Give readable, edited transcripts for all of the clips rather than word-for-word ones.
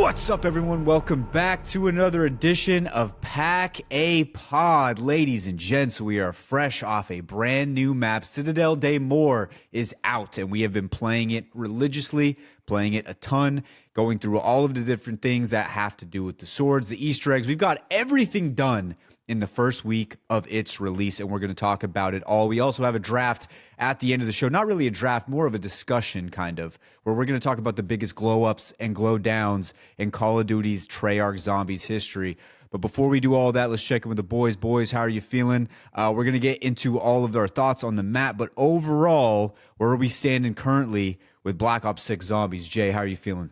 What's up, everyone? Welcome back to another edition of Pack a Pod. Ladies and gents, we are fresh off a brand new map. Citadel de Moore is out, and we have been playing it religiously, playing it a ton, going through all of the different things that have to do with the swords, the Easter eggs. We've got everything done in the first week of its release, and we're going to talk about it all. We also have a draft at the end of the show. Not really a draft, more of a discussion, kind of, where we're going to talk about the biggest glow-ups and glow-downs in Call of Duty's Treyarch Zombies history. But before we do all that, let's check in with the boys. Boys, how are you feeling? We're going to get into all of our thoughts on the map, but overall, where are we standing currently with Black Ops 6 Zombies? Jay, how are you feeling?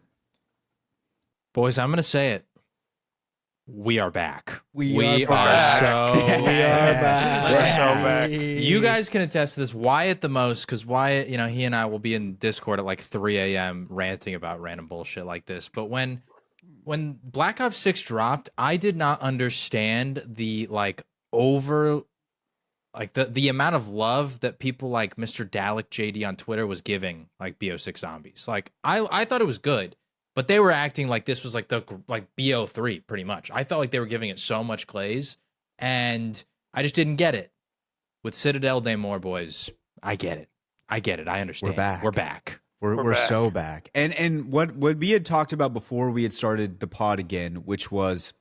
Boys, I'm going to say it. We are back. We are back. You guys can attest to this. Wyatt the most, because Wyatt, he and I will be in Discord at like 3 a.m. ranting about random bullshit like this. But when Black Ops 6 dropped, I did not understand the the amount of love that people like Mr. Dalek JD on Twitter was giving like BO6 Zombies. Like I thought it was good. But they were acting like this was like BO3 pretty much. I felt like they were giving it so much glaze, and I just didn't get it. With Citadel de Moore, boys, I get it. I understand. We're back. We're so back. And what we had talked about before we had started the pod again, which was,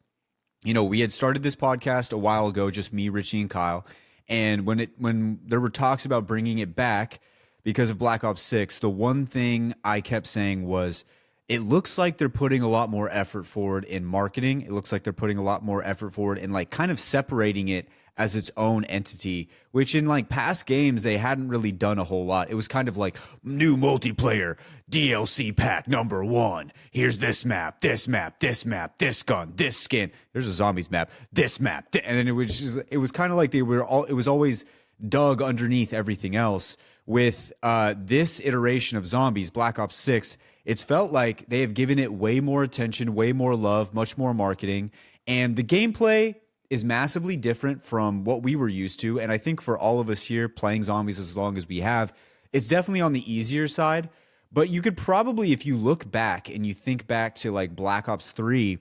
we had started this podcast a while ago, just me, Richie, and Kyle. And when there were talks about bringing it back because of Black Ops 6, the one thing I kept saying was, it looks like they're putting a lot more effort forward in marketing. It looks like they're putting a lot more effort forward in kind of separating it as its own entity, which in past games, they hadn't really done a whole lot. It was kind of like new multiplayer DLC pack #1. Here's this map, this map, this map, this gun, this skin. There's a zombies map, this map. And then it was kind of like it was always dug underneath everything else. With this iteration of Zombies, Black Ops 6, it's felt like they have given it way more attention, way more love, much more marketing, and the gameplay is massively different from what we were used to. And I think for all of us here playing Zombies as long as we have, it's definitely on the easier side. But you could probably, if you look back and you think back to Black Ops 3,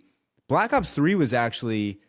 Black Ops 3 was actually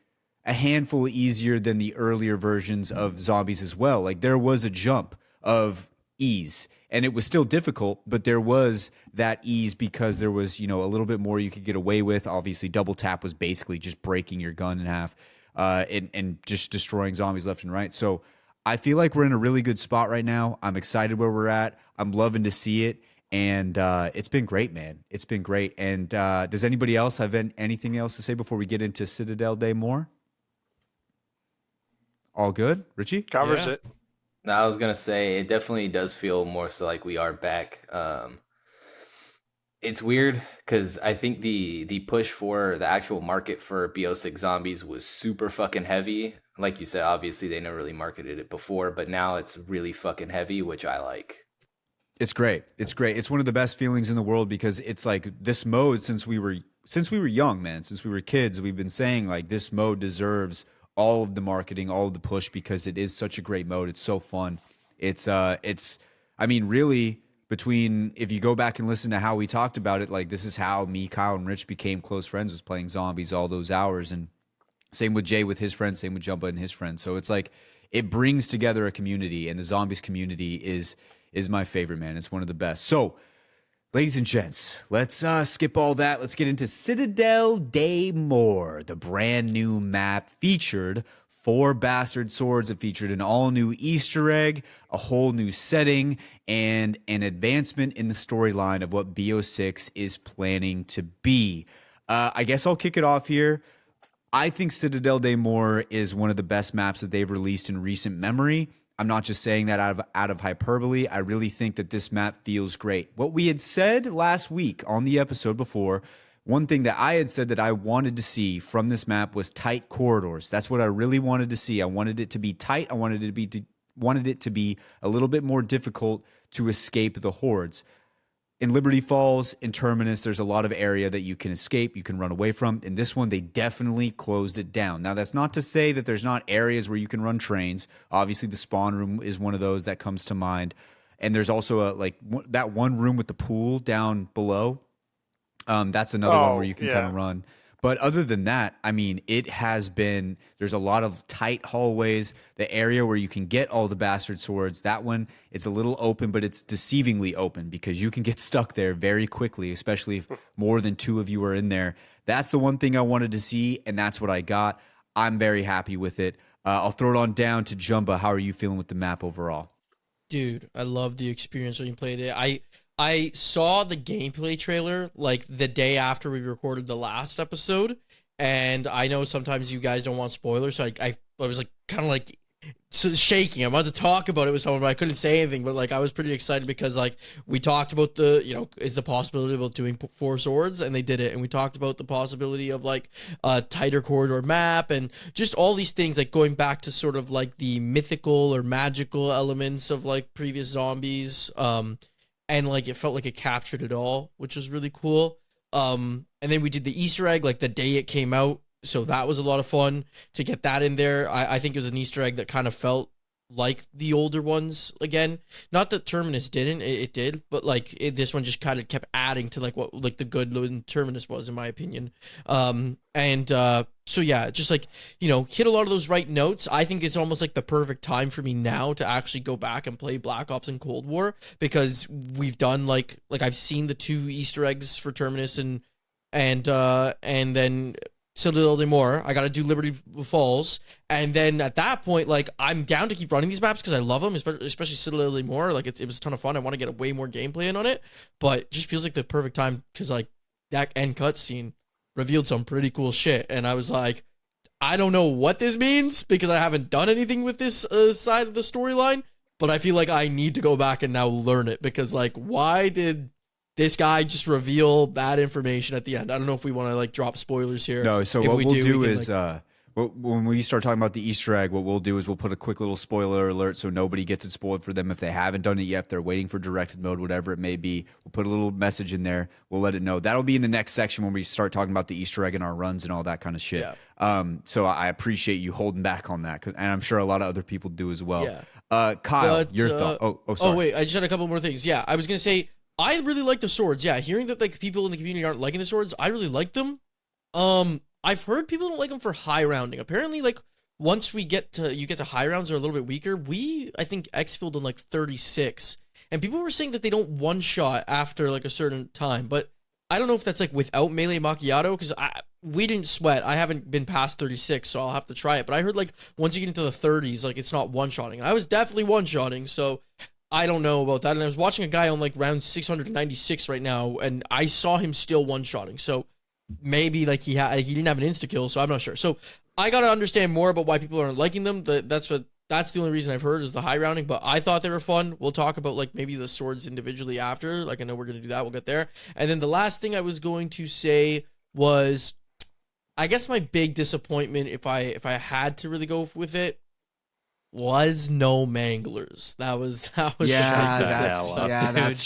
a handful easier than the earlier versions of Zombies as well. There was a jump of ease, and it was still difficult, but there was that ease because there was a little bit more you could get away with. Obviously, double tap was basically just breaking your gun in half and just destroying zombies left and right. So I feel like we're in a really good spot right now. I'm excited where we're at. I'm loving to see it, and it's been great, man. It's been great. And does anybody else have anything else to say before we get into Citadel de Moore? All good? Richie? Covers it. No, I was going to say, it definitely does feel more so like we are back. It's weird because I think the push for the actual market for BO6 Zombies was super fucking heavy. Like you said, obviously they never really marketed it before, but now it's really fucking heavy, which I like. It's great. It's great. It's one of the best feelings in the world because it's like this mode since we were young, man, since we were kids, we've been saying this mode deserves all of the marketing, all of the push, because it is such a great mode. It's so fun. Really, between, if you go back and listen to how we talked about it, this is how me, Kyle, and Rich became close friends, was playing Zombies all those hours. And same with Jay with his friends, same with Jumba and his friends. So it's it brings together a community, and the Zombies community is my favorite, man. It's one of the best. So, ladies and gents, let's skip all that. Let's get into Citadel de Moore, the brand new map. Featured 4 bastard swords. It featured an all-new Easter egg, a whole new setting, and an advancement in the storyline of what BO6 is planning to be. I guess I'll kick it off here. I think Citadel de Moore is one of the best maps that they've released in recent memory. I'm not just saying that out of hyperbole. I really think that this map feels great. What we had said last week on the episode before, one thing that I had said that I wanted to see from this map was tight corridors. That's what I really wanted to see. I wanted it to be tight. I wanted it to be a little bit more difficult to escape the hordes. In Liberty Falls, in Terminus, there's a lot of area that you can escape, you can run away from. In this one, they definitely closed it down. Now, that's not to say that there's not areas where you can run trains. Obviously, the spawn room is one of those that comes to mind. And there's also that one room with the pool down below. That's another one where you can kind of run. But other than that, I mean, it has been, there's a lot of tight hallways. The area where you can get all the bastard swords, that one, it's a little open, but it's deceivingly open because you can get stuck there very quickly, especially if more than 2 of you are in there. That's the one thing I wanted to see, and that's what I got. I'm very happy with it. I'll throw it on down to Jumba. How are you feeling with the map overall? Dude, I love the experience when you played it. I saw the gameplay trailer like the day after we recorded the last episode, and I know sometimes you guys don't want spoilers, so I was like kind of like shaking. I'm about to talk about it with someone, but I couldn't say anything. But like I was pretty excited because like we talked about the is the possibility about doing 4 swords, and they did it, and we talked about the possibility of like a tighter corridor map and just all these things like going back to sort of like the mythical or magical elements of like previous zombies. And like it felt like it captured it all, which was really cool. And then we did the Easter egg like the day it came out, so that was a lot of fun to get that in there. I think it was an Easter egg that kind of felt like the older ones again. Not that Terminus didn't, it did, but like this one just kind of kept adding to like what like the good Terminus was, in my opinion. So yeah, just like, hit a lot of those right notes. I think it's almost like the perfect time for me now to actually go back and play Black Ops and Cold War, because we've done like I've seen the 2 Easter eggs for Terminus and then Citadel de Moore. I got to do Liberty Falls, and then at that point, like I'm down to keep running these maps because I love them, especially Citadel de Moore. Like it was a ton of fun. I want to get way more gameplay in on it, but it just feels like the perfect time because like that end cutscene revealed some pretty cool shit, and I was like, I don't know what this means because I haven't done anything with this side of the storyline, but I feel like I need to go back and now learn it, because like why did this guy just reveal that information at the end? I don't know if we want to like drop spoilers here. No, so what we'll do is when we start talking about the Easter egg, what we'll do is we'll put a quick little spoiler alert so nobody gets it spoiled for them if they haven't done it yet, if they're waiting for directed mode, whatever it may be. We'll put a little message in there. We'll let it know. That'll be in the next section when we start talking about the Easter egg and our runs and all that kind of shit. Yeah. So I appreciate you holding back on that, and I'm sure a lot of other people do as well. Yeah. Kyle, your thought? Sorry. Oh, wait, I just had a couple more things. Yeah, I was going to say, I really like the swords. Yeah, hearing that like people in the community aren't liking the swords, I really like them. I've heard people don't like them for high rounding. Apparently, like once you get to high rounds, they're a little bit weaker. I think X-filled on like 36, and people were saying that they don't one shot after like a certain time. But I don't know if that's like without melee macchiato, because we didn't sweat. I haven't been past 36, so I'll have to try it. But I heard like once you get into the 30s, like it's not one shotting. I was definitely one shotting, so I don't know about that. And I was watching a guy on like round 696 right now, and I saw him still one shotting. So maybe like he didn't have an insta kill, so I'm not sure. So I gotta understand more about why people aren't liking them. That's the only reason I've heard is the high rounding. But I thought they were fun. We'll talk about like maybe the swords individually after. Like I know we're gonna do that. We'll get there. And then the last thing I was going to say was, I guess my big disappointment, if I had to really go with it, was no manglers. That was that's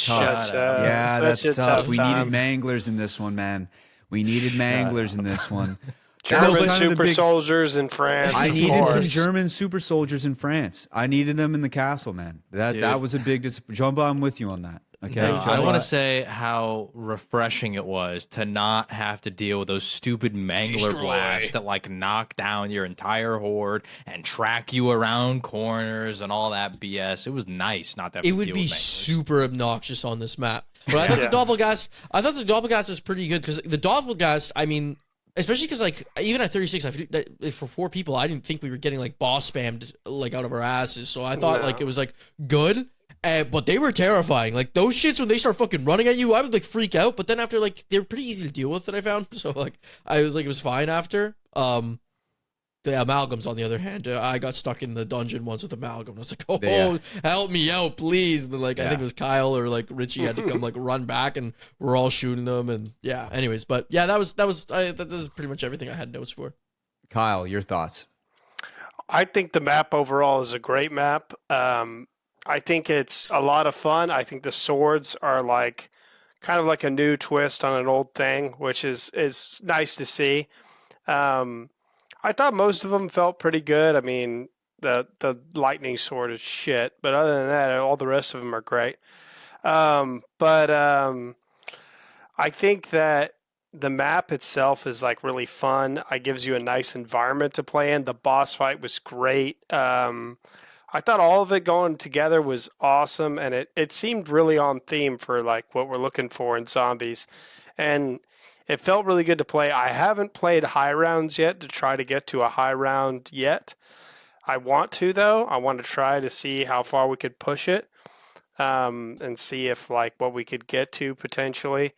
tough. Yeah, that's tough. We needed manglers in this one, man. We needed manglers in this one. German super soldiers in France. I needed some German super soldiers in France. I needed them in the castle, man. That was a big disappointment. Jumbo, I'm with you on that. Okay, I want to say how refreshing it was to not have to deal with those stupid mangler blasts that like knock down your entire horde and track you around corners and all that BS. It was nice not to have to deal with manglers. It would be super obnoxious on this map. But I thought the Doppelgast was pretty good, because the Doppelgast, I mean, especially because like even at 36, for 4 people, I didn't think we were getting like boss spammed like out of our asses. So I thought like it was like good. But they were terrifying. Like those shits, when they start fucking running at you, I would like freak out. But then after, like, they're pretty easy to deal with, that I found. So like I was like, it was fine after. The amalgams, on the other hand, I got stuck in the dungeon once with amalgam. I was like, help me out, please. And then, like I think it was Kyle or like Richie had to come like run back, and we're all shooting them. And yeah, anyways, but yeah, that was pretty much everything I had notes for. Kyle, your thoughts? I think the map overall is a great map. I think it's a lot of fun. I think the swords are like kind of like a new twist on an old thing, which is nice to see. I thought most of them felt pretty good. I mean, the lightning sword is shit, but other than that, all the rest of them are great. I I think that the map itself is like really fun. It gives you a nice environment to play in. The boss fight was great. I thought all of it going together was awesome, and it seemed really on theme for like what we're looking for in zombies, and it felt really good to play. I haven't played high rounds yet to try to get to a high round yet. I want to though. I want to try to see how far we could push it, and see if like what we could get to potentially.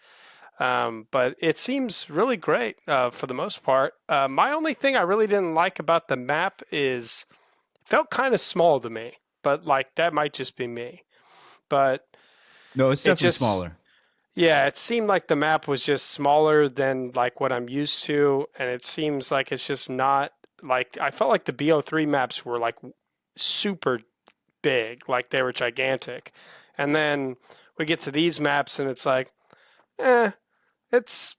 But it seems really great for the most part. My only thing I really didn't like about the map is it felt kind of small to me, but like that might just be me. But No, it's definitely just, smaller. yeah, it seemed like the map was just smaller than like what I'm used to, and it seems like it's just not like I felt like the BO3 maps were like super big, like they were gigantic. And then we get to these maps and it's like, it's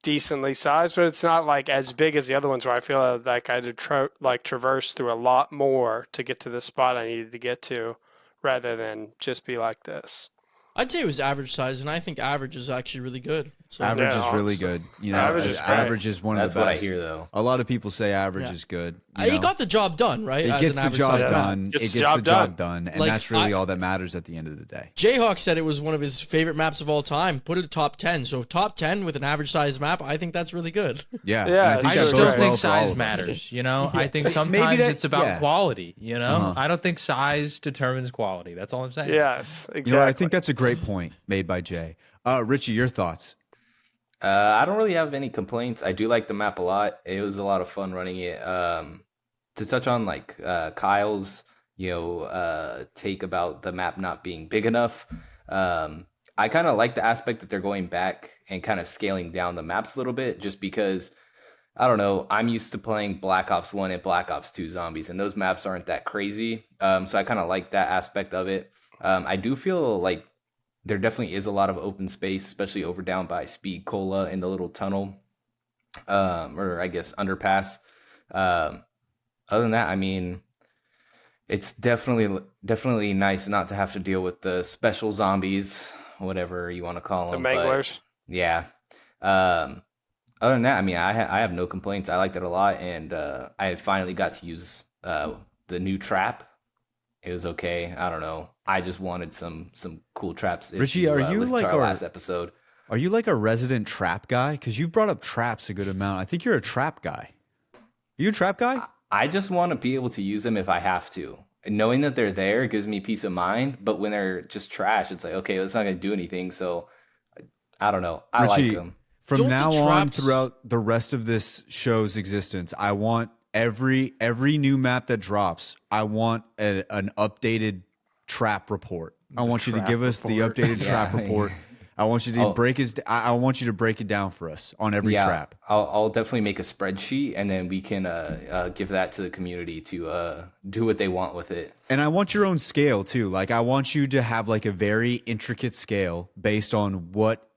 decently sized, but it's not like as big as the other ones where I feel like I had to traverse through a lot more to get to the spot I needed to get to rather than just be like this. I'd say it was average size, and I think average is actually really good. So, Average Yeah, is really honestly. good. You know, Average is great. average is one of That's the what I best. hear though. A lot of people say average Yeah. is good. He got the job done, right? It as gets an the average job size map. done. It Gets gets the the job job done, and Like, that's really all that matters at the end of the day. Jayhawk said it was one of his favorite maps of all time. Put it top 10. So top 10 with an average size map, I think that's really good. Yeah, Yeah, and I think I Sure, that still bodes think well for all size of us. matters. You know, I think Maybe sometimes that- it's about yeah. quality. You know, Uh-huh. I don't think size determines quality. That's all I'm saying. Yes, exactly. You know, I think that's a great point made by Jay. Richie, your thoughts? I don't really have any complaints. I do like the map a lot. It was a lot of fun running it. To touch on like Kyle's, take about the map not being big enough. I kind of like the aspect that they're going back and kind of scaling down the maps a little bit, just because I don't know. I'm used to playing Black Ops 1 and Black Ops 2 zombies, and those maps aren't that crazy. So I kind of like that aspect of it. I do feel like there definitely is a lot of open space, especially over down by Speed Cola in the little tunnel, or I guess underpass. Other than that, I mean, it's definitely nice not to have to deal with the special zombies, whatever you want to call the them. manglers. Yeah. Other than that, I mean, I have no complaints. I liked it a lot, and I finally got to use the new trap. It was okay. I don't know. I just wanted some cool traps. If Richie, are you listened to like our our- last episode? Are you like a resident trap guy? Because you've brought up traps a good amount. I think you're a trap guy. Are you a trap guy? I just want to be able to use them if I have to. And knowing that they're there gives me peace of mind. But when they're just trash, it's like, okay, it's not going to do anything. So I don't know. I like Richie, them. From Don't the now on, traps- throughout the rest of this show's existence, I want every new map that drops, I want an updated trap report. I want you to trap give us the report. updated trap Yeah. report. I want you to I want you to break it down for us on every trap. I'll definitely make a spreadsheet, and then we can give that to the community to do what they want with it. And I want your own scale too. Like I want you to have like a very intricate scale based on what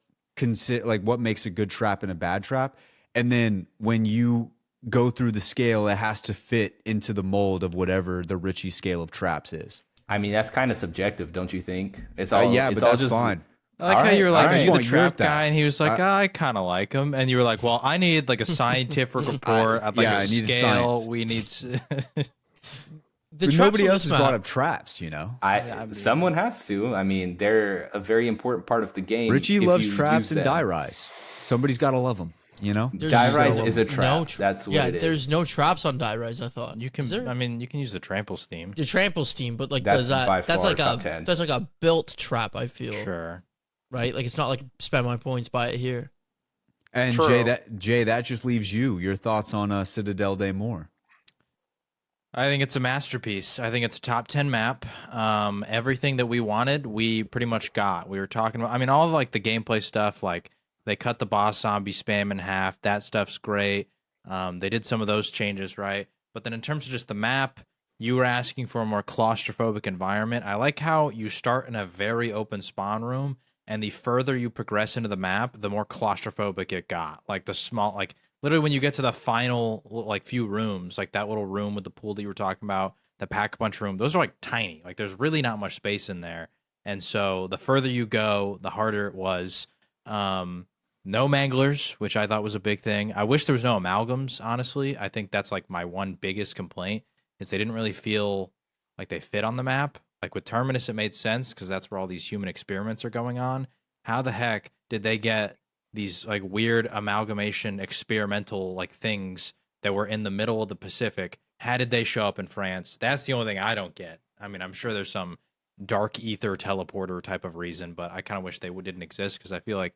what makes a good trap and a bad trap. And then when you go through the scale, it has to fit into the mold of whatever the Richie scale of traps is. I mean, that's kind of subjective, don't you think? It's all Yeah, it's but all that's just fine. I like how Alright, you were like, alright. "Are I you just the want your trap guy?" And he was like, I kind of like him. And you were like, well, I need like a scientific report at like yeah, a I needed scale. science. We need. The But traps nobody on else this has brought map- up traps, you know. I mean- Someone has to. I mean, they're a very important part of the game. Richie if loves you traps use and them. die rise. Somebody's got to love them, you know. There's Die no- Rise is a trap. no That's what yeah, it is. there's no traps on Die Rise, I thought. You can. Is there? I mean, you can use the trample steam. The trample steam, but like That's does that by that's far like top a 10. that's like a built trap, I feel. Sure. Right? Like it's not like spend my points, buy it here. And True. Jay, that just leaves you. Your thoughts on Citadel de Moore? I think it's a masterpiece. I think it's a top 10 map. Everything that we wanted, we pretty much got. We were talking about, I mean, all of like the gameplay stuff, like they cut the boss zombie spam in half. That stuff's great. They did some of those changes, right? But then in terms of just the map, you were asking for a more claustrophobic environment. I like how you start in a very open spawn room, and the further you progress into the map, the more claustrophobic it got. Like the small, like literally when you get to the final like few rooms, like that little room with the pool that you were talking about, the pack-a-punch room, those are like tiny. Like there's really not much space in there. And so the further you go, the harder it was. No manglers, which I thought was a big thing. I wish there was no amalgams, honestly. I think that's like my one biggest complaint is they didn't really feel like they fit on the map. Like with Terminus, it made sense because that's where all these human experiments are going on. How the heck did they get these like weird amalgamation experimental like things that were in the middle of the Pacific? How did they show up in France? That's the only thing I don't get. I mean, I'm sure there's some dark ether teleporter type of reason, but I kind of wish they didn't exist because I feel like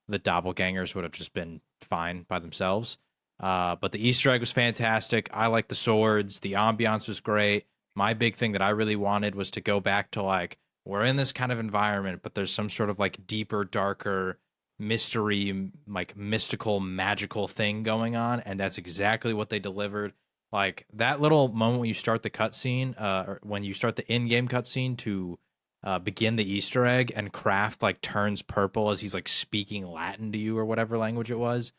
the doppelgangers would have just been fine by themselves. But the Easter egg was fantastic. I like the swords. The ambiance was great. My big thing that I really wanted was to go back to like, we're in this kind of environment, but there's some sort of like deeper, darker mystery, like mystical, magical thing going on. And that's exactly what they delivered. Like that little moment when you start the cutscene, or when you start the in-game cutscene to begin the Easter egg, and Kraft like turns purple as he's like speaking Latin to you or whatever language it was.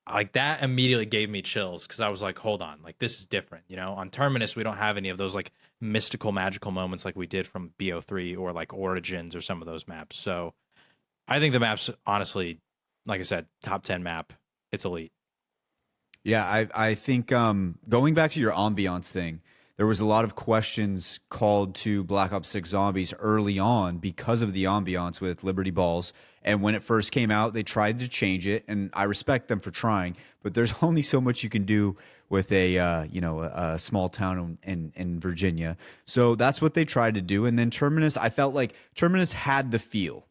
Like that immediately gave me chills because I was like, hold on, like this is different. You know, on Terminus, we don't have any of those like mystical, magical moments like we did from BO3 or like Origins or some of those maps. So I think the map's honestly, like I said, top 10 map. It's elite. Yeah, I think going back to your ambiance thing, there was a lot of questions called to Black Ops 6 Zombies early on because of the ambiance with Liberty Balls. And when it first came out, they tried to change it, and I respect them for trying. But there's only so much you can do with a small town in Virginia. So that's what they tried to do. And then Terminus, I felt like Terminus had the feel.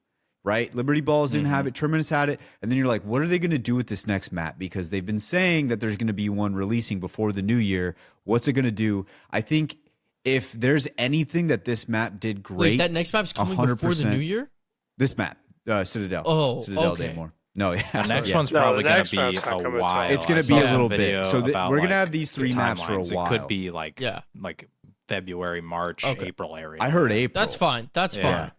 Right? Liberty Balls didn't have it. Terminus had it. And then you're like, what are they going to do with this next map? Because they've been saying that there's going to be one releasing before the new year. What's it going to do? I think if there's anything that this map did great. Wait, that next map's coming before the new year? This map, Citadel. Oh, Citadel okay. de Moore. No, yeah. The next yeah. one's probably the going next to be map's not a coming while. until- It's going I to be saw a some little video bit. So about, we're going to like, have these three the maps for a timelines. while. It could be like, Yeah. like February, March, Okay. April area. I heard April. That's fine. That's Yeah. fine.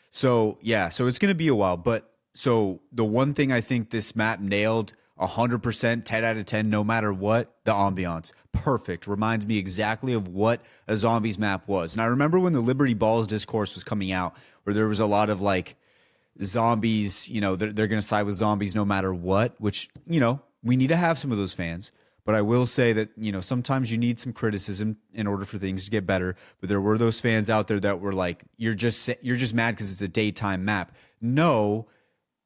So it's going to be a while. But so the one thing I think this map nailed 100%, 10 out of 10, no matter what, the ambiance. Perfect. Reminds me exactly of what a zombies map was. And I remember when the Liberty Balls discourse was coming out, where there was a lot of like zombies, you know, they're going to side with zombies no matter what, which, you know, we need to have some of those fans. But I will say that, you know, sometimes you need some criticism in order for things to get better. But there were those fans out there that were like, you're just mad because it's a daytime map. No,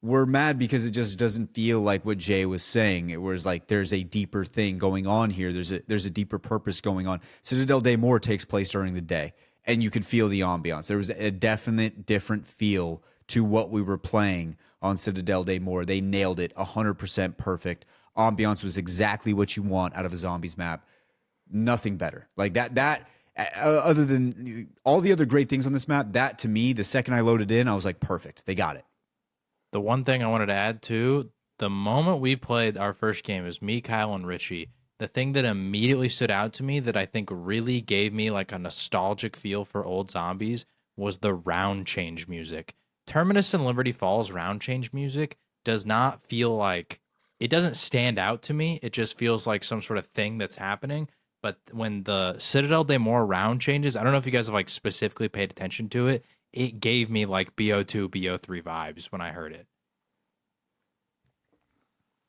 we're mad because it just doesn't feel like what Jay was saying. It was like there's a deeper thing going on here. There's a deeper purpose going on. Citadel de Moore takes place during the day, and you could feel the ambiance. There was a definite different feel to what we were playing on Citadel de Moore. They nailed it 100% perfect. Ambiance was exactly what you want out of a zombies map. Nothing better. Like that other than all the other great things on this map, that to me, the second I loaded in, I was like, perfect. They got it. The one thing I wanted to add too, the moment we played our first game, it was me, Kyle, and Richie. The thing that immediately stood out to me that I think really gave me like a nostalgic feel for old zombies was the round change music. Terminus and Liberty Falls round change music does not feel like, it doesn't stand out to me. It just feels like some sort of thing that's happening. But when the Citadel de Moore round changes, I don't know if you guys have like specifically paid attention to it. It gave me like BO2, BO3 vibes when I heard it.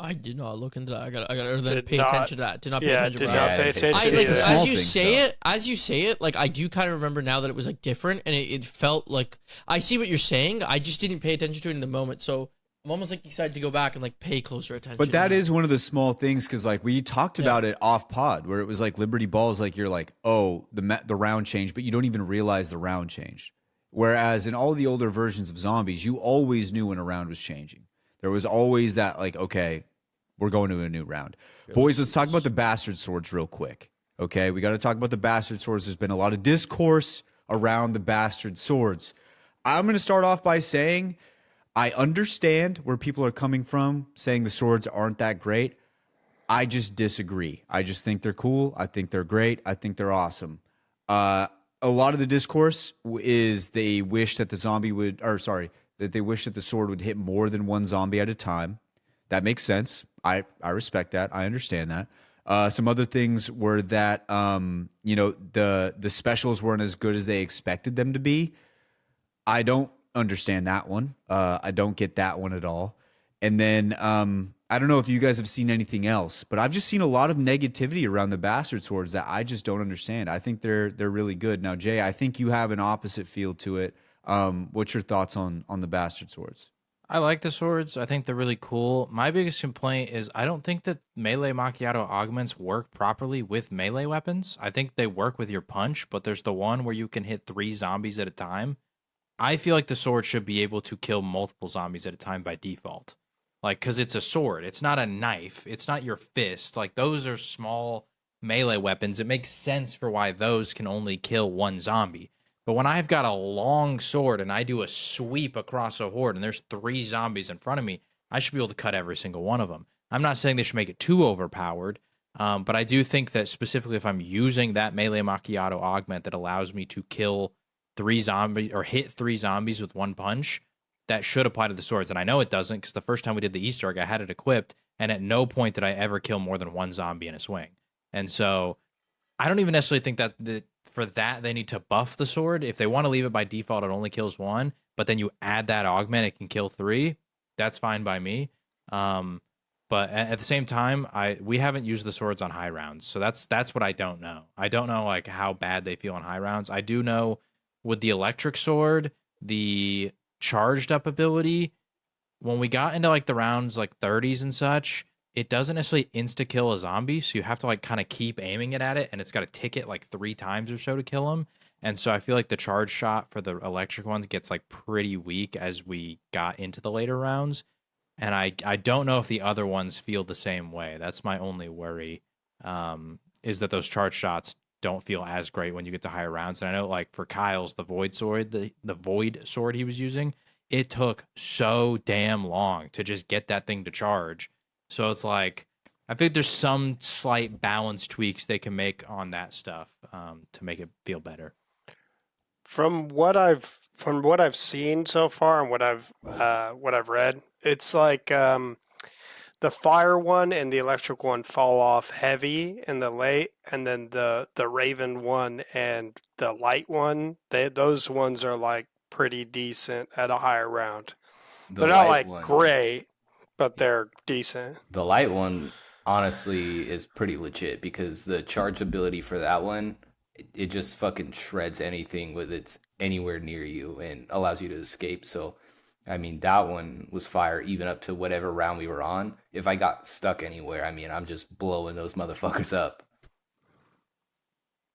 I did not look into that. I got to Did pay not- attention to that. Did not pay Yeah, attention did to not that. pay attention. I to like It's a that. small as you thing, say though. it, like I do kind of remember now that it was like different, and it felt like I see what you're saying. I just didn't pay attention to it in the moment, so I'm almost like excited to go back and like pay closer attention. But that now. is one of the small things because like we talked about it off pod where it was like Liberty Balls, like you're like, oh, the round changed, but you don't even realize the round changed. Whereas in all the older versions of zombies, you always knew when a round was changing. There was always that like, okay, we're going to a new round. Boys, let's talk about the bastard swords real quick. Okay, we got to talk about the bastard swords. There's been a lot of discourse around the bastard swords. I'm going to start off by saying I understand where people are coming from, saying the swords aren't that great. I just disagree. I just think they're cool. I think they're great. I think they're awesome. A lot of the discourse is they wish that that they wish that the sword would hit more than one zombie at a time. That makes sense. I respect that. I understand that. Some other things were that the specials weren't as good as they expected them to be. I don't understand that one. I don't get that one at all. And then I don't know if you guys have seen anything else, but I've just seen a lot of negativity around the bastard swords that I just don't understand. I think they're really good. Now, Jay, I think you have an opposite feel to it. What's your thoughts on the bastard swords? I like the swords. I think they're really cool. My biggest complaint is I don't think that melee macchiato augments work properly with melee weapons. I think they work with your punch, but there's the one where you can hit 3 zombies at a time. I feel like the sword should be able to kill multiple zombies at a time by default. Like, because it's a sword. It's not a knife. It's not your fist. Like, those are small melee weapons. It makes sense for why those can only kill 1 zombie. But when I've got a long sword and I do a sweep across a horde and there's 3 zombies in front of me, I should be able to cut every single one of them. I'm not saying they should make it too overpowered, but I do think that specifically if I'm using that melee macchiato augment that allows me to kill 3 zombies or hit 3 zombies with 1 punch, that should apply to the swords. And I know it doesn't because the first time we did the Easter egg, I had it equipped, and at no point did I ever kill more than 1 zombie in a swing. And so I don't even necessarily think that for that they need to buff the sword. If they want to leave it by default, it only kills 1, but then you add that augment, it can kill 3. That's fine by me. But at the same time, we haven't used the swords on high rounds, so that's what I don't know. I don't know like how bad they feel on high rounds. I do know with the electric sword, the charged up ability, when we got into like the rounds like 30s and such, it doesn't necessarily insta kill a zombie, so you have to like kind of keep aiming it at it, and it's got to tick it like 3 times or so to kill him. And so I feel like the charge shot for the electric ones gets like pretty weak as we got into the later rounds. And I don't know if the other ones feel the same way. That's my only worry, is that those charge shots don't feel as great when you get to higher rounds. And I know like for Kyle's, the void sword, the void sword he was using, it took so damn long to just get that thing to charge. So it's like, I think there's some slight balance tweaks they can make on that stuff to make it feel better. From what I've seen so far and what I've read, it's like the fire one and the electric one fall off heavy in the late, and then the Raven one and the light one, those ones are like pretty decent at a higher round. They're not like great, but they're decent. The light one honestly is pretty legit because the charge ability for that one, it just fucking shreds anything with it's anywhere near you and allows you to escape. So I mean, that one was fire even up to whatever round we were on. If I got stuck anywhere, I mean, I'm just blowing those motherfuckers up.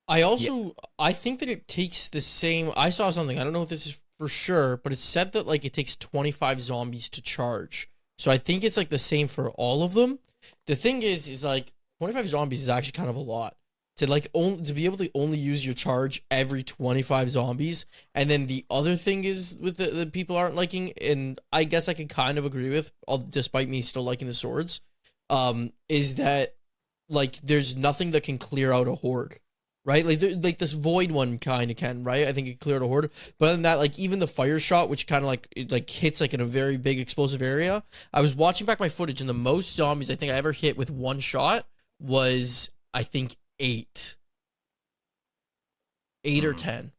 I think that it takes the same. I saw something. I don't know if this is for sure, but it said that like it takes 25 zombies to charge. So I think it's like the same for all of them. The thing is like 25 zombies is actually kind of a lot to like to be able to only use your charge every 25 zombies. And then the other thing is with the people aren't liking, and I guess I can kind of agree with, despite me still liking the swords, is that like there's nothing that can clear out a horde. Right, like this void one kind of can, right? I think it cleared a horde, but other than that, like even the fire shot, which kind of like it like hits like in a very big explosive area. I was watching back my footage, and the most zombies I think I ever hit with one shot was I think 8 or 10.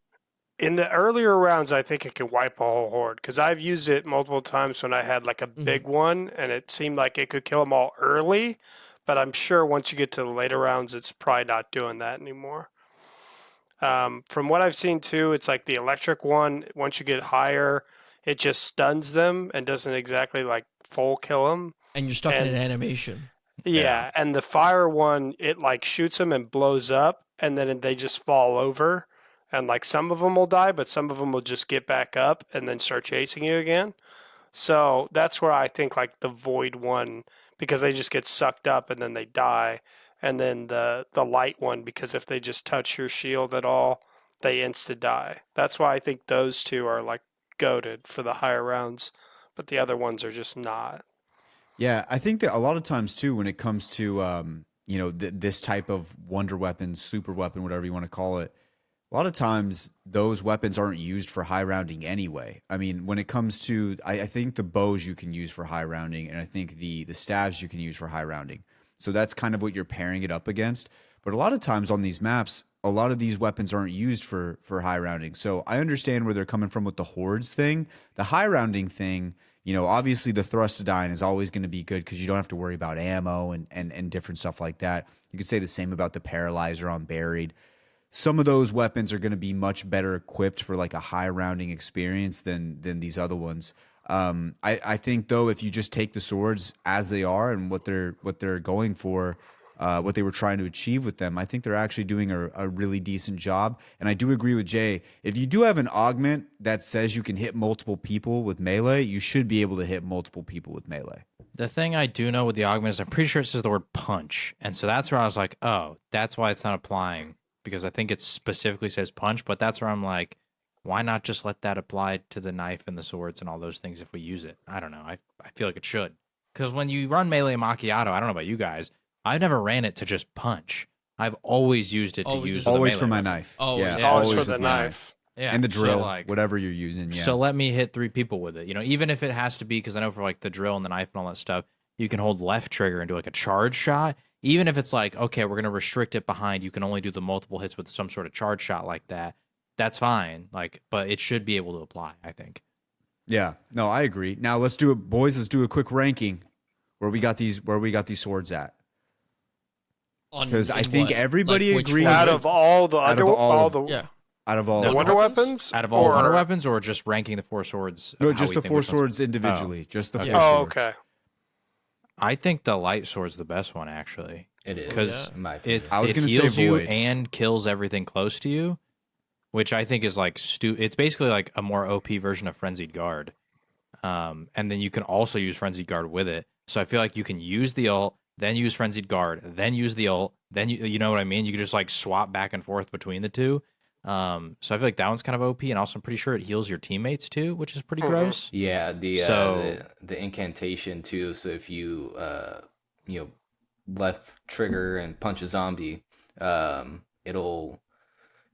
In the earlier rounds, I think it could wipe a whole horde because I've used it multiple times when I had like a big one, and it seemed like it could kill them all early. But I'm sure once you get to the later rounds, it's probably not doing that anymore. From what I've seen too, it's like the electric one, once you get higher, it just stuns them and doesn't exactly like full kill them. And you're stuck in an animation. Yeah, and the fire one, it like shoots them and blows up, and then they just fall over. And like some of them will die, but some of them will just get back up and then start chasing you again. So that's where I think like the void one, because they just get sucked up and then they die. And then the light one, because if they just touch your shield at all, they insta die. That's why I think those two are like goated for the higher rounds, but the other ones are just not. Yeah, I think that a lot of times too, when it comes to this type of wonder weapon, super weapon, whatever you want to call it, a lot of times those weapons aren't used for high rounding anyway. I mean, when it comes to, I think the bows you can use for high rounding, and I think the stabs you can use for high rounding. So that's kind of what you're pairing it up against. But a lot of times on these maps, a lot of these weapons aren't used for high rounding. So I understand where they're coming from with the hordes thing. The high rounding thing, Obviously the Thrustodine is always going to be good because you don't have to worry about ammo and different stuff like that. You could say the same about the Paralyzer on Buried. Some of those weapons are going to be much better equipped for like a high rounding experience than these other ones. I think though, if you just take the swords as they are and what they're going for, what they were trying to achieve with them, I think they're actually doing a really decent job. And I do agree with Jay. If you do have an augment that says you can hit multiple people with melee, you should be able to hit multiple people with melee. The thing I do know with the augment is I'm pretty sure it says the word punch. And so that's where I was like, oh, that's why it's not applying, because I think it specifically says punch. But that's where I'm like, why not just let that apply to the knife and the swords and all those things if we use it? I don't know. I feel like it should. Because when you run melee macchiato, I don't know about you guys, I've never ran it to just punch. I've always used it to use the always melee for my weapon. knife. Oh, yeah, yeah. Always for with the my knife. Yeah. And the drill, So, like, whatever you're using. Yeah. So let me hit 3 people with it. Even if it has to be, because I know for like the drill and the knife and all that stuff, you can hold left trigger and do like a charge shot. Even if it's like, okay, we're going to restrict it behind, you can only do the multiple hits with some sort of charge shot like that. That's fine. But it should be able to apply, I think. Yeah. No, I agree. Now let's do it, boys. Let's do a quick ranking where we got these swords at. Because I think everybody agrees. Out of all the Out of all the wonder weapons? Out of all wonder weapons, or just ranking the 4 swords? No, just the 4 swords individually. Just the 4 swords. Oh, okay. I think the light sword's the best one, actually. It is. Because I was it gonna heals say you Void. and kills everything close to you, which I think is like it's basically like a more OP version of Frenzied Guard. And then you can also use Frenzied Guard with it. So I feel like you can use the ult, then use Frenzied Guard, then use the ult, then you know what I mean? You can just like swap back and forth between the two. So I feel like that one's kind of OP, and also I'm pretty sure it heals your teammates too, which is pretty gross. Yeah, the incantation too. So if you left trigger and punch a zombie, it'll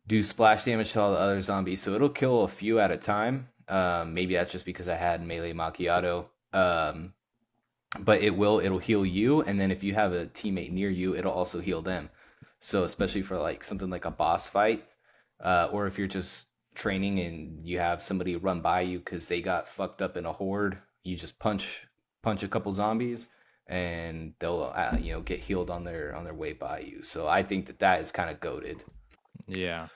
do splash damage to all the other zombies. So it'll kill a few at a time. Maybe that's just because I had melee macchiato. But it'll heal you, and then if you have a teammate near you, it'll also heal them. So especially for like something like a boss fight, or if you're just training and you have somebody run by you because they got fucked up in a horde, you just punch a couple zombies, and they'll get healed on their way by you. So I think that is kind of goated. Yeah.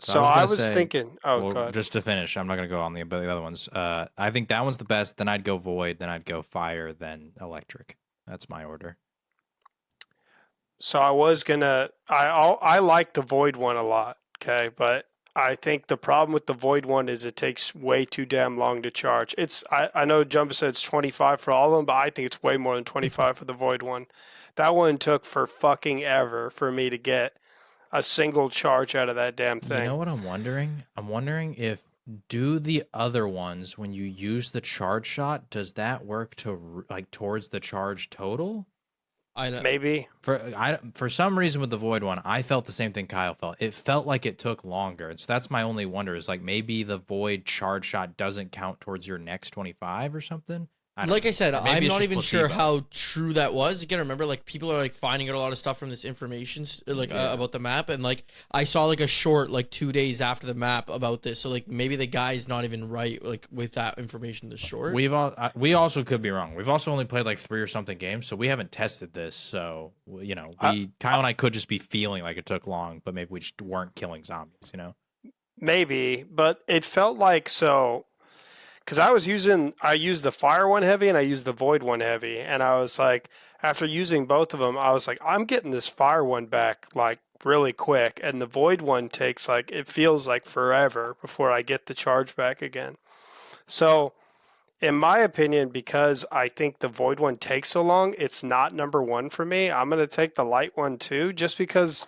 So I was thinking. Oh, well, God. just to finish, I'm not going to go on the other ones. I think that one's the best. Then I'd go Void. Then I'd go Fire. Then Electric. That's my order. So I was gonna. I like the Void one a lot. Okay, but I think the problem with the Void one is it takes way too damn long to charge. I know Jumbo said it's 25 for all of them, but I think it's way more than 25 for the Void one. That one took for fucking ever for me to get a single charge out of that damn thing. You know what I'm wondering? I'm wondering if do the other ones, when you use the charge shot, does that work to like towards the charge total? Maybe. For some reason with the Void one, I felt the same thing Kyle felt. It felt like it took longer. And so that's my only wonder is like maybe the Void charge shot doesn't count towards your next 25 or something. I said, I'm not even sure placebo. how true that was. Again, remember, like, people are, like, finding out a lot of stuff from this information, about the map, and, like, I saw, like, a short, like, 2 days after the map about this, so, like, maybe the guy's not even right, like, with that information in the short. We also could be wrong. We've also only played, like, 3 or something games, so we haven't tested this, so, Kyle and I could just be feeling like it took long, but maybe we just weren't killing zombies, Maybe, but it felt like so... Because I used the Fire one heavy and I used the Void one heavy. And I was like, after using both of them, I was like, I'm getting this Fire one back like really quick. And the Void one takes like, it feels like forever before I get the charge back again. So in my opinion, because I think the Void one takes so long, it's not number 1 for me. I'm going to take the light one too, just because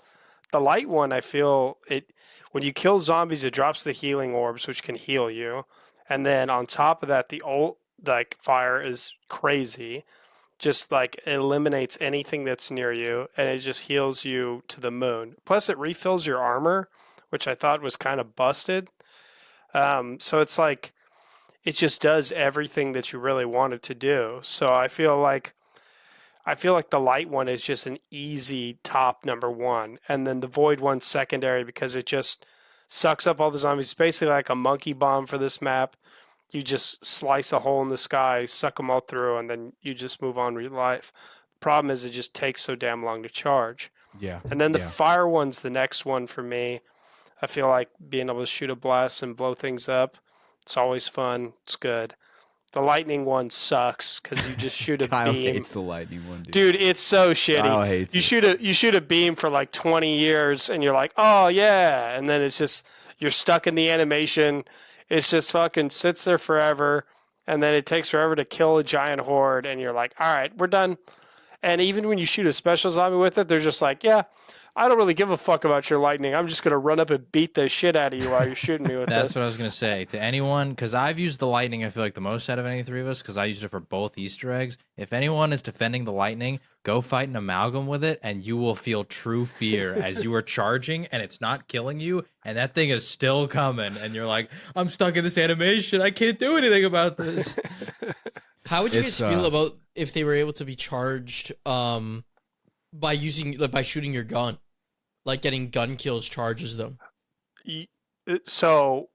the light one, I feel it, when you kill zombies, it drops the healing orbs, which can heal you. And then on top of that, the ult, like, Fire is crazy. Just, like, it eliminates anything that's near you, and it just heals you to the moon. Plus, it refills your armor, which I thought was kind of busted. So it's like, it just does everything that you really want it to do. So I feel like the light one is just an easy top number 1. And then the Void one's secondary because it just sucks up all the zombies. It's basically like a monkey bomb for this map. you just slice a hole in the sky, suck them all through, and then you just move on with your life. Problem is, it just takes so damn long to charge. Yeah. And then the yeah. fire one's the next one for me. I feel like being able to shoot a blast and blow things up, it's always fun. It's good. The lightning one sucks because you just shoot a Kyle beam. hates the lightning one, dude. Dude, it's so shitty. Kyle hates it. You shoot a beam for like 20 years and you're like, oh yeah, and then it's just you're stuck in the animation. It's just fucking sits there forever, and then it takes forever to kill a giant horde, and you're like, all right, we're done. And even when you shoot a special zombie with it, they're just like, yeah, I don't really give a fuck about your lightning. I'm just going to run up and beat the shit out of you while you're shooting me with That's this. what I was going to say. To anyone, because I've used the lightning, I feel like the most out of any three of us, because I used it for both Easter eggs. If anyone is defending the lightning, go fight an amalgam with it, and you will feel true fear as you are charging, and it's not killing you, and that thing is still coming, and you're like, I'm stuck in this animation. I can't do anything about this. How would you guys feel about if they were able to be charged by shooting your gun? Like getting gun kills charges them. So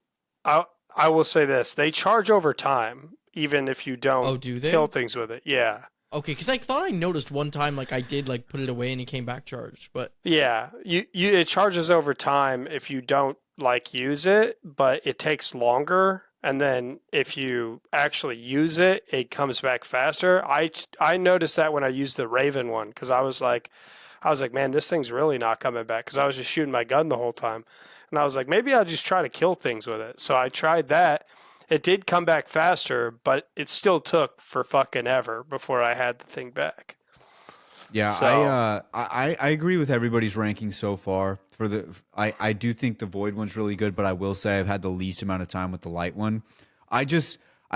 I will say this. They charge over time, even if you don't do they? kill things with it. Yeah. Okay, because I thought I noticed one time, like I did like put it away and it came back charged, but Yeah, it charges over time if you don't like use it, but it takes longer. And then if you actually use it, it comes back faster. I noticed that when I used the Raven one, because I was like, man, this thing's really not coming back, because I was just shooting my gun the whole time. And I was like, maybe I'll just try to kill things with it. So I tried that. It did come back faster, but it still took for fucking ever before I had the thing back. Yeah, So- I agree with everybody's ranking so far. I do think the Void one's really good, but I will say I've had the least amount of time with the Light one. I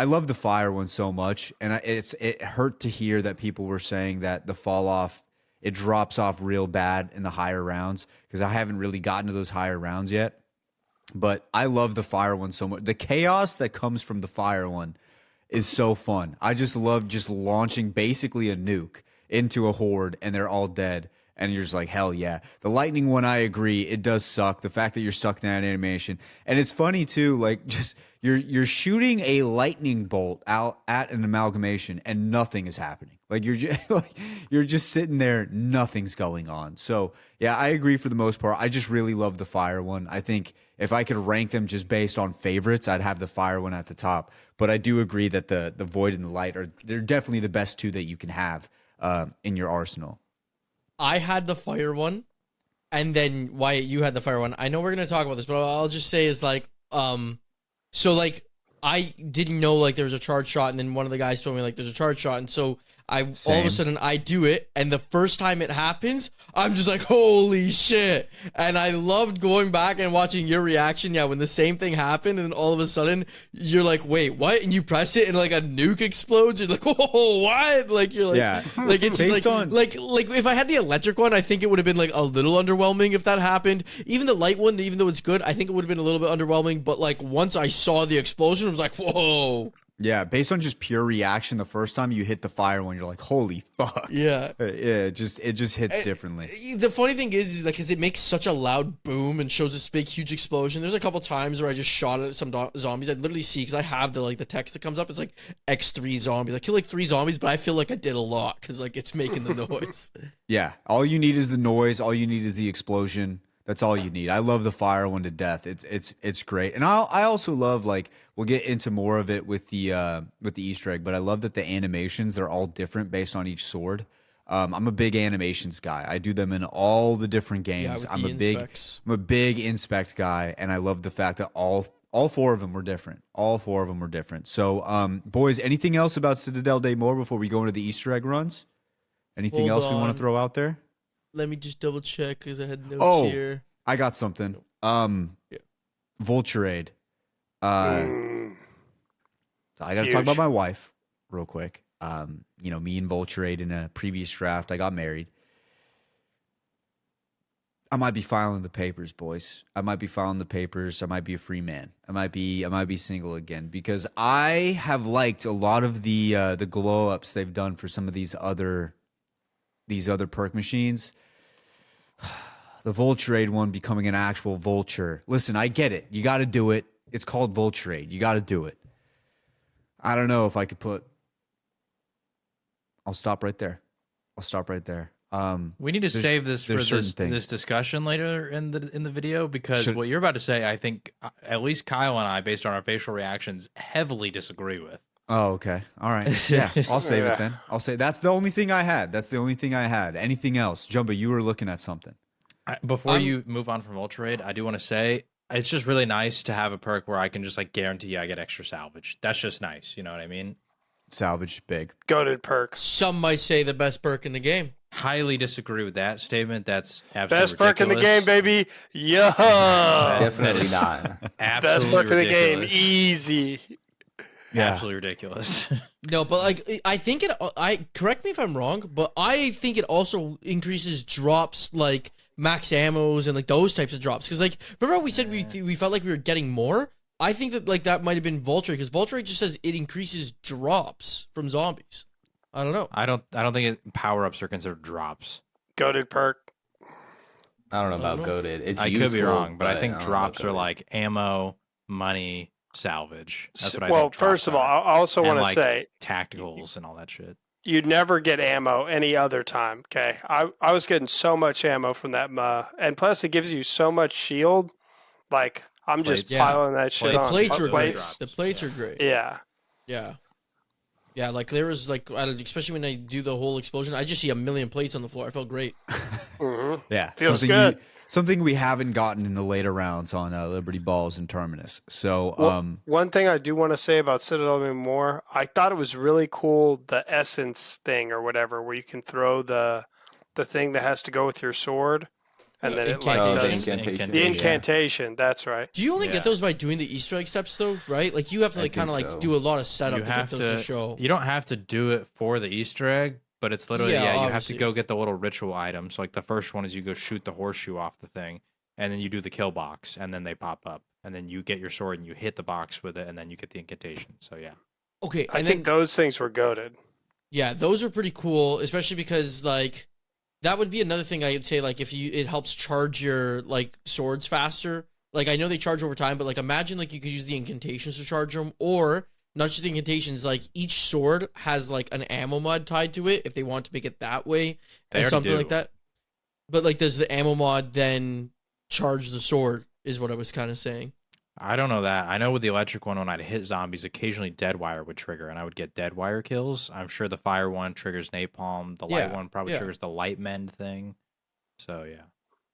love the Fire one so much, and it hurt to hear that people were saying that the fall off, it drops off real bad in the higher rounds, because I haven't really gotten to those higher rounds yet. But I love the Fire one so much. The chaos that comes from the Fire one is so fun. I just love just launching basically a nuke into a horde and they're all dead. And you're just like, hell yeah. The lightning one, I agree. It does suck. The fact that you're stuck in that animation. And it's funny too, like just you're shooting a lightning bolt out at an amalgamation and nothing is happening. Like you're just sitting there, nothing's going on. So yeah, I agree for the most part. I just really love the Fire one. I think if I could rank them just based on favorites, I'd have the Fire one at the top. But I do agree that the Void and the Light they're definitely the best two that you can have in your arsenal. I had the Fire one, and then Wyatt, you had the Fire one. I know we're gonna talk about this, but I'll just say is like, so like I didn't know like there was a charge shot, and then one of the guys told me like there's a charge shot, and so all of Same. a sudden I do it, and the first time it happens, I'm just like, holy shit. And I loved going back and watching your reaction. Yeah, when the same thing happened, and then all of a sudden you're like, wait, what? And you press it and like a nuke explodes. You're like, oh, what? Like you're like, Yeah. like it's just Based like, on- like if I had the electric one, I think it would have been like a little underwhelming if that happened. Even the light one, even though it's good, I think it would have been a little bit underwhelming. But like once I saw the explosion, I was like, whoa. Yeah, based on just pure reaction, the first time you hit the Fire one, you're like, holy fuck. Yeah. Yeah, it just hits differently. The funny thing is like, cause it makes such a loud boom and shows this big, huge explosion. There's a couple times where I just shot at some zombies. I literally see, cause I have the text that comes up. It's like X3 zombies. I kill like 3 zombies, but I feel like I did a lot cause like it's making the noise. Yeah, all you need is the noise. All you need is the explosion. That's all you need. I love the Fire one to death. It's great, and I also love, like, we'll get into more of it with the Easter egg, but I love that the animations, they're all different based on each sword. I'm a big animations guy. I do them in all the different games. with I'm the a big inspects. I'm a big inspect guy, and I love the fact that all 4 of them were different. All 4 of them were different. So, boys, anything else about Citadel de Moore before we go into the Easter egg runs? Anything Hold else we want on. to throw out there? Let me just double check because I had notes Oh. here. I got something. Yeah. Vulture Aid. I got to talk Huge. about my wife real quick. Me and Vulture Aid in a previous draft, I got married. I might be filing the papers, boys. I might be filing the papers. I might be a free man. I might be single again, because I have liked a lot of the glow ups they've done for some of these other perk machines. The Vulture Aid one becoming an actual vulture. Listen, I get it. You got to do it. It's called Vulture Aid. You got to do it. I don't know if I could put. I'll stop right there. We need to save this for there's this discussion later in the video, because Should- what you're about to say, I think at least Kyle and I, based on our facial reactions, heavily disagree with. Oh, okay. All right. Yeah, I'll save Yeah. it then. I'll say that's the only thing I had. Anything else? Jumbo, you were looking at something. Before you move on from Ultra Raid, I do want to say it's just really nice to have a perk where I can just like guarantee I get extra salvage. That's just nice. You know what I mean? Salvage big. Goated perk. Some might say the best perk in the game. Highly disagree with that statement. That's absolutely Best perk in the game, ridiculous. baby. Yo. Definitely not. Best Absolutely perk in the game. ridiculous. Easy. Yeah. Absolutely ridiculous. No, but like I think it. I correct me if I'm wrong, but I think it also increases drops like max ammos and like those types of drops. Because like remember how we said we felt like we were getting more. I think that like that might have been Vulture, because Vulture just says it increases drops from zombies. I don't know. I don't think power ups are considered drops. Goated perk. I don't know I about don't know. goaded. It's I useful, could be wrong, but I think don't know drops about are goated. like ammo, money, salvage. That's what I Well, think drops first of all, are. I also And, want to like, say tacticals and all that shit. you'd never get ammo any other time. Okay, I was getting so much ammo from that and plus it gives you so much shield. Like I'm just Plates. Yeah. piling that shit The on. plates were great. Plates. The plates are great. Yeah. Yeah. Yeah, like there was like, especially when I do the whole explosion, I just see a million plates on the floor. I felt great. hmm Yeah. Feels good. Something we haven't gotten in the later rounds on Liberty Balls and Terminus. So, One thing I do want to say about Citadel de Moore, I thought it was really cool, the essence thing or whatever, where you can throw the thing that has to go with your sword, and then it like Incantation. does incantation. the Yeah. incantation. That's right. Do you only Yeah. get those by doing the Easter egg steps though, right? Like you have to I like kind of think like so. do a lot of setup You to get have those to to show. You don't have to do it for the Easter egg, but it's literally Yeah, you have to obviously. go get the little ritual items. Like the first one is you go shoot the horseshoe off the thing, and then you do the kill box, and then they pop up, and then you get your sword and you hit the box with it, and then you get the incantation. So yeah. Okay, I and think then those things were goaded. yeah, those are pretty cool, especially because like that would be another thing I would say, like if it helps charge your like swords faster. Like I know they charge over time, but like imagine like you could use the incantations to charge them, or not just the incantations, like each sword has like an ammo mod tied to it if they want to make it that way, They and already something do. like that. But like does the ammo mod then charge the sword is what I was kind of saying. I don't know that. I know with the electric one, when I'd hit zombies, occasionally dead wire would trigger, and I would get dead wire kills. I'm sure the fire one triggers napalm. The light Yeah, one probably yeah. triggers the light mend thing. So yeah.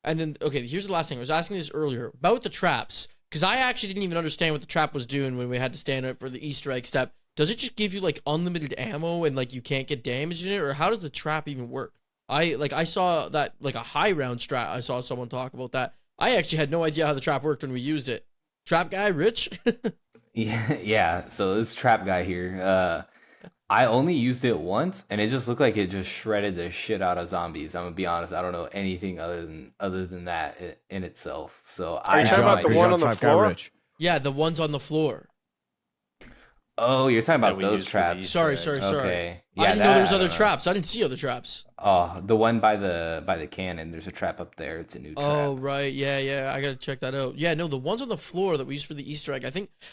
And then, okay, here's the last thing. I was asking this earlier about the traps, because I actually didn't even understand what the trap was doing when we had to stand up for the Easter egg step. Does it just give you like unlimited ammo and like you can't get damaged in it, or how does the trap even work? I saw that like a high round strat. I saw someone talk about that. I actually had no idea how the trap worked when we used it. Trap guy, Rich? Yeah. So this trap guy here, I only used it once, and it just looked like it just shredded the shit out of zombies. I'm gonna be honest. I don't know anything other than that in itself. So Are you I talking have about the no one idea. on the Trap guy floor? Rich. Yeah, the ones on the floor. Oh, you're talking That about we those used for the traps. Easter Sorry, egg. sorry. Okay. I Yeah, didn't know there was that I other don't know. traps. I didn't see other traps. Oh, the one by the cannon. There's a trap up there. It's a new trap. Oh right, yeah. I gotta check that out. Yeah, no, the ones on the floor that we used for the Easter egg.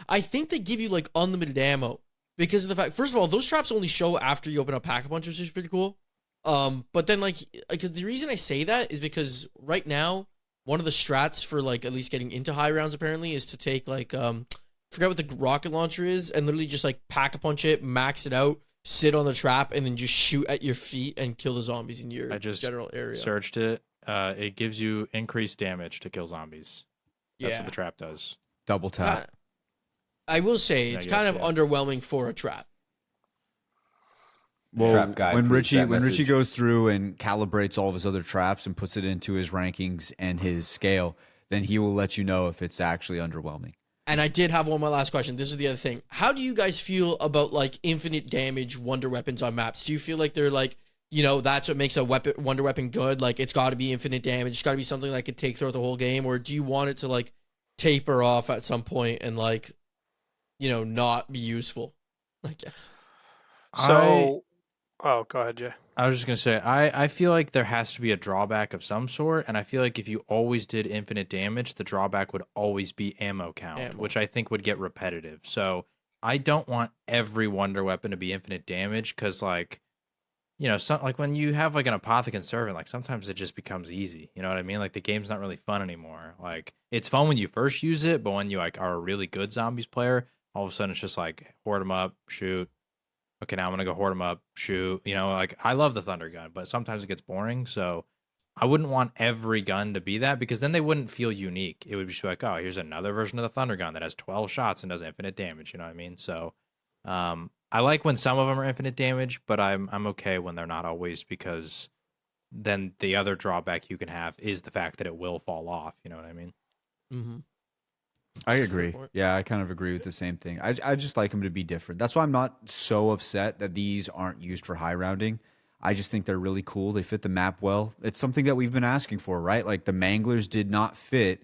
I think they give you like unlimited ammo because of the fact. First of all, those traps only show after you open a pack a punch, which is pretty cool. But then like, because the reason I say that is because right now one of the strats for like at least getting into high rounds apparently is to take like forget what the rocket launcher is and literally just like pack a punch it, max it out, sit on the trap, and then just shoot at your feet and kill the zombies in your I just general area. searched it. It gives you increased damage to kill zombies. That's Yeah. what the trap does. Double tap. I will say Yeah, it's I kind guess, of underwhelming for a trap. Well, Trap guy when proves Richie that when Richie message. goes through and calibrates all of his other traps and puts it into his rankings and his scale, then he will let you know if it's actually underwhelming. And I did have one more last question. This is the other thing. How do you guys feel about like infinite damage wonder weapons on maps? Do you feel like they're like, you know, that's what makes a wonder weapon good? Like it's got to be infinite damage. It's got to be something that could take throughout the whole game, or do you want it to like taper off at some point and like, you know, not be useful? I guess. So, oh, go ahead, Jay. I was just gonna say, I feel like there has to be a drawback of some sort, and I feel like if you always did infinite damage, the drawback would always be ammo count, Ammo. which I think would get repetitive. So I don't want every wonder weapon to be infinite damage because, like, you know, like when you have like an apothecant servant, like sometimes it just becomes easy. You know what I mean? Like the game's not really fun anymore. Like it's fun when you first use it, but when you like are a really good zombies player, all of a sudden it's just like hoard them up, shoot. Okay, now I'm gonna go hoard them up, shoot. You know, like I love the thunder gun, but sometimes it gets boring. So I wouldn't want every gun to be that because then they wouldn't feel unique. It would just be like, oh, here's another version of the thunder gun that has 12 shots and does infinite damage. You know what I mean? So, I like when some of them are infinite damage, but I'm okay when they're not always because then the other drawback you can have is the fact that it will fall off. You know what I mean? Mm-hmm. I agree. Yeah, I kind of agree with the same thing. I just like them to be different. That's why I'm not so upset that these aren't used for high rounding. I just think they're really cool. They fit the map well. It's something that we've been asking for, right? Like the Manglers did not fit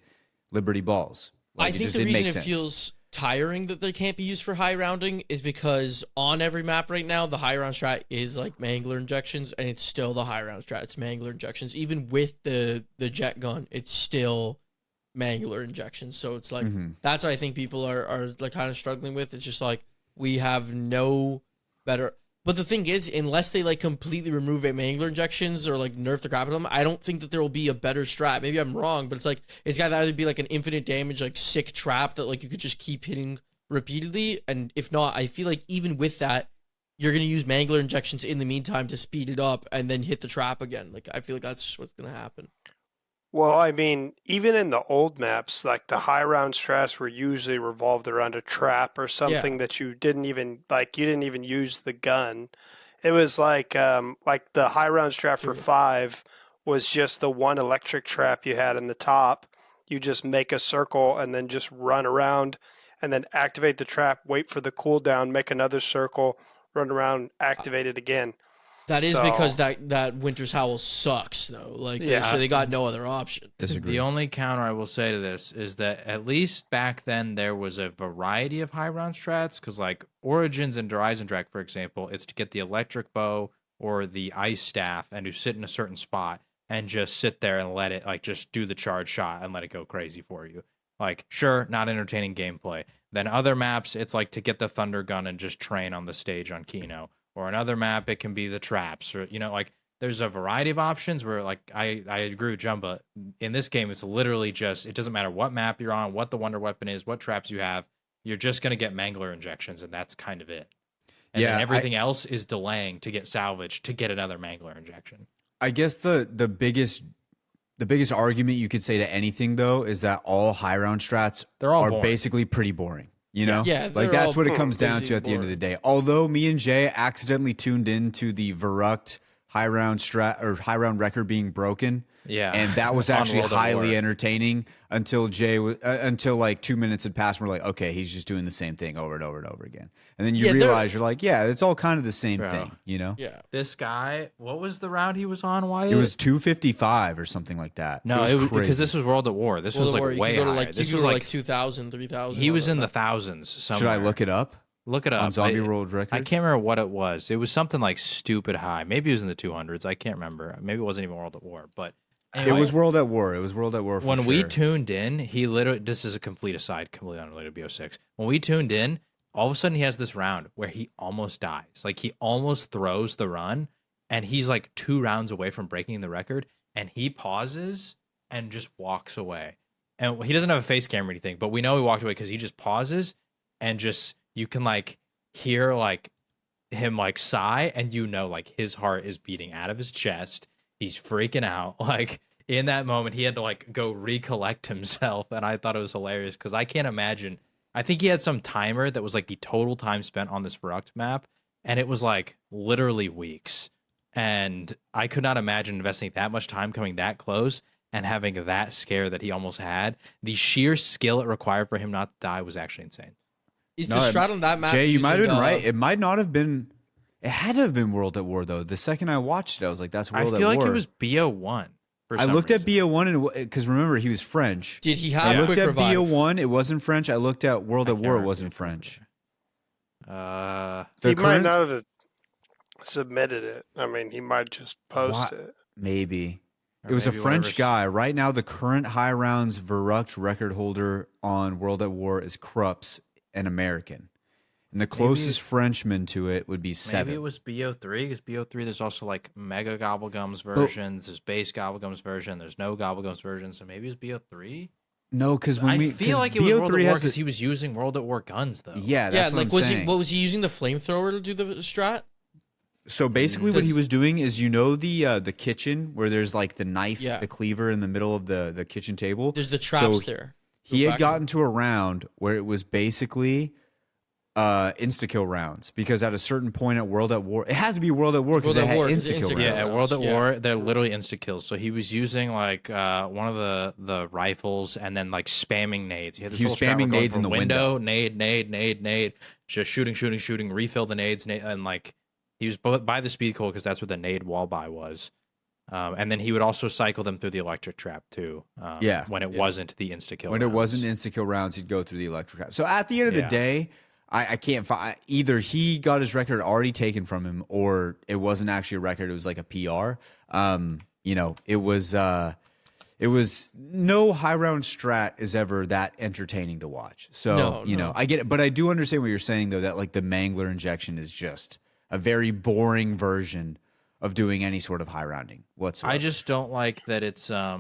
Liberty Balls. Like, I think the reason it feels tiring that they can't be used for high rounding is because on every map right now, the high round strat is like Mangler injections, and it's still the high round strat. It's Mangler injections. Even with the jet gun, it's still Mangler injections. So it's like that's what I think people are like kind of struggling with. It's just like we have no better. But the thing is, unless they like completely remove a Mangler injections or like nerf the crap out of them, I don't think that there will be a better strat. Maybe I'm wrong, but it's like it's got to either be like an infinite damage, like sick trap that like you could just keep hitting repeatedly, and if not, I feel like even with that, you're gonna use Mangler injections in the meantime to speed it up and then hit the trap again. Like I feel like that's just what's gonna happen. Well, I mean, even in the old maps, like the high round strats were usually revolved around a trap or something that you didn't even like. You didn't even use the gun. It was like the high round strat for 5 was just the one electric trap you had in the top. You just make a circle and then just run around, and then activate the trap. Wait for the cooldown. Make another circle. Run around. Activate it again. That is because that Winter's Howl sucks, though. Like, so they got no other option. Disagree. The only counter I will say to this is that at least back then there was a variety of high round strats, because like Origins and Dreisendrach, for example, it's to get the electric bow or the ice staff and to sit in a certain spot and just sit there and let it like just do the charge shot and let it go crazy for you. Like, sure, not entertaining gameplay. Then other maps, it's like to get the thunder gun and just train on the stage on Kino. Or another map, it can be the traps, or you know, like there's a variety of options where like I agree with Jumba. In this game, it's literally just it doesn't matter what map you're on, what the wonder weapon is, what traps you have, you're just gonna get Mangler injections, and that's kind of it. And then everything else is delaying to get salvaged to get another Mangler injection. I guess the biggest argument you could say to anything though is that all high round strats are basically pretty boring. You know, like that's what it comes down to at the end of the day. Although me and Jay accidentally tuned into the Verrucht high round strat or high round record being broken, and that was actually highly entertaining until until like 2 minutes had passed. And we're like, okay, he's just doing the same thing over and over and over again, and then you realize you're like, yeah, it's all kind of the same thing, you know? Yeah. This guy, what was the round he was on? Wyatt? It was 255 or something like that. No, it was because this was World at War. This was like way higher. This was like 2,000, 3,000. He was in the thousands somewhere. Should I look it up? Look it up. On Zombie World Records? I can't remember what it was. It was something like stupid high. Maybe it was in the 200s. I can't remember. Maybe it wasn't even World at War. But anyway, it was World at War. It was World at War for when sure. we tuned in, he literally, this is a complete aside, completely unrelated to BO6. When we tuned in, all of a sudden he has this round where he almost dies. Like he almost throws the run, and he's like 2 rounds away from breaking the record, and he pauses and just walks away. And he doesn't have a face cam or anything, but we know he walked away because he just pauses and just, you can like hear like him like sigh, and you know like his heart is beating out of his chest. He's freaking out. Like in that moment, he had to like go recollect himself, and I thought it was hilarious because I can't imagine. I think he had some timer that was like the total time spent on this Verrucht map, and it was like literally weeks. And I could not imagine investing that much time coming that close and having that scare that he almost had. The sheer skill it required for him not to die was actually insane. Is the strat on that map? Jay, you might have been right. It might not have been. It had to have been World at War though. The second I watched it, I was like, "That's World at War." I feel like it was BO1. I looked at BO1 and because remember he was French. Did he have? I looked quick at revive? BO1. It wasn't French. I looked at World at War. It wasn't French. He might not have submitted it. I mean, he might just post it. Maybe. It was a French guy. Right now, the current high rounds Verrucht record holder on World at War is Krups, an American. And the closest Frenchman to it would be 7. Maybe it was BO3, because BO3 there's also like Mega Gobblegums versions, there's Base Gobblegums version, there's no Gobblegums version, so maybe it's BO3? No, because when I feel like it was BO3 World at War has because he was using World at War guns, though. Yeah, that's what like I'm was saying. he? What was he using the flamethrower to do the strat? So basically, what he was doing is, the kitchen where there's like the knife, the cleaver in the middle of the kitchen table. There's the traps there. He had gotten to a round where it was basically insta-kill rounds, because at a certain point at World at War, it has to be World at War because they had insta-kill rounds. Yeah, at World at War, they're literally insta-kills. So he was using like one of the rifles and then like spamming nades. He was spamming nades in the window. Nade, just shooting, refill the nades, and like he was by the speed coal because that's what the nade wall by was. And then he would also cycle them through the electric trap too. When it wasn't the insta-kill When rounds. it wasn't insta-kill rounds, he'd go through the electric trap. So at the end of the day, I can't find, either he got his record already taken from him, or it wasn't actually a record. It was like a PR. It was no high round strat is ever that entertaining to watch. So, I get it. But I do understand what you're saying, though, that like the Mangler injection is just a very boring version of doing any sort of high rounding whatsoever. I just don't like that it's I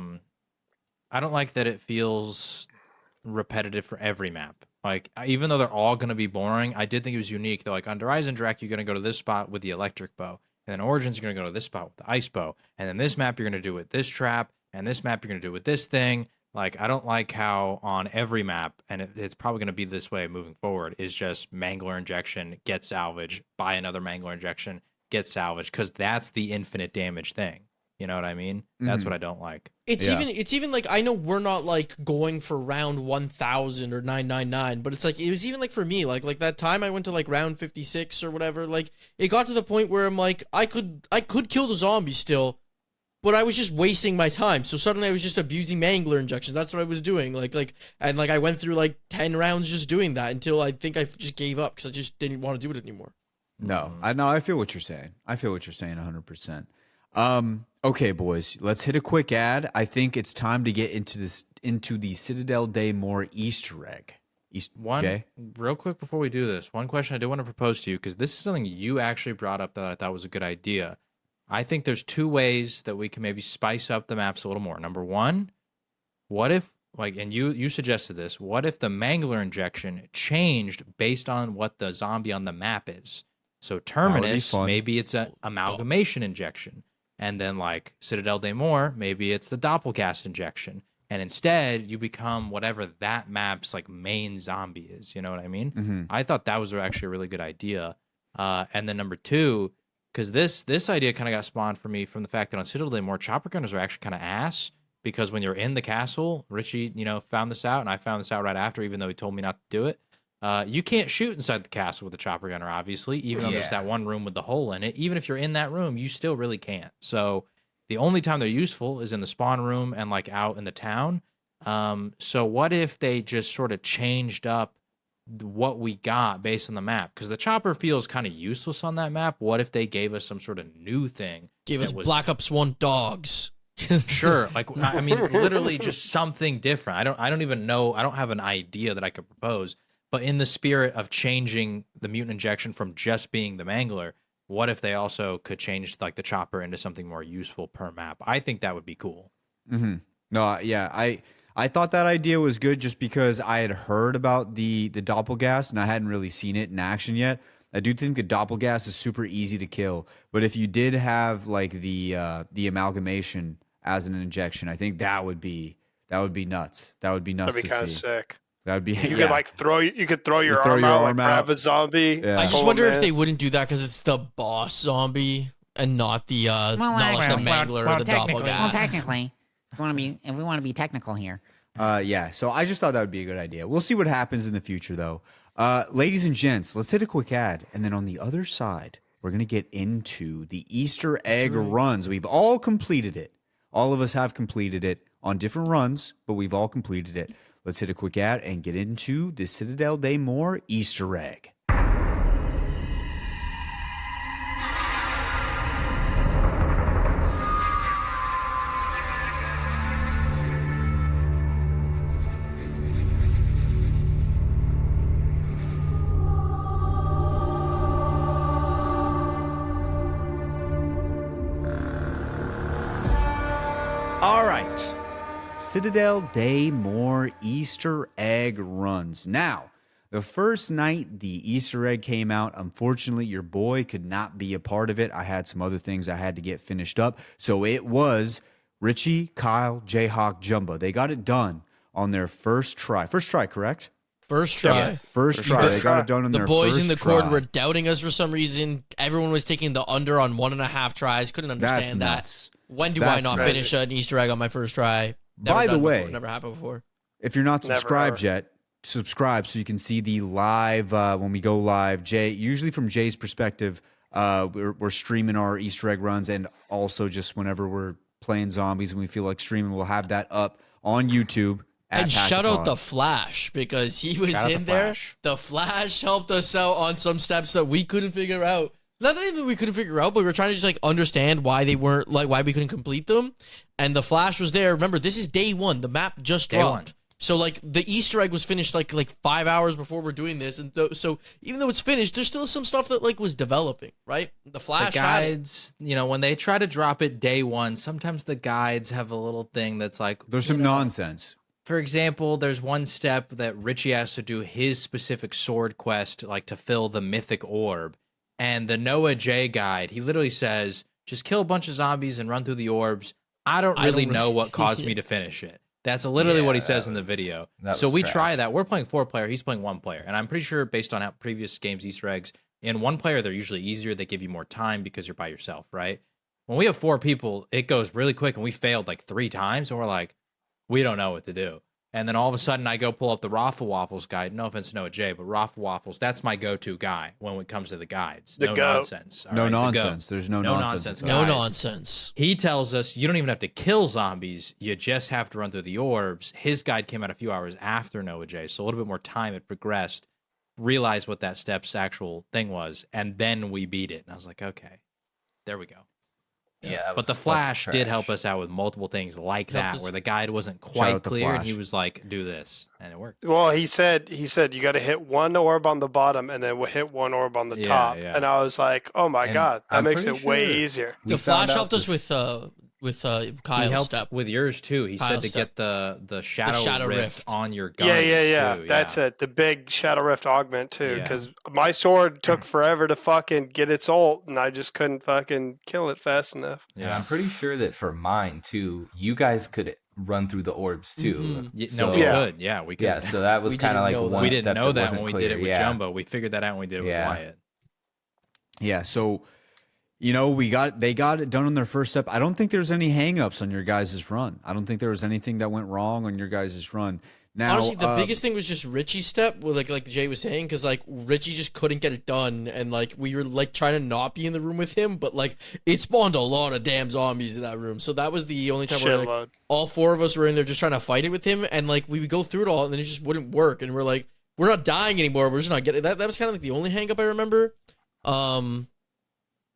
don't like that it feels repetitive for every map. Like, even though they're all going to be boring, I did think it was unique. Though, like on Eisendrache, you're going to go to this spot with the electric bow, and then Origins, you're going to go to this spot with the ice bow, and then this map you're going to do with this trap, and this map you're going to do with this thing. Like, I don't like how on every map, and it's probably going to be this way moving forward, is just Mangler injection, get salvage, buy another Mangler injection, get salvage, because that's the infinite damage thing. You know what I mean? That's what I don't like. It's even like, I know we're not like going for round 1000 or 999, but it's like, it was even like for me, like that time I went to like round 56 or whatever, like it got to the point where I'm like, I could kill the zombie still, but I was just wasting my time. So suddenly I was just abusing Mangler injections. That's what I was doing. And I went through like 10 rounds just doing that until I think I just gave up because I just didn't want to do it anymore. No, I feel what you're saying. I feel what you're saying 100%. Okay, boys, let's hit a quick ad. I think it's time to get into the Citadelle de Moore Easter egg. Jay? Real quick before we do this, one question I do want to propose to you, because this is something you actually brought up that I thought was a good idea. I think there's 2 ways that we can maybe spice up the maps a little more. Number one, what if, like, and you suggested this, what if the Mangler injection changed based on what the zombie on the map is? So Terminus, maybe it's an amalgamation injection. And then like Citadelle de Moore, maybe it's the Doppelgast injection. And instead you become whatever that map's like main zombie is. You know what I mean? Mm-hmm. I thought that was actually a really good idea. And then number 2, because this idea kind of got spawned for me from the fact that on Citadel de Moore, chopper gunners are actually kind of ass. Because when you're in the castle, Richie, found this out, and I found this out right after, even though he told me not to do it. You can't shoot inside the castle with a chopper gunner, obviously, even though there's that one room with the hole in it. Even if you're in that room, you still really can't. So the only time they're useful is in the spawn room and like out in the town. So what if they just sort of changed up what we got based on the map? Because the chopper feels kind of useless on that map. What if they gave us some sort of new thing? Gave us Black Ops 1 dogs. Sure, like I mean, literally just something different. I don't even know. I don't have an idea that I could propose. But in the spirit of changing the mutant injection from just being the Mangler, what if they also could change like the chopper into something more useful per map? I think that would be cool. Mm-hmm. No, yeah, I thought that idea was good just because I had heard about the Doppelgast and I hadn't really seen it in action yet. I do think the Doppelgast is super easy to kill, but if you did have like the amalgamation as an injection, I think that would be nuts. That would be nuts. That'd be kind of sick. That'd be you could like throw your arm out, grab a zombie. Yeah. I just wonder if they wouldn't do that because it's the boss zombie and not the Mangler or the Doppelgast. Well, technically, if we want to be technical here. Yeah. So I just thought that would be a good idea. We'll see what happens in the future, though. Ladies and gents, let's hit a quick ad, and then on the other side, we're gonna get into the Easter egg runs. We've all completed it. All of us have completed it on different runs, but we've all completed it. Let's hit a quick ad and get into the Citadelle de Moore Easter egg. right. Citadel de Moore Easter Egg runs. Now, the first night the Easter egg came out, unfortunately, your boy could not be a part of it. I had some other things I had to get finished up. So it was Richie, Kyle, Jayhawk, Jumbo. They got it done on their first try. First try, correct? First try. Yes. First try. They got it done on The their boys first in the try. COD were doubting us for some reason. Everyone was taking the under on 1.5 tries. Couldn't understand That's that. nuts. When do That's I not nuts. finish an Easter egg on my first try? Never By the done way, before. Never happened before. if you're not Never, subscribed ever. yet, subscribe so you can see the live when we go live. Jay, usually from Jay's perspective, we're streaming our Easter egg runs, and also just whenever we're playing zombies and we feel like streaming, we'll have that up on YouTube. And shout out the Packapod. Flash because he was Shout out in the there. Flash. The Flash helped us out on some steps that we couldn't figure out. Not that even we couldn't figure out, but we were trying to just like understand why they weren't like why we couldn't complete them. And the Flash was there. Remember, this is day one. The map just Day dropped. one. So like the Easter egg was finished like 5 hours before we're doing this, and so even though it's finished, there's still some stuff that like was developing, right? The Flash The had it. guides, you know, when they try to drop it day one, sometimes the guides have a little thing that's like, There's some nonsense. for example, there's one step that Richie has to do his specific sword quest, like to fill the mythic orb. And the Noah J guide, he literally says, just kill a bunch of zombies and run through the orbs. I don't really know what caused me to finish it. That's literally what he says in the video. So we try that. We're playing 4-player. He's playing 1-player. And I'm pretty sure based on how previous games Easter eggs, in 1-player, they're usually easier. They give you more time because you're by yourself, right? When we have 4 people, it goes really quick. And we failed like 3 times. And we're like, we don't know what to do. And then all of a sudden, I go pull up the Raffle Waffles guide. No offense to Noah J, but Raffle Waffles, that's my go-to guy when it comes to the guides. The No goat. nonsense. all No right? The nonsense. goat. There's no No nonsense. nonsense. No guys. nonsense. He tells us you don't even have to kill zombies. You just have to run through the orbs. His guide came out a few hours after Noah J, so a little bit more time had progressed. Realized what that step's actual thing was, and then we beat it. And I was like, okay, there we go. Yeah, that But the was fucking Flash did trash. help us out with multiple things like Helped that, us- where the guide wasn't Shout quite out the clear, and he Flash. was like, do this, and it worked. Well, he said you got to hit one orb on the bottom and then we'll hit one orb on the Yeah, top. yeah. And I was like, oh my And god, that I'm makes pretty it way sure- easier. We The found Flash out helped us this- with He Kyle's helped step. with yours too. He Kyle's said to step. get the shadow, Shadow rift, Rift. on your guns. Yeah. too, That's it. The big Shadow Rift augment too, Yeah. because my sword took forever to fucking get its ult, and I just couldn't fucking kill it fast enough. And Yeah. I'm pretty sure that for mine too, you guys could run through the orbs too. Mhm. No, So- we Yeah. could. Yeah, we could. Yeah, so that was We kind of didn't like know that. one we didn't step know that wasn't when we clear. did it with yeah. Jumbo. We figured that out when we did it Yeah. with Wyatt. Yeah, so you know, they got it done on their first step. I don't think there's any hangups on your guys' run. I don't think there was anything that went wrong on your guys' run. Now, Honestly, the biggest thing was just Richie's step, with like Jay was saying, because like Richie just couldn't get it done, and like we were like trying to not be in the room with him, but like it spawned a lot of damn zombies in that room. So that was the only time where like, Shitload. all 4 of us were in there just trying to fight it with him, and like we would go through it all, and then it just wouldn't work, and we're like, we're not dying anymore. We're just not getting that. That was kind of like the only hang up I remember.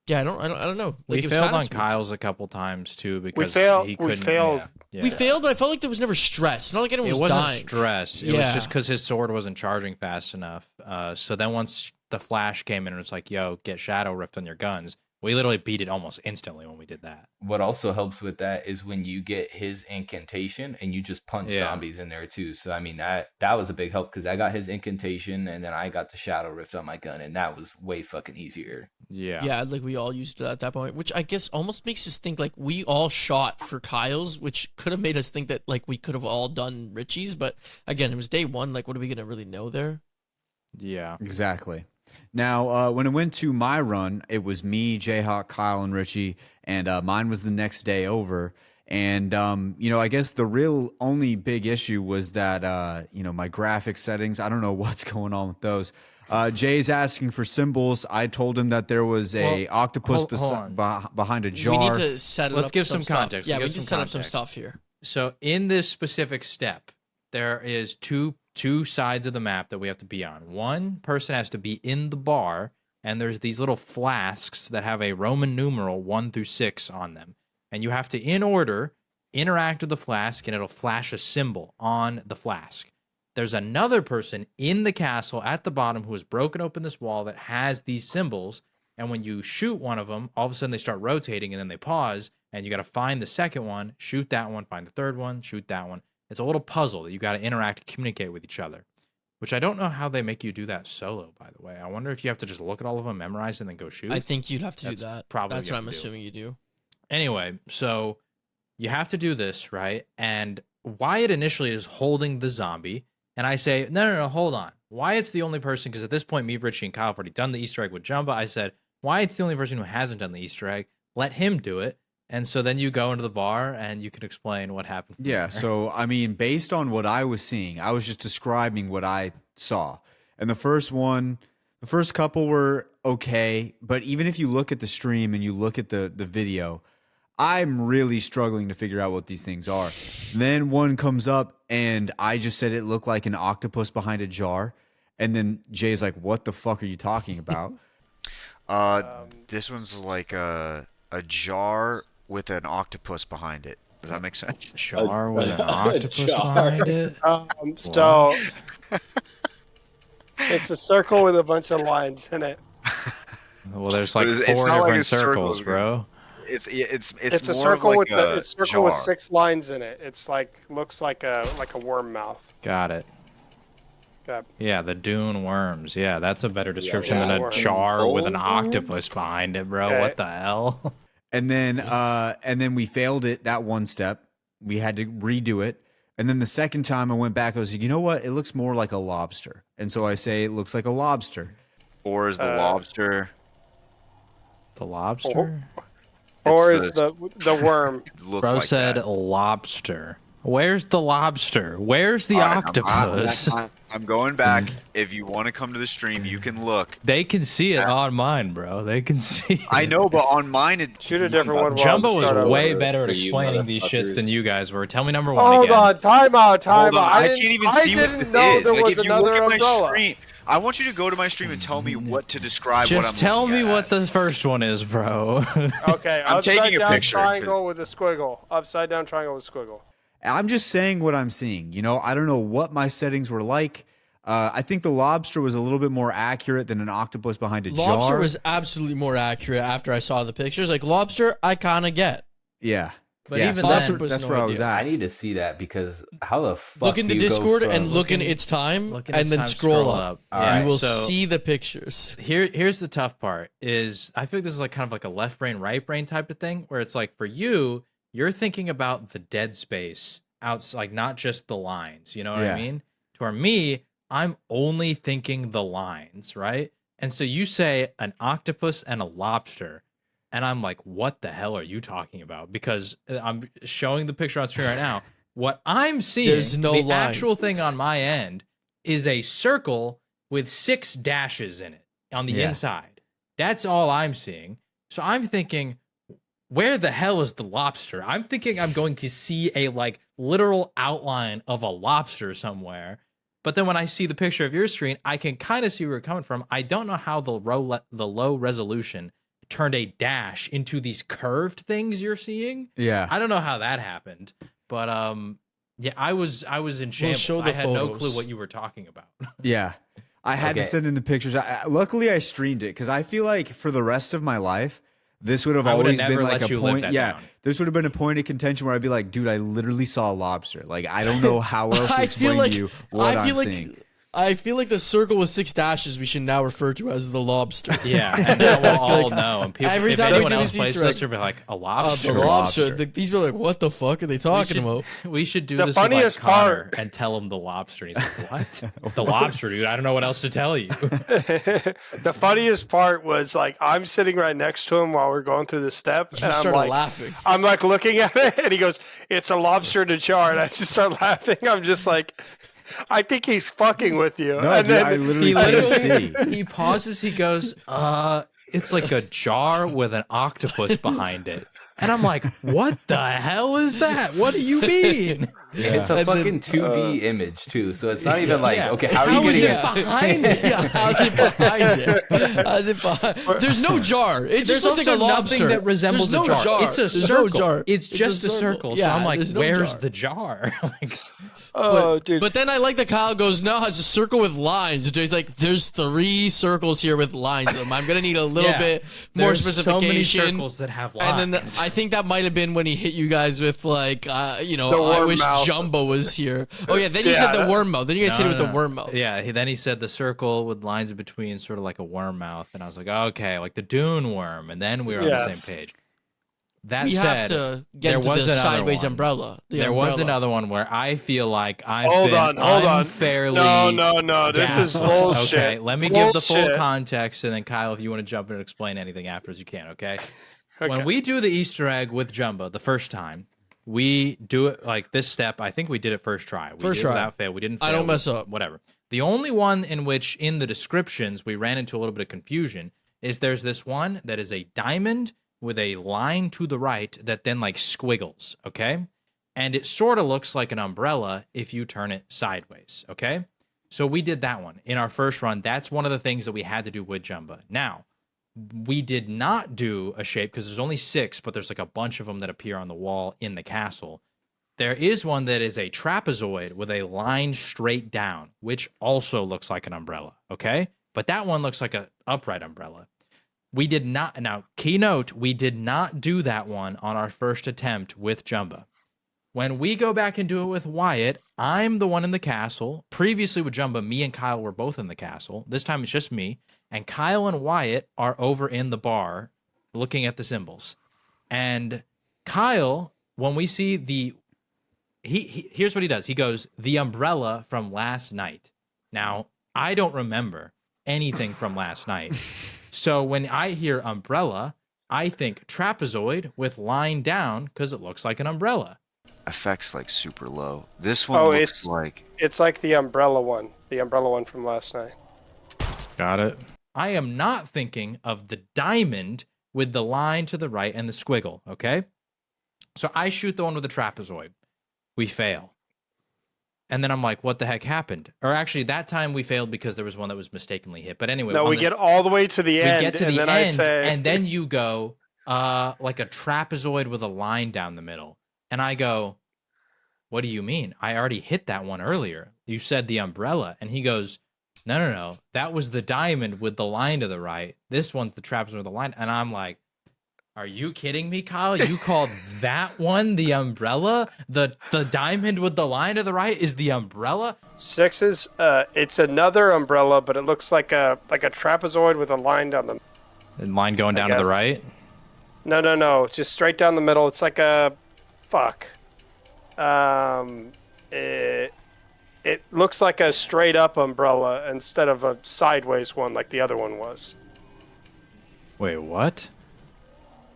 Yeah, I don't know. Like, We it was failed kinda on smooth. Kyle's a couple times too because failed- he we couldn't. failed. Yeah. We failed, but I felt like there was never stress. Not like anyone It was wasn't dying. stress. It was Yeah. just because his sword wasn't charging fast enough. So then once the Flash came in and was like, "Yo, get Shadow Rift on your guns," we literally beat it almost instantly when we did that. What also helps with that is when you get his incantation and you just punch Yeah. zombies in there too. So I mean that was a big help because I got his incantation and then I got the Shadow Rift on my gun and that was way fucking easier. Yeah. Yeah, like we all used it at that point, which I guess almost makes us think like we all shot for Kyle's, which could have made us think that like we could have all done Richie's. But again, it was day one. Like, what are we gonna really know there? Yeah. exactly. Now, when it went to my run, it was me, Jayhawk, Kyle, and Richie, and mine was the next day over. And you know, I guess the real only big issue was that you know, my graphic settings. I don't know what's going on with those. Jay's asking for symbols. I told him that there was a Well, octopus hold on. behind a We jar. need to set it Let's up. give some some stuff. context. Yeah, Give we need to some set up some context. stuff here. So in this specific step, there is two sides of the map that we have to be on. One person has to be in the bar, and there's these little flasks that have a Roman numeral 1 through 6 on them. And you have to, in order, interact with the flask, and it'll flash a symbol on the flask. There's another person in the castle at the bottom who has broken open this wall that has these symbols. And when you shoot one of them, all of a sudden they start rotating and then they pause. and you got to find the second one, shoot that one, find the third one, shoot that one. It's a little puzzle that you got to interact and communicate with each other, which I don't know how they make you do that solo, by the way. I wonder if you have to just look at all of them, memorize, and then go shoot. I think you'd have to That's do that. probably That's what what you I'm have to do. assuming you do. Anyway, so you have to do this, right? And Wyatt initially is holding the zombie, and I say, no, hold on. Wyatt's the only person, because at this point, me, Richie, and Kyle have already done the Easter egg with Jumba. I said, Wyatt's the only person who hasn't done the Easter egg. Let him do it. And so then you go into the bar, and you can explain what happened. Yeah, there. so, I mean, based on what I was seeing, I was just describing what I saw. And the first couple were okay, but even if you look at the stream and you look at the video, I'm really struggling to figure out what these things are. Then one comes up, and I just said it looked like an octopus behind a jar. And then Jay's like, what the fuck are you talking about? This one's like a jar with an octopus behind it. Does that make sense? Jar with an octopus jar. behind it. So it's a circle with a bunch of lines in it. Well, there's like But it's four not like different a circle, circles, bro. It's It's a more circle of like with a it's circle jar. with 6 lines in it. It's like looks like a worm mouth. Got it. Okay. Yeah, the dune worms. Yeah, that's a better description than a worms. jar with an octopus behind it, bro. Okay. What the hell? And then we failed it that one step. We had to redo it. And then the second time I went back, I was like, you know what? It looks more like a lobster. And so I say it looks like a lobster. Or is the lobster? The lobster? Or It's is the worm? Look Bro like said that. lobster. Where's the lobster? Where's the All right, octopus? I'm going back. If you want to come to the stream, you can look. They can see it on mine, bro. They can see it. I know, but on mine, it Shoot a different one. Jumbo while we start was over. way better at For you explaining these shits motherfuckers. than you guys were. Tell me number one Hold again. on, time out. Hold on, I didn't- can't even I see what didn't this know is. there Like, was if you look another at my umbrella. stream, I want you to go to my stream and tell me what to describe what I'm Just tell looking me at. what the first one is, bro. Okay, I'm upside taking a down picture, 'cause- triangle with a squiggle. Upside down triangle with a squiggle. I'm just saying what I'm seeing. You know, I don't know what my settings were like. I think the lobster was a little bit more accurate than an octopus behind a Lobster jar. was absolutely more accurate after I saw the pictures. Like lobster, I kind of get. Yeah. But yeah, even so that's, then- where, that's no where I was idea. I at. need to see that because how the fuck Look in do the you go Discord from- and look in Look in- its time, Look at and this then time, scroll up. Yeah, You will so see the pictures. here's the tough part is I feel like this is like kind of like a left brain, right brain type of thing where it's like for you, you're thinking about the dead space outside, like not just the lines. You know what Yeah. I mean? To me, I'm only thinking the lines, right? And so you say an octopus and a lobster. And I'm like, what the hell are you talking about? Because I'm showing the picture on screen right now. What I'm seeing, There's no the lines. actual thing on my end is a circle with 6 dashes in it on the Yeah. inside. That's all I'm seeing. So I'm thinking, where the hell is the lobster? I'm thinking I'm going to see a like literal outline of a lobster somewhere. But then when I see the picture of your screen, I can kind of see where you're coming from. I don't know how the low resolution turned a dash into these curved things you're seeing. Yeah. I don't know how that happened, but yeah, I was in shambles. show I the had no photos. clue what you were talking about. Yeah. I had to Okay. send in the pictures. Luckily, I streamed it because I feel like for the rest of my life, this would have I would've always never been let like a you live point. that Yeah. down. This would have been a point of contention where I'd be like, dude, I literally saw a lobster. Like, I don't know how else to I explain feel like to you what I feel I'm like seeing. I feel like the circle with 6 dashes we should now refer to as the lobster. Yeah, and now we'll all Like, know. And people, every if time we anyone do else this plays Easter this, egg- they'll be like, a The lobster? lobster. These people are like, what the fuck are they talking should- about? We should do The this with like funniest Connor part- and tell him the lobster. And he's like, what? The lobster, dude. I don't know what else to tell you. The funniest part was like I'm sitting right next to him while we're going through the step, You and I'm started like, laughing. I'm like looking at it, and he goes, "It's a lobster in a jar," and I just start laughing. I'm just like, I think he's fucking with you. No, and dude, then I literally He can't literally- see. He pauses. He goes, it's like a jar with an octopus behind it. And I'm like, what the hell is that? What do you mean? It's a And then, fucking 2D image too, so it's not even like Yeah. okay, how are How you is getting it it? behind it? Yeah, how's it behind it? How's it behind? There's no jar. It just There's looks like a also lobster. nothing that resembles There's a no jar. It's a There's circle. No jar. It's just a circle. Yeah, so I'm like, there's no where's jar. the jar? Like, oh, dude, But then I like that Kyle goes, no, it's a circle with lines. It's like, there's 3 circles here with lines in them. I'm going to need a little little bit more There's specification. so many circles that have locks. And then I think that might have been when he hit you guys with like, you know, The I worm wish mouth. Jumbo was here. Oh yeah, then you said the worm mouth. Then you guys hit it with the worm mouth. Yeah, then he said the circle with lines in between, sort of like a worm mouth, and I was like, okay, like the Dune worm, and then we were on the same page. That We said, have to get there into was the another sideways one. umbrella. There was another one where I feel like I've Hold been on. unfairly. No. This is gaslit. bullshit. Okay, let me give the full Bullshit. context, and then Kyle, if you want to jump in and explain anything afterwards, you can. Okay. Okay. When we do the Easter egg with Jumbo the first time, we do it like this step. I think we did it first try. We First did it try. without fail. We didn't. Fail. I don't mess up. Whatever. The only one in which in the descriptions we ran into a little bit of confusion is there's this one that is a diamond with a line to the right that then like squiggles, okay? And it sort of looks like an umbrella if you turn it sideways, okay? So we did that one in our first run. That's one of the things that we had to do with Jumba. Now, we did not do a shape because there's only 6, but there's like a bunch of them that appear on the wall in the castle. There is one that is a trapezoid with a line straight down, which also looks like an umbrella, okay? But that one looks like an upright umbrella. We did not, now, keynote, we did not do that one on our first attempt with Jumba. When we go back and do it with Wyatt, I'm the one in the castle. Previously with Jumba, me and Kyle were both in the castle. This time it's just me. And Kyle and Wyatt are over in the bar looking at the symbols. And Kyle, when we see the... here's what he does. He goes, the umbrella from last night. Now, I don't remember anything from last night. So when I hear umbrella, I think trapezoid with line down because it looks like an umbrella. Effects like super low. This one looks like It's like the umbrella one. The umbrella one from last night. Got it. I am not thinking of the diamond with the line to the right and the squiggle, okay? So I shoot the one with the trapezoid. We fail. And then I'm like, what the heck happened? Or actually, that time we failed because there was one that was mistakenly hit. But anyway, No, we get all the way to the end. We get to and the then end, I say, and then you go, like a trapezoid with a line down the middle. And I go, what do you mean? I already hit that one earlier. You said the umbrella. And he goes, no. That was the diamond with the line to the right. This one's the trapezoid with the line. And I'm like, are you kidding me, Kyle? You called that one the umbrella? The diamond with the line to the right is the umbrella? 6 is it's another umbrella, but it looks like a trapezoid with a line down the. And line going down to the guess. right? No, just straight down the middle. It's like a fuck. It looks like a straight up umbrella instead of a sideways one like the other one was. Wait, what?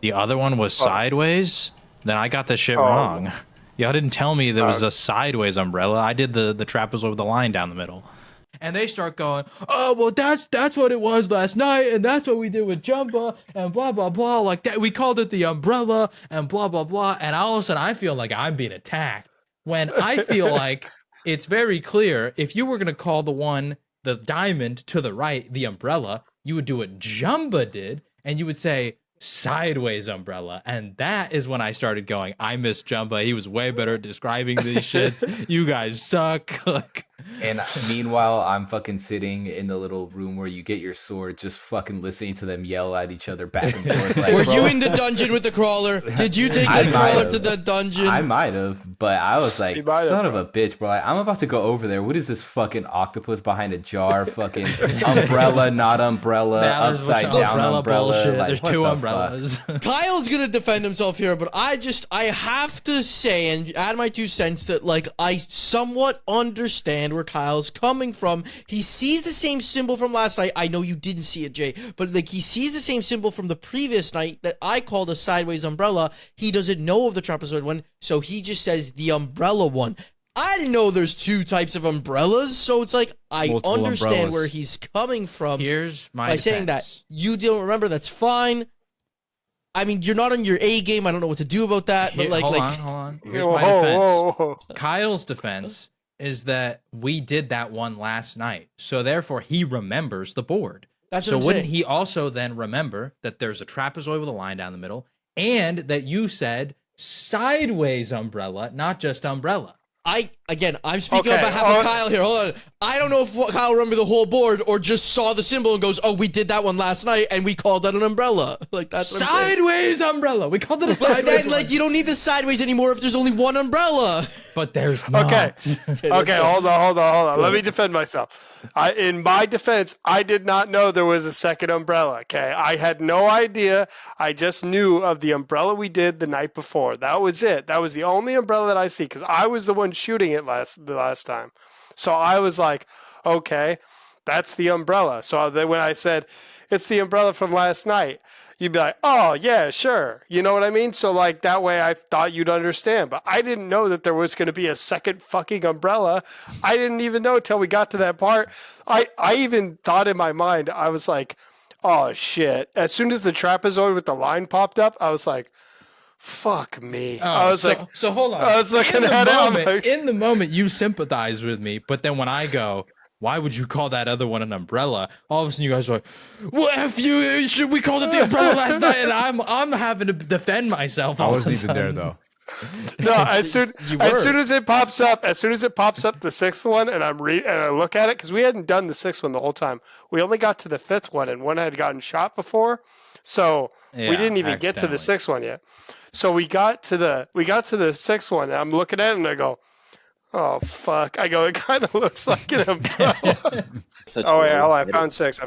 The other one was sideways? Then I got this shit wrong. Y'all didn't tell me there was a sideways umbrella. I did the trapezoid with the line down the middle. And they start going, oh, well, that's what it was last night, and that's what we did with Jumba, and blah, blah, blah. Like that, we called it the umbrella, and blah, blah, blah. And all of a sudden, I feel like I'm being attacked. When I feel like it's very clear, if you were going to call the diamond to the right, the umbrella, you would do what Jumba did, and you would say, sideways umbrella. And that is when I started going, I miss Jumba. He was way better at describing these shits. You guys suck. Like, And meanwhile, I'm fucking sitting in the little room where you get your sword, just fucking listening to them yell at each other back and forth. Like, Were bro, you in the dungeon with the crawler? Did you take I the might crawler have. to the dungeon? I might have, but I was like, You might have, son of bro. a bitch, bro. I'm about to go over there. What is this fucking octopus behind a jar? Fucking umbrella, not umbrella, now there's a bunch upside of down umbrella. bullshit. Like, There's what 2 the fuck? umbrellas. Kyle's gonna defend himself here, but I have to say and add my 2 cents that like I somewhat understand where Kyle's coming from. He sees the same symbol from last night. I know you didn't see it, Jay, but like he sees the same symbol from the previous night that I called a sideways umbrella. He doesn't know of the trapezoid one, so he just says the umbrella one. I know there's 2 types of umbrellas, so it's like I Multiple understand umbrellas. where he's coming from. Here's my by saying that defense. you don't remember, that's fine. I mean, you're not on your A game. I don't know what to do about that. But Hold like, on. Here's Whoa, my defense. whoa. Kyle's defense is that we did that one last night, so therefore he remembers the board. that's what So I'm wouldn't saying. he also then remember that there's a trapezoid with a line down the middle, and that you said sideways umbrella, not just umbrella? Again, I'm speaking Okay, on behalf of Kyle here. Hold on. I don't know if Kyle remembered the whole board or just saw the symbol and goes, "Oh, we did that one last night, and we called that an umbrella." Like that's what I'm saying. Sideways umbrella. We called it a But sideways. then, like, you don't need the sideways anymore if there's only one umbrella. But there's not. Okay. Okay, hold on. Let me defend myself. In my defense, I did not know there was a second umbrella. Okay, I had no idea. I just knew of the umbrella we did the night before. That was it. That was the only umbrella that I see because I was the one shooting it the last time. So I was like, okay, that's the umbrella. So then when I said it's the umbrella from last night, you'd be like, oh, yeah, sure. You know what I mean? So, like, that way I thought you'd understand. But I didn't know that there was going to be a second fucking umbrella. I didn't even know until we got to that part. I even thought in my mind, I was like, oh, shit. As soon as the trapezoid with the line popped up, I was like, fuck me. Oh, I was so hold on. I was looking at it. I'm like, In the moment, you sympathize with me, but then when I go, why would you call that other one an umbrella? All of a sudden, you guys are like, "Well, f you! Should we called it the umbrella last night?" And I'm having to defend myself. I all of a wasn't even there sudden. though. no, as soon as it pops up, the sixth one, and and I look at it because we hadn't done the sixth one the whole time. We only got to the fifth one, and one had gotten shot before, so we didn't even get to the sixth one yet. So we got to the sixth one, and I'm looking at it, and I go, oh fuck! I go, it kind of looks like an umbrella. Oh yeah, I found six.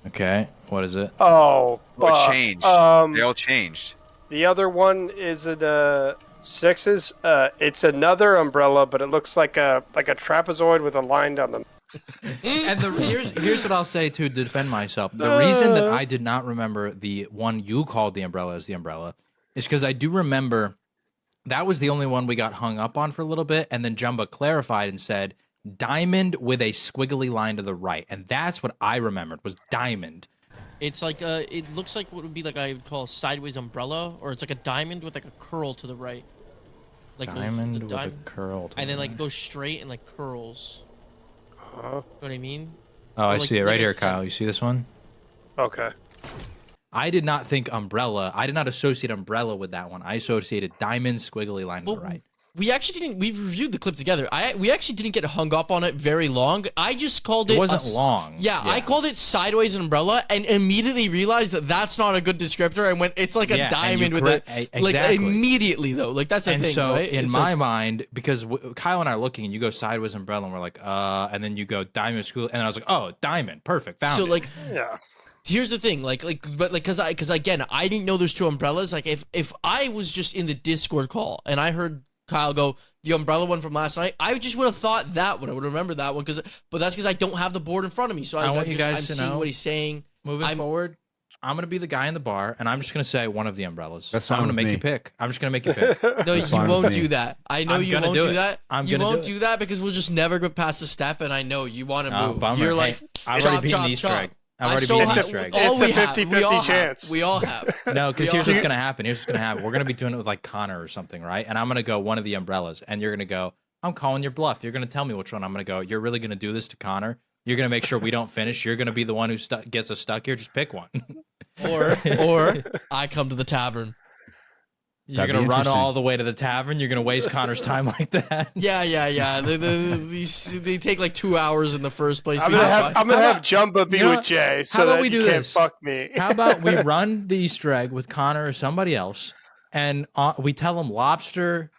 Okay, what is it? Oh, What fuck. changed? They all changed. The other one is sixes. It's another umbrella, but it looks like a trapezoid with a line down the. And here's what I'll say to defend myself. The reason that I did not remember the one you called the umbrella as the umbrella is because I do remember that was the only one we got hung up on for a little bit, and then Jumba clarified and said diamond with a squiggly line to the right, and that's what I remembered was diamond. It's like it looks like what would be like I would call a sideways umbrella, or it's like a diamond with like a curl to the right. Like Diamond with a curl. and then like it goes straight and like curls. You know what I mean? Oh, Or I like- see it like right a here, side- Kyle. You see this one? Okay. I did not think umbrella. I did not associate umbrella with that one. I associated diamond squiggly line to the right. We actually didn't. We reviewed the clip together. We actually didn't get hung up on it very long. I just called it. It wasn't long. Yeah, I called it sideways umbrella, and immediately realized that that's not a good descriptor. And went, it's like a diamond with a like exactly. immediately though. Like that's the And thing, so right? in It's my like, mind, because Kyle and I are looking, and you go sideways umbrella, and we're like, and then you go diamond squiggly, and I was like, oh, diamond, perfect, found so it. like. Yeah. Here's the thing, but because again, I didn't know there's two umbrellas. Like, if I was just in the Discord call and I heard Kyle go the umbrella one from last night, I just would have thought that one. I would remember that one but that's because I don't have the board in front of me. So I want you guys I'm to seeing know, what he's saying. moving forward, I'm gonna be the guy in the bar, and I'm just gonna say one of the umbrellas. That's I'm fine gonna with make me. you pick. I'm just gonna make you pick. No, you fine with won't me. do that. I know I'm you gonna won't do do it. that. I'm you gonna won't do it. do that because we'll just never get past the step, and I know you want to Oh, move. bummer. You're Hey, like, I've chop, already beaten chop, the Easter chop. egg. I've I already so beaten the have- Easter egg. all It's a we have- 50-50 we all have. chance. We all have. No, because We here's all- what's gonna happen. Here's what's gonna happen. We're gonna be doing it with like Connor or something, right? And I'm gonna go one of the umbrellas, and you're gonna go, I'm calling your bluff. You're gonna tell me which one. I'm gonna go, you're really gonna do this to Connor? You're gonna make sure we don't finish. You're gonna be the one who gets us stuck here. Just pick one. or I come to the tavern. You're That'd gonna be run interesting. all the way to the tavern. You're gonna waste Connor's time like that. Yeah. They take like 2 hours in the first place. I'm We gonna got have by. Jumba be you know with what? Jay, so How about that we you do can't this? fuck me. How about we run the Easter egg with Connor or somebody else, and we tell them lobster,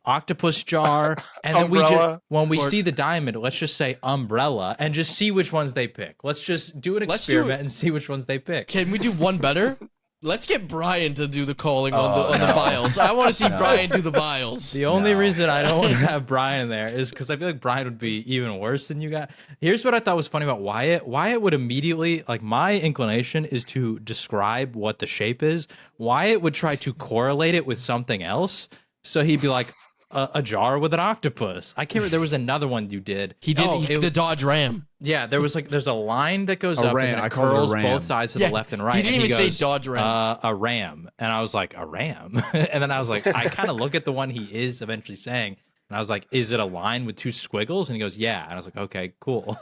octopus jar, and then Umbrella. when we see the diamond, let's just say umbrella, and just see which ones they pick. Let's just do an Let's do experiment it. and see which ones they pick. Can we do one better? Let's get Brian to do the calling on the vials. I want to see Brian do the vials. The only reason I don't want to have Brian in there is because I feel like Brian would be even worse than you got. Here's what I thought was funny about Wyatt. Wyatt would immediately, like, my inclination is to describe what the shape is. Wyatt would try to correlate it with something else. So he'd be like, a jar with an octopus. I can't remember. There was another one you did. He did the Dodge Ram. Yeah, there's a line that goes A up ram. and I it called it a curls ram. both sides to Yeah, the left and right. he didn't and even say goes, Dodge Ram. A ram. And I was like, a ram? And then I was like, I kind of look at the one he is eventually saying, and I was like, is it a line with two squiggles? And he goes, yeah. And I was like, okay, cool.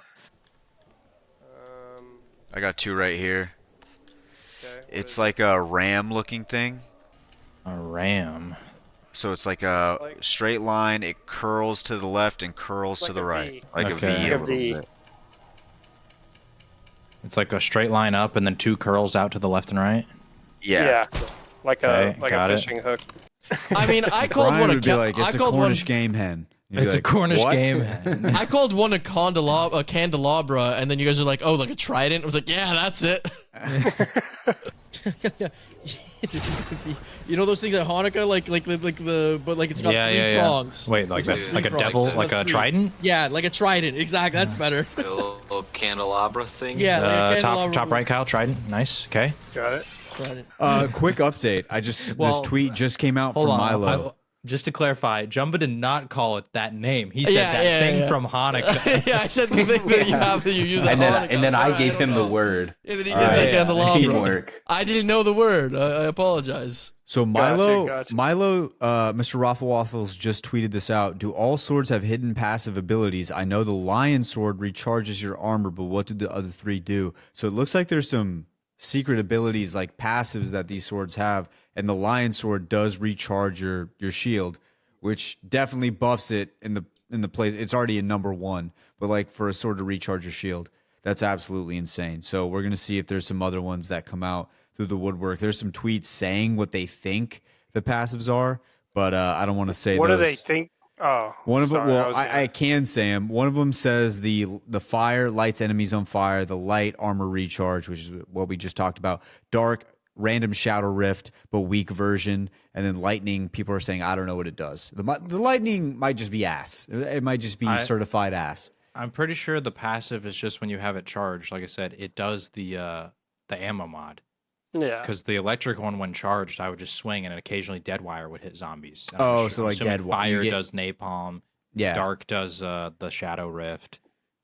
I got two right here. Okay, what It's is like a ram looking thing. A ram. So it's like It's a like- straight line. It curls to the left and curls Like to the a right, V. like Okay. a V Like a a little V. bit. It's like a straight line up and then 2 curls out to the left and right. Yeah. Like Okay, a got it. fishing hook. I mean, I called Brian one a would be like, I it's a called Cornish game hen. You'd be It's a like, Cornish "What?" game hen. I called one a candelabra, and then you guys are like, "Oh, like a trident." I was like, "Yeah, that's it." You know those things at Hanukkah, like but like it's got three prongs. Wait, like It's got that, three like a prongs. devil, It's like got a three. trident. Yeah, like a trident. Exactly, that's better. A little candelabra thing. Yeah, like a candelabra. Top right, Kyle. Trident. Nice. Okay. Got it. Trident. Quick update. Well, this tweet just came out from Hold on. Milo. Just to clarify, Jumba did not call it that name. He said Yeah, that yeah, thing yeah. from Hanukkah. Yeah, I said the thing that you have that you use. And at then Hanukkah. I gave don't him the know. word. And then he All gets right. that candelabra. Teamwork. I didn't know the word. I apologize. So Milo, Gotcha. Mr. Raffle Waffles just tweeted this out. Do all swords have hidden passive abilities? I know the lion sword recharges your armor, but what do the other 3 do? So it looks like there's some secret abilities like passives that these swords have, and the lion sword does recharge your shield, which definitely buffs it in the place. It's already in number 1, but like for a sword to recharge your shield, that's absolutely insane. So we're gonna see if there's some other ones that come out through the woodwork. There's some tweets saying what they think the passives are, but I don't want to say What do those. they think? Oh, One of them, sorry, well, was gonna- I can say them. One of them says the fire lights enemies on fire, the light armor recharge, which is what we just talked about. Dark random shadow rift, but weak version, and then lightning. People are saying I don't know what it does. The lightning might just be ass. It might just be certified ass. I'm pretty sure the passive is just when you have it charged. Like I said, it does the ammo mod. Yeah. Because the electric one, when charged, I would just swing, and occasionally Deadwire would hit zombies. And Oh, I'm so like assuming Deadwire, Fire you get- does napalm. Yeah. Dark does the Shadow Rift,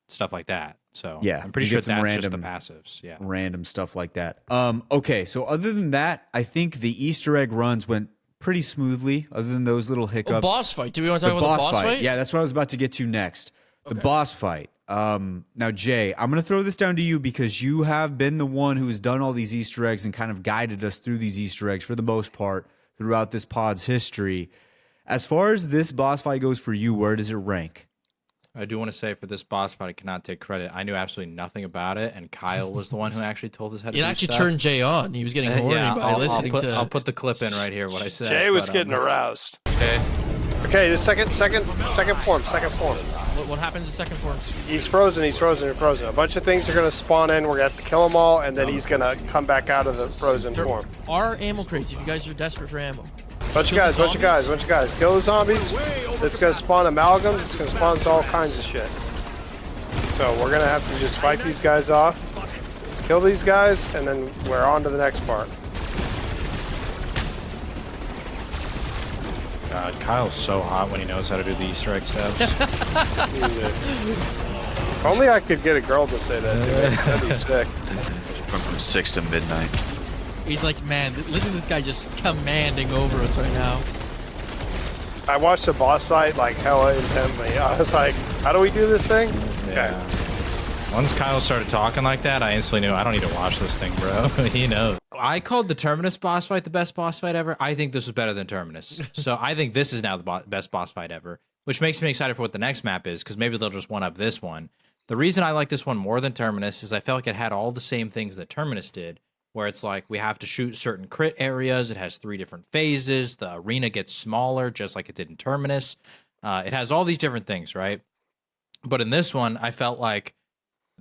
stuff like that. So Yeah, I'm pretty you sure get some that's random- just the passives. Yeah. Random stuff like that. Okay, so other than that, I think the Easter egg runs went pretty smoothly. Other than those little hiccups. Boss fight. Do we want to talk the about boss the boss fight? Yeah, that's what I was about to get to next. The Okay. boss fight. Now, Jay, I'm going to throw this down to you because you have been the one who has done all these Easter eggs and kind of guided us through these Easter eggs for the most part throughout this pod's history. As far as this boss fight goes for you, where does it rank? I do want to say for this boss fight, I cannot take credit. I knew absolutely nothing about it, and Kyle was the one who actually told us how to It do actually stuff. turned Jay on. He was getting horny by listening I'll to. put the clip in right here, what I said. Jay was but, getting aroused. Okay. Okay, the second form. What happens in second form? He's frozen. A bunch of things are going to spawn in. We're going to have to kill them all, and then he's going to come back out of the frozen There form. are ammo crates if you guys are desperate for ammo. Bunch of guys. Kill the zombies. It's going to spawn amalgams. It's going to spawn all kinds of shit. So we're going to have to just fight these guys off, kill these guys, and then we're on to the next part. God, Kyle's so hot when he knows how to do the Easter egg steps. If only I could get a girl to say that. Dude. That'd be sick. Went from 6 to midnight. He's like, man, listen to this guy just commanding over us right now. I watched the boss fight like hella intently. I was like, how do we do this thing? Yeah. Once Kyle started talking like that, I instantly knew I don't need to watch this thing, bro. He knows. I called the Terminus boss fight the best boss fight ever. I think this was better than Terminus. So I think this is now the best boss fight ever, which makes me excited for what the next map is, because maybe they'll just one-up this one. The reason I like this one more than Terminus is I felt like it had all the same things that Terminus did, where it's like we have to shoot certain crit areas. It has 3 different phases. The arena gets smaller, just like it did in Terminus. It has all these different things, right? But in this one, I felt like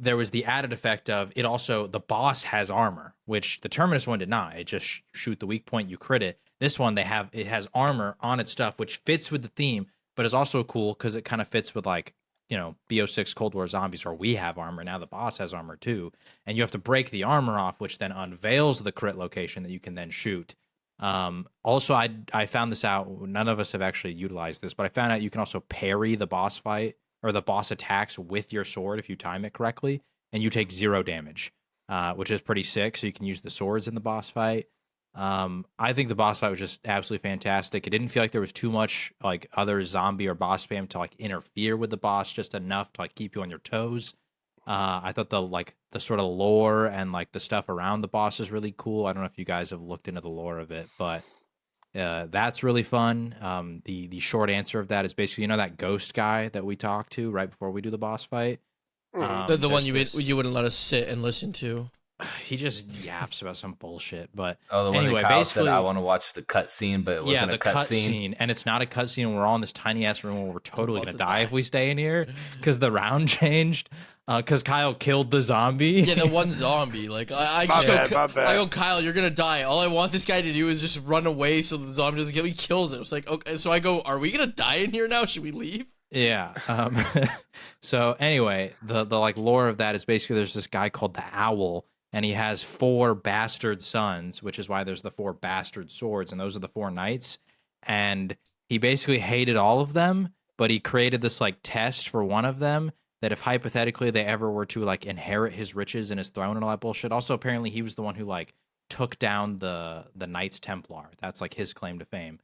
there was the added effect of it also, the boss has armor, which the Terminus one did not. It just shoot the weak point, you crit it. This one, it has armor on its stuff, which fits with the theme, but is also cool because it kind of fits with like, you know, BO6 Cold War Zombies, where we have armor. Now the boss has armor too. And you have to break the armor off, which then unveils the crit location that you can then shoot. Also, I found this out. None of us have actually utilized this, but I found out you can also parry the boss fight or the boss attacks with your sword if you time it correctly, and you take 0 damage, which is pretty sick. So you can use the swords in the boss fight. I think the boss fight was just absolutely fantastic. It didn't feel like there was too much like other zombie or boss spam to like interfere with the boss, just enough to like keep you on your toes. I thought the sort of lore and like the stuff around the boss is really cool. I don't know if you guys have looked into the lore of it, but That's really fun. The short answer of that is basically, that ghost guy that we talked to right before we do the boss fight. The one there's you wouldn't let us sit and listen to. He just yaps about some bullshit. But Oh, the one anyway, that Kyle said basically, I want to watch the cutscene, but it wasn't the a cutscene. scene, and it's not a cutscene. And we're all in this tiny ass room where we're totally about gonna to die die. if we stay in here because the round changed. Because Kyle killed the zombie. Yeah, the one zombie. Like I My just bad, go, my bad. I go, Kyle, you're gonna die. All I want this guy to do is just run away so the zombie doesn't kill me. He kills it. It's like, okay, so I go, are we gonna die in here now? Should we leave? Yeah. So anyway, the like lore of that is basically there's this guy called the Owl, and he has 4 bastard sons, which is why there's the 4 bastard swords, and those are the 4 knights. And he basically hated all of them, but he created this like test for one of them that if hypothetically they ever were to like inherit his riches and his throne and all that bullshit. Also, apparently he was the one who like took down the Knights Templar. That's like his claim to fame.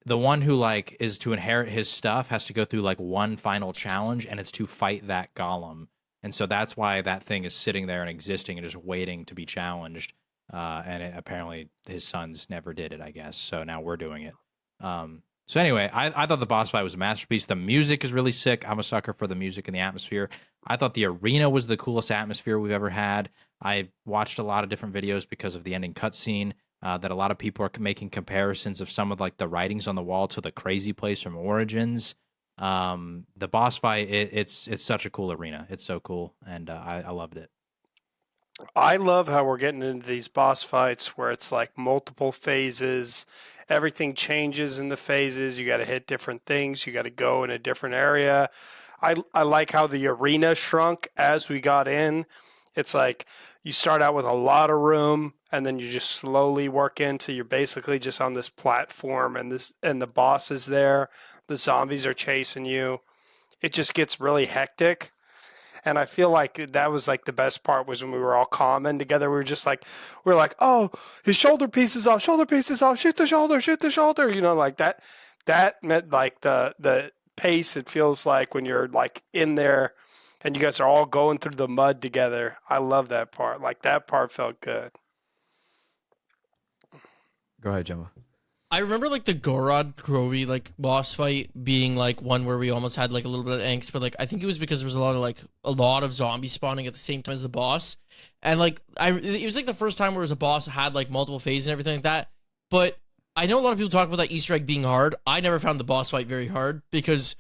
The one who like is to inherit his stuff has to go through like one final challenge, and it's to fight that golem. And so that's why that thing is sitting there and existing and just waiting to be challenged. Apparently his sons never did it, I guess. So now we're doing it. So anyway, I thought the boss fight was a masterpiece. The music is really sick. I'm a sucker for the music and the atmosphere. I thought the arena was the coolest atmosphere we've ever had. I watched a lot of different videos because of the ending cutscene. That a lot of people are making comparisons of some of like the writings on the wall to the crazy place from Origins. The boss fight, it's such a cool arena. It's so cool, and I loved it. I love how we're getting into these boss fights where it's like multiple phases. Everything changes in the phases. You got to hit different things. You got to go in a different area. I like how the arena shrunk as we got in. It's like you start out with a lot of room, and then you just slowly work into you're basically just on this platform, and the boss is there. The zombies are chasing you. It just gets really hectic. And I feel like that was like the best part was when we were all calming together. We were like, oh, his shoulder piece is off, shoot the shoulder. Like that. That meant like the pace it feels like when you're like in there and you guys are all going through the mud together. I love that part. Like that part felt good. Go ahead, Gemma. I remember like the Gorod Grovey like boss fight being like one where we almost had like a little bit of angst, but like I think it was because there was a lot of zombies spawning at the same time as the boss, and like it was like the first time where it was a boss that had like multiple phases and everything like that. But I know a lot of people talk about that Easter egg being hard. I never found the boss fight very hard because,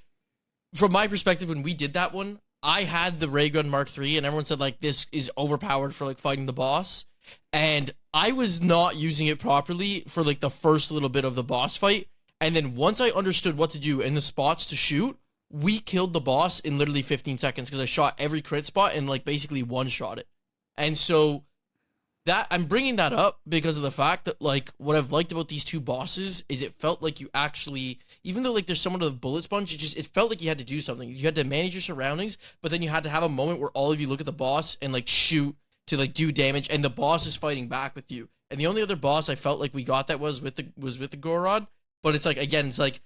from my perspective, when we did that one, I had the ray gun Mark III, and everyone said like this is overpowered for like fighting the boss. And I was not using it properly for like the first little bit of the boss fight. And then once I understood what to do and the spots to shoot, we killed the boss in literally 15 seconds because I shot every crit spot and like basically one-shot it. And so that I'm bringing that up because of the fact that like what I've liked about these two bosses is it felt like you actually, even though like there's somewhat of a bullet sponge, it felt like you had to do something. You had to manage your surroundings, but then you had to have a moment where all of you look at the boss and like shoot to like do damage, and the boss is fighting back with you. And the only other boss I felt like we got that was with the Gorod, but it's like again, it's like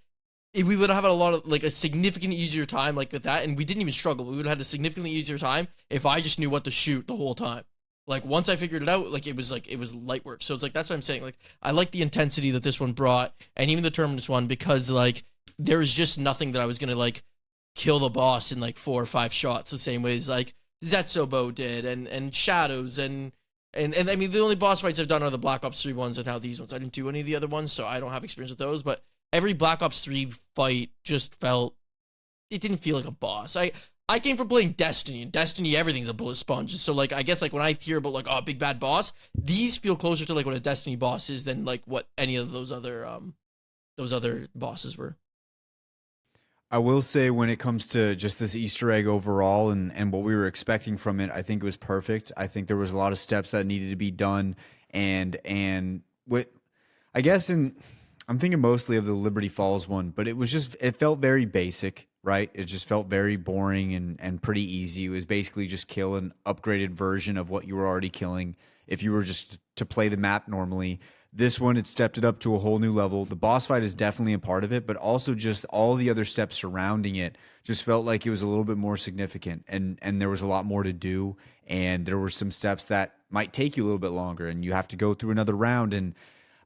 we would have had a significantly easier time like with that, and we didn't even struggle. We would have had a significantly easier time if I just knew what to shoot the whole time. Like once I figured it out, it was light work. So it's like that's what I'm saying. Like I like the intensity that this one brought, and even the Terminus one, because like there was just nothing that I was gonna like kill the boss in like 4 or 5 shots the same way as like Zetsubo did, and Shadows, and I mean the only boss fights I've done are the Black Ops 3 ones and now these ones. I didn't do any of the other ones, so I don't have experience with those. But every Black Ops 3 fight just it didn't feel like a boss. I came from playing Destiny, and Destiny everything's a bullet sponge. So like I guess like when I hear about like big bad boss, these feel closer to like what a Destiny boss is than like what any of those other bosses were. I will say when it comes to just this Easter egg overall and what we were expecting from it, I think it was perfect. I think there was a lot of steps that needed to be done, and what I guess I'm thinking mostly of the Liberty Falls one, but it felt very basic, right? It just felt very boring and pretty easy. It was basically just kill an upgraded version of what you were already killing if you were just to play the map normally. This one, it stepped it up to a whole new level. The boss fight is definitely a part of it, but also just all the other steps surrounding it just felt like it was a little bit more significant, and there was a lot more to do, and there were some steps that might take you a little bit longer, and you have to go through another round. And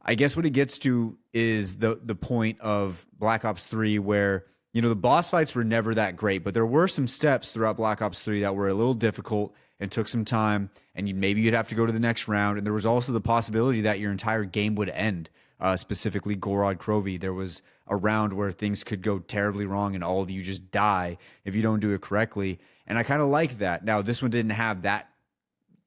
I guess what it gets to is the point of Black Ops 3 where, you know, the boss fights were never that great, but there were some steps throughout Black Ops 3 that were a little difficult and took some time, and maybe you'd have to go to the next round. And there was also the possibility that your entire game would end, specifically Gorod Krovi. There was a round where things could go terribly wrong and all of you just die if you don't do it correctly. And I kind of like that. Now, this one didn't have that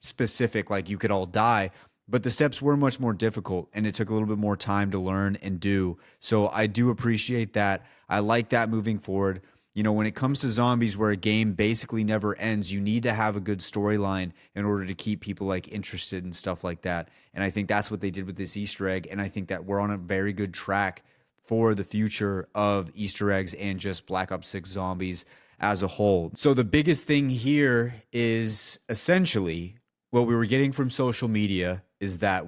specific, like you could all die, but the steps were much more difficult and it took a little bit more time to learn and do. So I do appreciate that. I like that moving forward. You know, when it comes to zombies where a game basically never ends, you need to have a good storyline in order to keep people like interested and stuff like that. And I think that's what they did with this Easter egg. And I think that we're on a very good track for the future of Easter eggs and just Black Ops 6 zombies as a whole. So the biggest thing here is essentially what we were getting from social media is that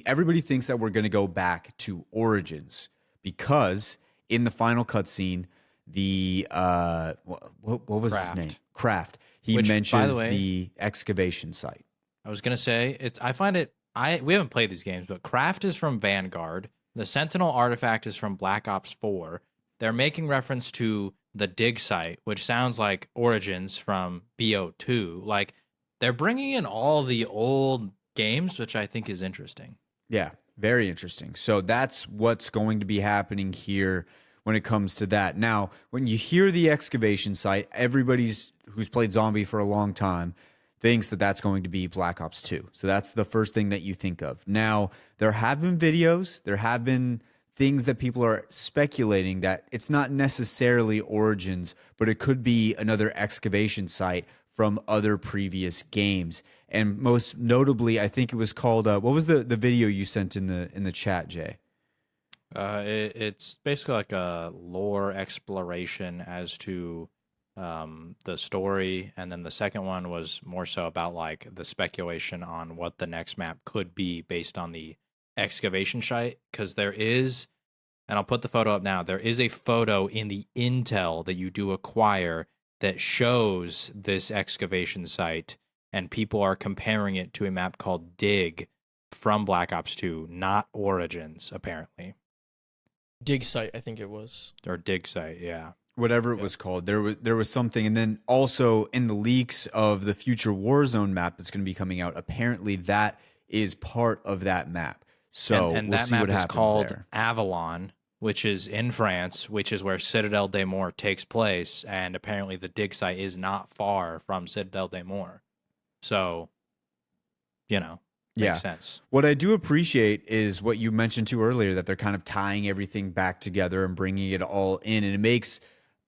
everybody thinks that we're going to go back to Origins because in the final cutscene, the what was his name? Kraft. He mentions the excavation site. I was gonna say I find it. We haven't played these games, but Kraft is from Vanguard. The Sentinel artifact is from Black Ops 4. They're making reference to the dig site, which sounds like Origins from BO2. Like they're bringing in all the old games, which I think is interesting. Yeah, very interesting. So that's what's going to be happening here when it comes to that. Now, when you hear the excavation site, everybody's who's played zombie for a long time thinks that that's going to be Black Ops 2. So that's the first thing that you think of. Now, there have been videos, there have been things that people are speculating that it's not necessarily Origins, but it could be another excavation site from other previous games. And most notably, I think it was called what was the video you sent in the chat, Jay? It's basically like a lore exploration as to the story, and then the second one was more so about like the speculation on what the next map could be based on the excavation site. Because there is, and I'll put the photo up now, there is a photo in the intel that you do acquire that shows this excavation site, and people are comparing it to a map called Dig from Black Ops 2, not Origins, apparently. Dig site, I think it was. Or dig site, yeah. Whatever it was called. There was something. And then also in the leaks of the future Warzone map that's going to be coming out, apparently that is part of that map. So and we'll that see map what is happens called there. Avalon, which is in France, which is where Citadel de Moore takes place. And apparently the dig site is not far from Citadel de Moore. So, you know. Makes sense. What I do appreciate is what you mentioned too earlier, that they're kind of tying everything back together and bringing it all in, and it makes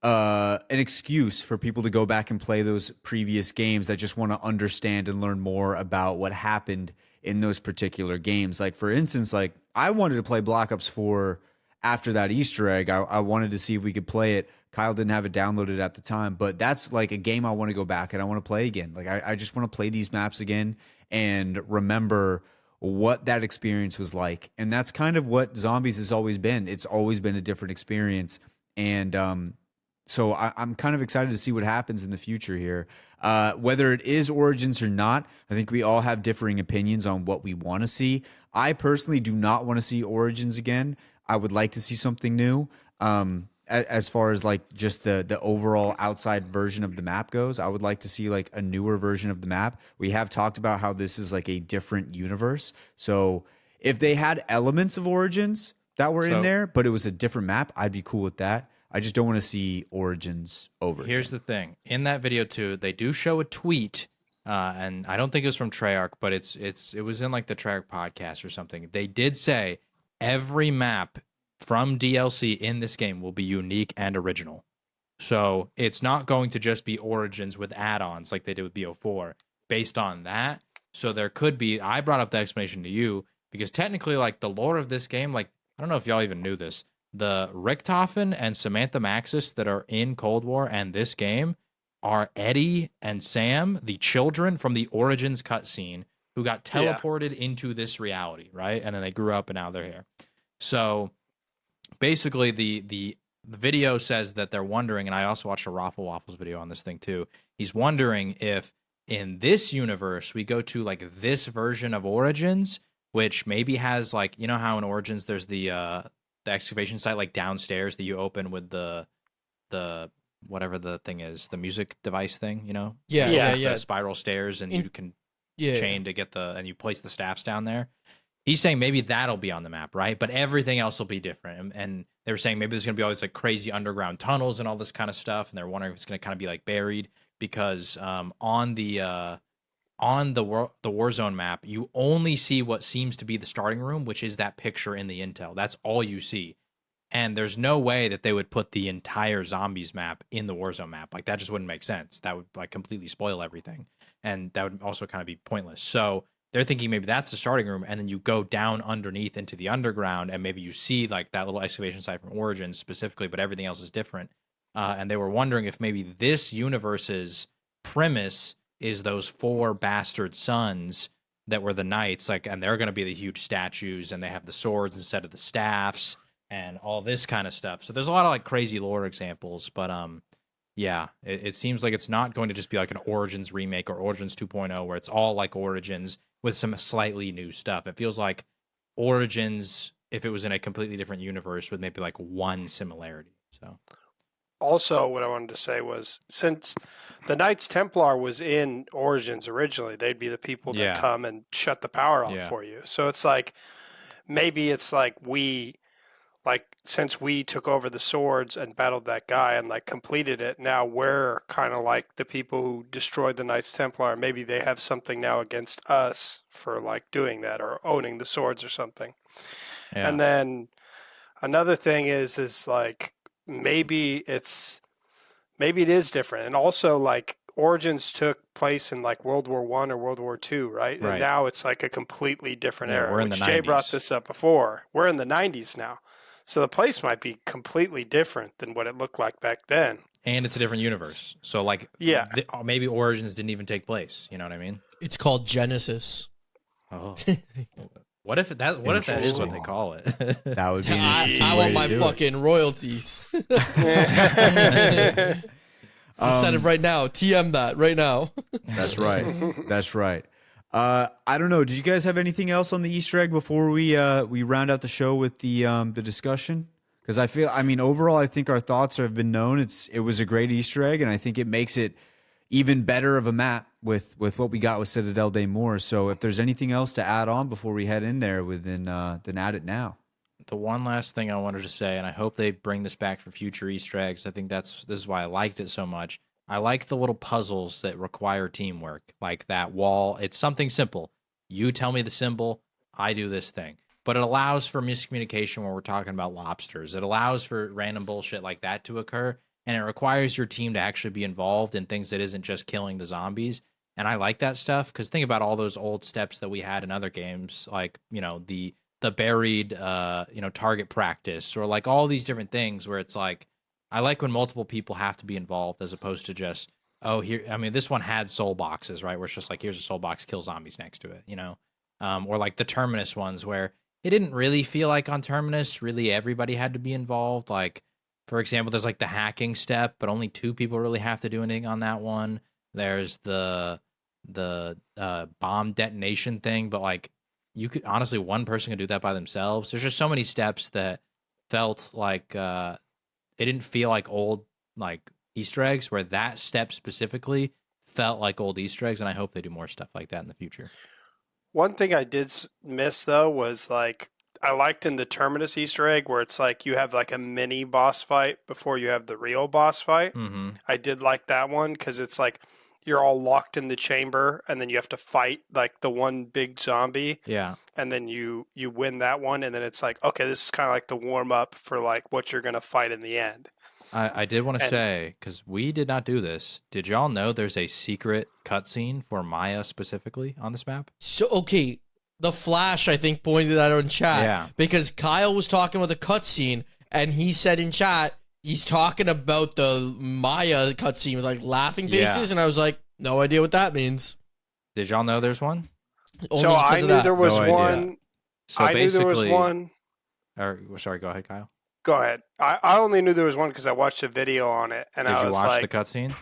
an excuse for people to go back and play those previous games that just want to understand and learn more about what happened in those particular games. Like for instance, like I wanted to play Black Ops 4 after that Easter egg. I wanted to see if we could play it. Kyle didn't have it downloaded at the time, but that's like a game I want to go back and I want to play again. Like I just want to play these maps again and remember what that experience was like. And that's kind of what Zombies has always been. It's always been a different experience. And so I'm kind of excited to see what happens in the future here. Whether it is Origins or not, I think we all have differing opinions on what we want to see. I personally do not want to see Origins again. I would like to see something new. As far as like just the overall outside version of the map goes, I would like to see like a newer version of the map. We have talked about how this is like a different universe. So if they had elements of Origins that were in there, but it was a different map, I'd be cool with that. I just don't want to see Origins over. Here's the thing. In that video too, they do show a tweet, and I don't think it was from Treyarch, but it was in like the Treyarch podcast or something. They did say every map from DLC in this game will be unique and original. So it's not going to just be Origins with add-ons like they did with BO4 based on that. So there could be, I brought up the explanation to you because technically like the lore of this game, like I don't know if y'all even knew this, the Richtofen and Samantha Maxis that are in Cold War and this game are Eddie and Sam, the children from the Origins cutscene who got teleported into this reality, right? And then they grew up and now they're here. So basically, the video says that they're wondering, and I also watched a Raffle Waffles video on this thing too. He's wondering if in this universe we go to like this version of Origins, which maybe has like, you know how in Origins there's the excavation site like downstairs that you open with the whatever the thing is, the music device thing, you know? Yeah, Yeah. The spiral stairs, and you can Yeah. chain to get and you place the staffs down there. He's saying maybe that'll be on the map, right? But everything else will be different. And they were saying maybe there's going to be all these like crazy underground tunnels and all this kind of stuff. And they're wondering if it's going to kind of be like buried because on the Warzone map, you only see what seems to be the starting room, which is that picture in the intel. That's all you see. And there's no way that they would put the entire zombies map in the Warzone map. Like that just wouldn't make sense. That would like completely spoil everything. And that would also kind of be pointless. So they're thinking maybe that's the starting room, and then you go down underneath into the underground, and maybe you see like that little excavation site from Origins specifically, but everything else is different. And they were wondering if maybe this universe's premise is those 4 bastard sons that were the knights, like, and they're going to be the huge statues, and they have the swords instead of the staffs, and all this kind of stuff. So there's a lot of like crazy lore examples, but yeah, it seems like it's not going to just be like an Origins remake or Origins 2.0 where it's all like Origins with some slightly new stuff. It feels like Origins if it was in a completely different universe with maybe like one similarity. So Also, what I wanted to say was, since the Knights Templar was in Origins originally, they'd be the people that Yeah. come and shut the power off Yeah. for you. So it's like, maybe it's like since we took over the swords and battled that guy and like completed it, now we're kind of like the people who destroyed the Knights Templar. Maybe they have something now against us for like doing that or owning the swords or something. yeah. And then another thing is like maybe it is different. And also like Origins took place in like World War I or World War II, right? Right. And now it's like a completely different Yeah, era. we're in which the Jay brought 90s. this up before. We're in the 90s now. So the place might be completely different than what it looked like back then. And it's a different universe. So like Yeah. maybe Origins didn't even take place. You know what I mean? It's called Genesis. Oh. What if that is what they call it? That would be an I, interesting I way want to my do it. fucking royalties. Um, Just said it right now. TM that right now. That's right. That's right. I don't know. Did you guys have anything else on the Easter egg before we round out the show with the discussion? Because I mean, overall, I think our thoughts have been known. It was a great Easter egg, and I think it makes it even better of a map with what we got with Citadel de Moore. So if there's anything else to add on before we head in there, then add it now. The one last thing I wanted to say, and I hope they bring this back for future Easter eggs. I think this is why I liked it so much. I like the little puzzles that require teamwork, like that wall. It's something simple. You tell me the symbol, I do this thing. But it allows for miscommunication when we're talking about lobsters. It allows for random bullshit like that to occur, and it requires your team to actually be involved in things that isn't just killing the zombies. And I like that stuff because think about all those old steps that we had in other games, like, you know, the buried, target practice, or like all these different things where it's like, I like when multiple people have to be involved as opposed to just, this one had soul boxes, right? Where it's just like, here's a soul box, kill zombies next to it, you know? Or like the Terminus ones where it didn't really feel like on Terminus, really everybody had to be involved. Like, for example, there's like the hacking step, but only 2 people really have to do anything on that one. There's the bomb detonation thing, but like, you could honestly, one person could do that by themselves. There's just so many steps that felt like it didn't feel like old like Easter eggs, where that step specifically felt like old Easter eggs, and I hope they do more stuff like that in the future. One thing I did miss though was like I liked in the Terminus Easter egg where it's like you have like a mini boss fight before you have the real boss fight. Mm-hmm. I did like that one because it's like you're all locked in the chamber and then you have to fight like the one big zombie. Yeah. And then you win that one, and then it's like, okay, this is kind of like the warm up for like what you're gonna fight in the end. I did want to say, because we did not do this, did y'all know there's a secret cutscene for Maya specifically on this map? So, okay, the Flash, I think, pointed that out in chat. Yeah. Because Kyle was talking about the cutscene, and he said in chat, he's talking about the Maya cutscene with, like, laughing faces, Yeah. and I was like, no idea what that means. Did y'all know there's one? Only So because I of knew that. there was No idea. one. So I knew there was basically, one. or sorry, go ahead, Kyle. Go ahead. I only knew there was one because I watched a video on it, and Did I you was watch like, the cutscene?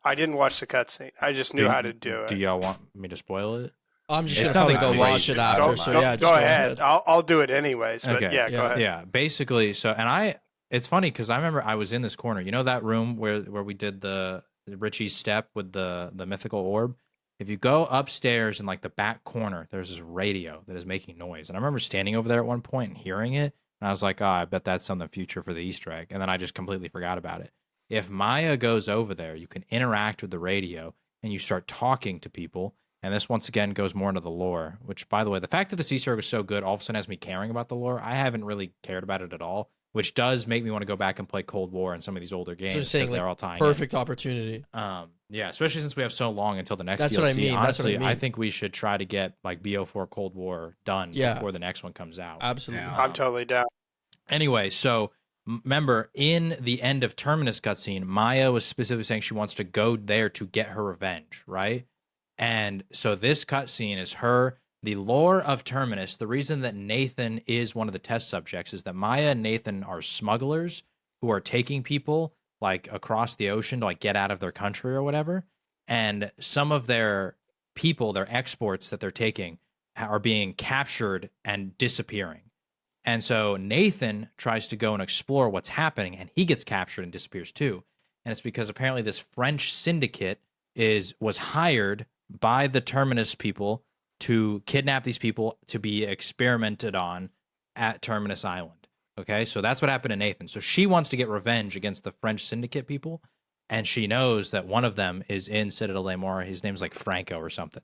I didn't watch the cutscene. I just knew how to do it. Do y'all want me to spoil it? I'm just It's gonna probably nothing go watch crazy. it after. Go, So go, yeah, just go ahead. I'll do it anyways. But Okay. yeah, go ahead. Yeah, basically. So, and it's funny because I remember I was in this corner. You know that room where we did the Richie's step with the mythical orb. If you go upstairs in like the back corner, there's this radio that is making noise, and I remember standing over there at one point and hearing it, and I was like, "Oh, I bet that's some of the future for the Easter egg," and then I just completely forgot about it. If Maya goes over there, you can interact with the radio, and you start talking to people. And this once again goes more into the lore, which, by the way, the fact that the Easter egg was so good all of a sudden has me caring about the lore. I haven't really cared about it at all, which does make me want to go back and play Cold War and some of these older games So I'm saying, because they're all tying perfect opportunity. yeah, especially since we have so long until the next That's DLC. what I mean. Honestly, That's what I mean. think we should try to get like BO4 Cold War done before the next one comes out. Absolutely. I'm totally down. Anyway, so remember in the end of Terminus cutscene, Maya was specifically saying she wants to go there to get her revenge, right? And so this cutscene is her, the lore of Terminus. The reason that Nathan is one of the test subjects is that Maya and Nathan are smugglers who are taking people like across the ocean to like get out of their country or whatever. And some of their people, their exports that they're taking are being captured and disappearing. And so Nathan tries to go and explore what's happening, and he gets captured and disappears too. And it's because apparently this French syndicate was hired by the Terminus people to kidnap these people to be experimented on at Terminus Island. Okay, so that's what happened to Nathan. So she wants to get revenge against the French syndicate people, and she knows that one of them is in Citadel de Moore. His name's like Franco or something.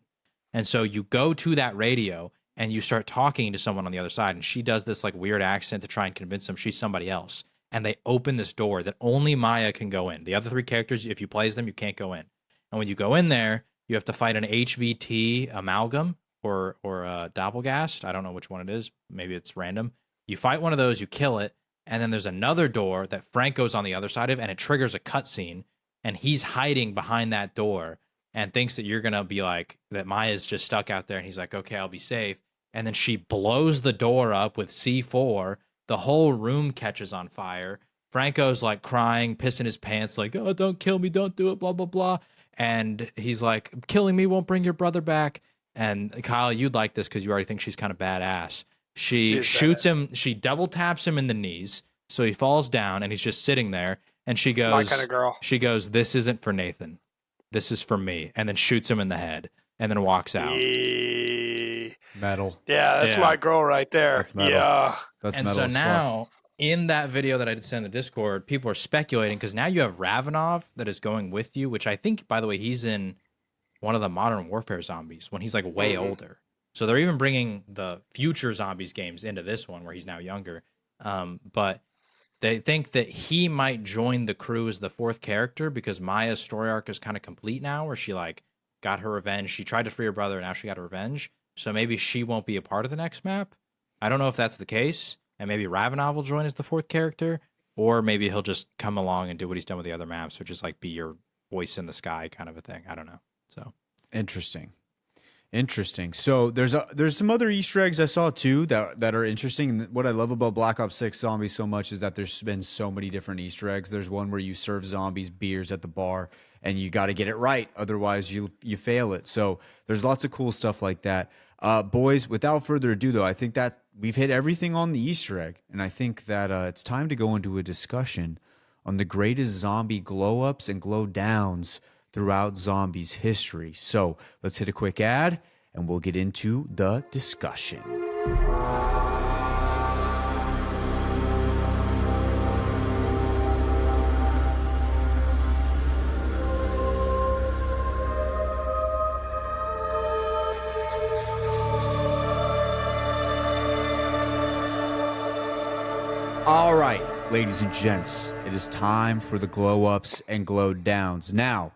And so you go to that radio and you start talking to someone on the other side, and she does this like weird accent to try and convince them she's somebody else. And they open this door that only Maya can go in. The other three characters, if you play as them, you can't go in. And when you go in there, you have to fight an HVT amalgam or a doppelgast. I don't know which one it is. Maybe it's random. You fight one of those, you kill it, and then there's another door that Franco's on the other side of, and it triggers a cutscene, and he's hiding behind that door and thinks that you're going to be like, that Maya's just stuck out there, and he's like, okay, I'll be safe. And then she blows the door up with C4. The whole room catches on fire. Franco's like crying, pissing his pants, like, oh, don't kill me, don't do it, blah, blah, blah. And he's like, killing me won't bring your brother back. And Kyle, you'd like this because you already think she's kind of badass. She shoots him. She double taps him in the knees. So he falls down and he's just sitting there. And she goes, My kind of girl. She goes, this isn't for Nathan. This is for me. And then shoots him in the head and then walks out. Metal. Yeah, that's my girl right there. That's metal. Yeah. That's and metal so as now, in that video that I did send in the Discord, people are speculating because now you have Ravenov that is going with you, which I think, by the way, he's in one of the Modern Warfare zombies when he's like way older. So they're even bringing the future zombies games into this one where he's now younger. But they think that he might join the crew as the fourth character because Maya's story arc is kind of complete now, where she like got her revenge. She tried to free her brother, and now she got her revenge. So maybe she won't be a part of the next map. I don't know if that's the case, and maybe Ravenov will join as the fourth character, or maybe he'll just come along and do what he's done with the other maps, which is like be your voice in the sky kind of a thing. I don't know. So Interesting. So there's some other Easter eggs I saw too that are interesting. And what I love about Black Ops 6 Zombies so much is that there's been so many different Easter eggs. There's one where you serve zombies beers at the bar, and you got to get it right, otherwise you fail it. So there's lots of cool stuff like that. Boys, without further ado, though, I think that we've hit everything on the Easter egg, and I think that it's time to go into a discussion on the greatest zombie glow ups and glow downs throughout zombies history. So let's hit a quick ad and we'll get into the discussion. All right, ladies and gents, it is time for the glow ups and glow downs. Now,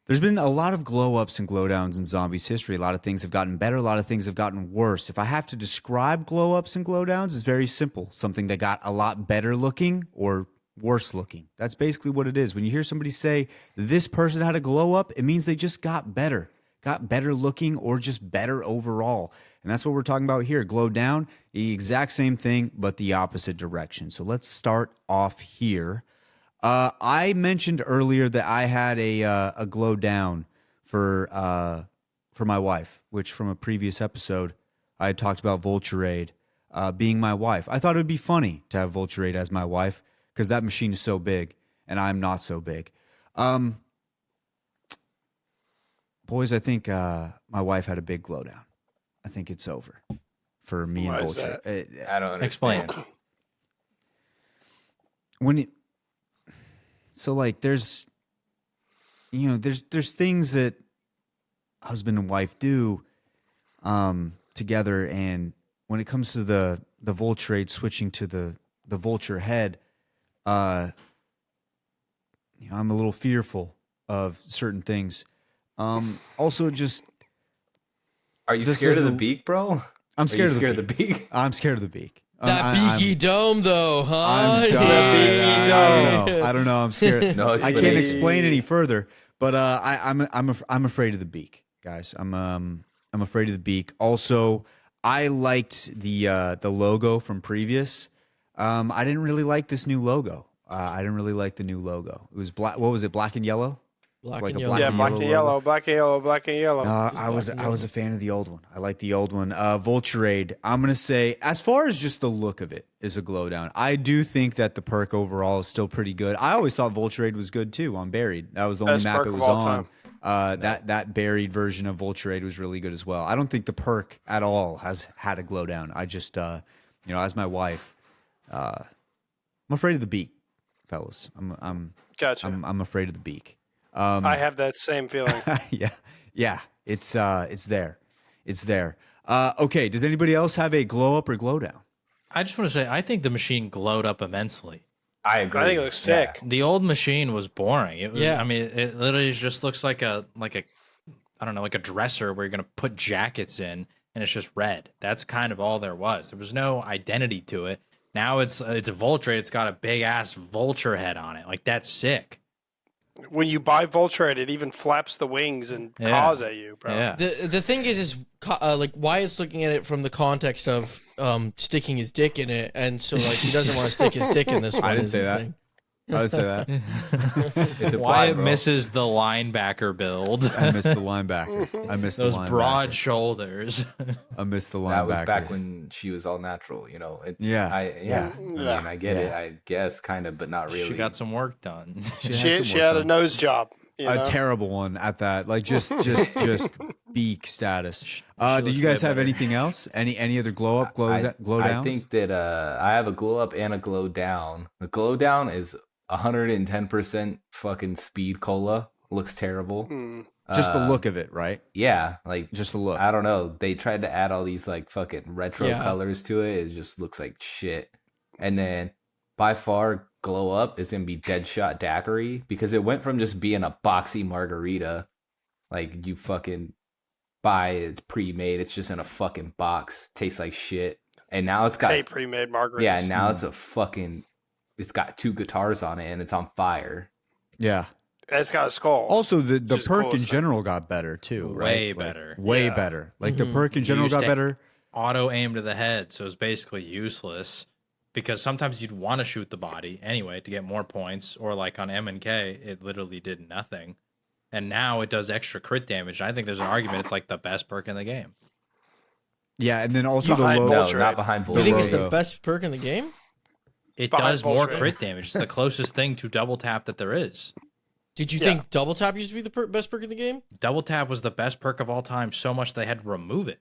there's been a lot of glow ups and glow downs in zombies history. A lot of things have gotten better. A lot of things have gotten worse. If I have to describe glow ups and glow downs, it's very simple. Something that got a lot better looking or worse looking. That's basically what it is. When you hear somebody say this person had a glow up, it means they just got better looking, or just better overall. And that's what we're talking about here. Glow down, the exact same thing, but the opposite direction. So let's start off here. I mentioned earlier that I had a glow down for for my wife, which from a previous episode I had talked about Vulture being my wife. I thought it would be funny to have Vulture as my wife because that machine is so big and I'm not so big. Boys, I think my wife had a big glow down. I think it's over for me and Vulture. I don't understand. Explain. There's there's things that husband and wife do together, and when it comes to the Vulture switching to the Vulture head, I'm a little fearful of certain things. Also, just Are you scared of the beak, bro? I'm scared of the beak. I'm scared of the beak. That beaky dome, though, huh? I don't know. I'm scared. No, I can't explain any further. But I'm afraid of the beak, guys. I'm afraid of the beak. Also, I liked the logo from previous. I didn't really like this new logo. I didn't really like the new logo. It was black. What was it? Black and yellow. Black Like and a yellow. Yeah, black and logo. yellow, black and yellow, black and yellow. I was a fan of the old one. I like the old one. Vulture. I'm gonna say, as far as just the look of it is a glow down. I do think that the perk overall is still pretty good. I always thought Vulture was good too on Buried. That was the only Best map perk it of was all on. time. That Buried version of Vulture was really good as well. I don't think the perk at all has had a glow down. I just as my wife, I'm afraid of the beak, fellas. Gotcha. I'm afraid of the beak. I have that same feeling. Yeah. It's there. It's there. Okay. Does anybody else have a glow up or glow down? I just want to say, I think the machine glowed up immensely. I agree. I think it looks sick. The old machine was boring. It was, Yeah. I mean, it literally just looks like a I don't know, like a dresser where you're gonna put jackets in, and it's just red. That's kind of all there was. There was no identity to it. Now it's a Vulture. It's got a big ass vulture head on it. Like, that's sick. When you buy Vulture, it even flaps the wings and caws at you, bro. Yeah. The thing is like Wyatt's looking at it from the context of sticking his dick in it, and so like he doesn't want to stick his dick in this one. I didn't is say the that. thing. I would say that. It's a Wyatt misses the linebacker build. I missed the linebacker. I missed Those the linebacker. broad shoulders. I missed the linebacker. That was back when she was all natural, you know. Yeah. I mean, I get it. I guess kind of, but not really. She got some work done. She had a nose job. You a know? terrible one at that. Like just beak status. Do looks you guys way have better. anything else? Any other glow up, glow downs? I think that I have a glow up and a glow down. The glow down is 110% fucking speed cola. Looks terrible. Just the look of it, right? Yeah, like Just the look. I don't know. They tried to add all these like fucking retro Yeah. colors to it. It just looks like shit. And then by far, glow up is gonna be Deadshot Daiquiri because it went from just being a boxy margarita, like you fucking buy it's pre-made. It's just in a fucking box, tastes like shit. And now it's got pre-made margaritas. yeah. Now it's a fucking. It's got 2 guitars on it and it's on fire. Yeah. And it's got a skull. Also, the Which is perk cool in as fuck. general got better too, right? Way Like, better. way Yeah. better. Like the perk in general used got to- better. Auto aim to the head, so it's basically useless because sometimes you'd want to shoot the body anyway to get more points, or like on M&K, it literally did nothing. And now it does extra crit damage. I think there's an argument it's like the best perk in the game. Yeah, and then also the Behind low. No, Vulture. not behind You The think Vulture. it's the logo. best perk in the game? It Behind does more Vulture. crit damage. It's the closest thing to double tap that there is. Did you Yeah. think double tap used to be the best perk in the game? Double tap was the best perk of all time, so much they had to remove it.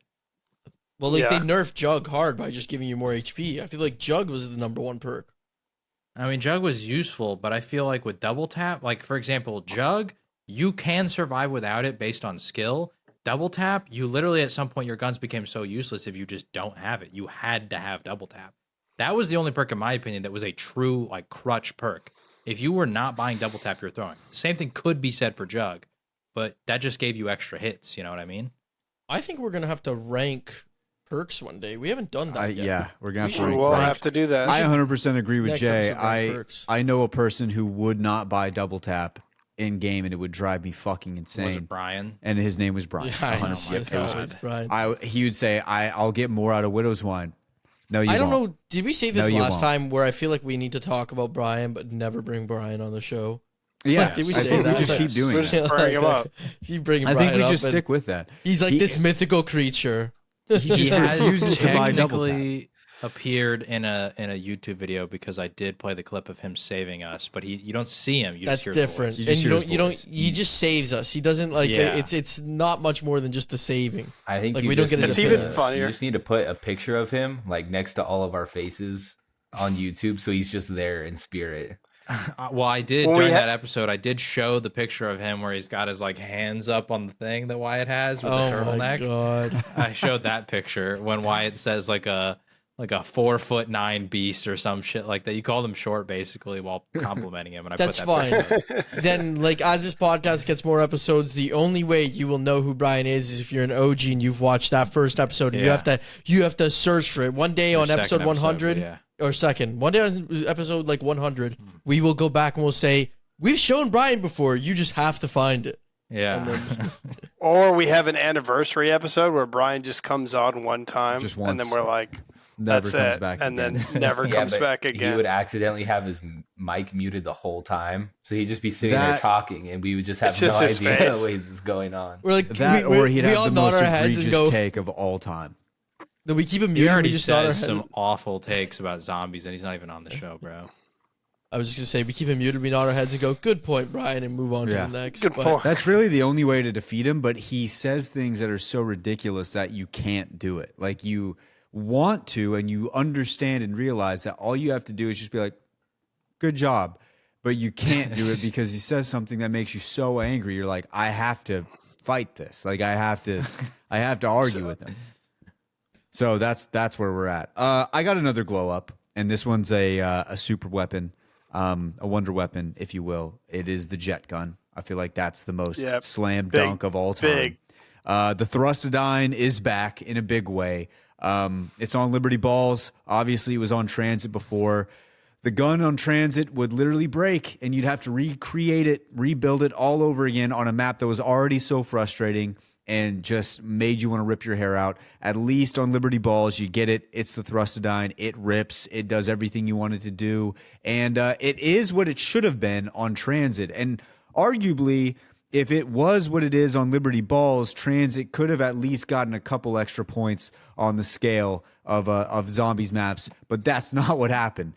Well, like they Yeah. nerfed Jug hard by just giving you more HP. I feel like Jug was the #1 perk. I mean, Jug was useful, but I feel like with double tap, like for example, Jug, you can survive without it based on skill. Double tap, you literally at some point your guns became so useless if you just don't have it. You had to have double tap. That was the only perk, in my opinion, that was a true like crutch perk. If you were not buying double tap, you're throwing. Same thing could be said for Jug, but that just gave you extra hits. You know what I mean? I think we're gonna have to rank perks one day. We haven't done that yet. Yeah, we're gonna have to. We rank We'll perks. have to do that. I 100% agree with Next Jay. episode, rank perks. I know a person who would not buy double tap in game, and it would drive me fucking Was insane. it Brian? And his name was Brian. Yeah, I know. 100%. Yes, it was Brian. He would say, I'll get more out of Widow's Wine. No, you I don't won't. know. Did we say No, this you last won't. time where I feel like we need to talk about Brian, but never bring Brian on the show? Yeah, Did we I say think that? we just keep doing We're that. just bringing him up. You bring I think Brian we up just and stick with that. He's like He- this mythical creature. He He just has refuses to buy double tap. technically appeared in a YouTube video because I did play the clip of him saving us, but you don't see him. You That's just hear his different. voice. You And just you hear don't his you don't voice. he just saves us. He doesn't like Yeah. it's not much more than just the saving. I think Like, you we don't just get need his to It's even put- funnier. You just need to put a picture of him like next to all of our faces on YouTube, so he's just there in spirit. Well, I did Well, we during ha- that episode. I did show the picture of him where he's got his like hands up on the thing that Wyatt has with the Oh my turtleneck. god. I showed that picture when Wyatt says like a 4'9" beast or some shit like that. You called him short basically while complimenting him, and I That's put that fine. picture. Then like as this podcast gets more episodes, the only way you will know who Brian is if you're an OG and you've watched that first episode and Yeah. you have to search for it. One day Your on second episode 100 yeah. or second. One day on episode like 100, we will go back and we'll say, "We've shown Brian before. You just have to find it." Yeah. Or we have an anniversary episode where Brian just comes on one time, Just and once. then we're like, Never "That's comes it," back and again. then never comes but back He again. would accidentally have his mic muted the whole time, so he'd just be sitting there That- talking, and we would just have It's no just his idea face. what is going on. We're like That we or he'd we have all the nod most our heads and egregious go. take of all time. Then we keep him He muted. And we already just nod our says head. some awful takes about zombies, and he's not even on the show, bro. I was just gonna say we keep him muted. We nod our heads and go, "Good point, Brian," and move on Yeah. to the next. Good But point. That's really the only way to defeat him, but he says things that are so ridiculous that you can't do it. Like you want to and you understand and realize that all you have to do is just be like, good job. But you can't do it because he says something that makes you so angry. You're like, I have to fight this. Like I have to argue with him. So that's where we're at. I got another glow up, and this one's a super weapon, a wonder weapon, if you will. It is the jet gun. I feel like that's the most Yep. slam Big, dunk of all time. big. The Thrustodyne is back in a big way. It's on Liberty Balls. Obviously, it was on Transit before. The gun on Transit would literally break, and you'd have to recreate it, rebuild it all over again on a map that was already so frustrating and just made you want to rip your hair out. At least on Liberty Balls, you get it. It's the Thrustodyne. It rips. It does everything you want it to do. And it is what it should have been on Transit. And arguably, if it was what it is on Liberty Balls, Transit could have at least gotten a couple extra points on the scale of zombies maps, but that's not what happened.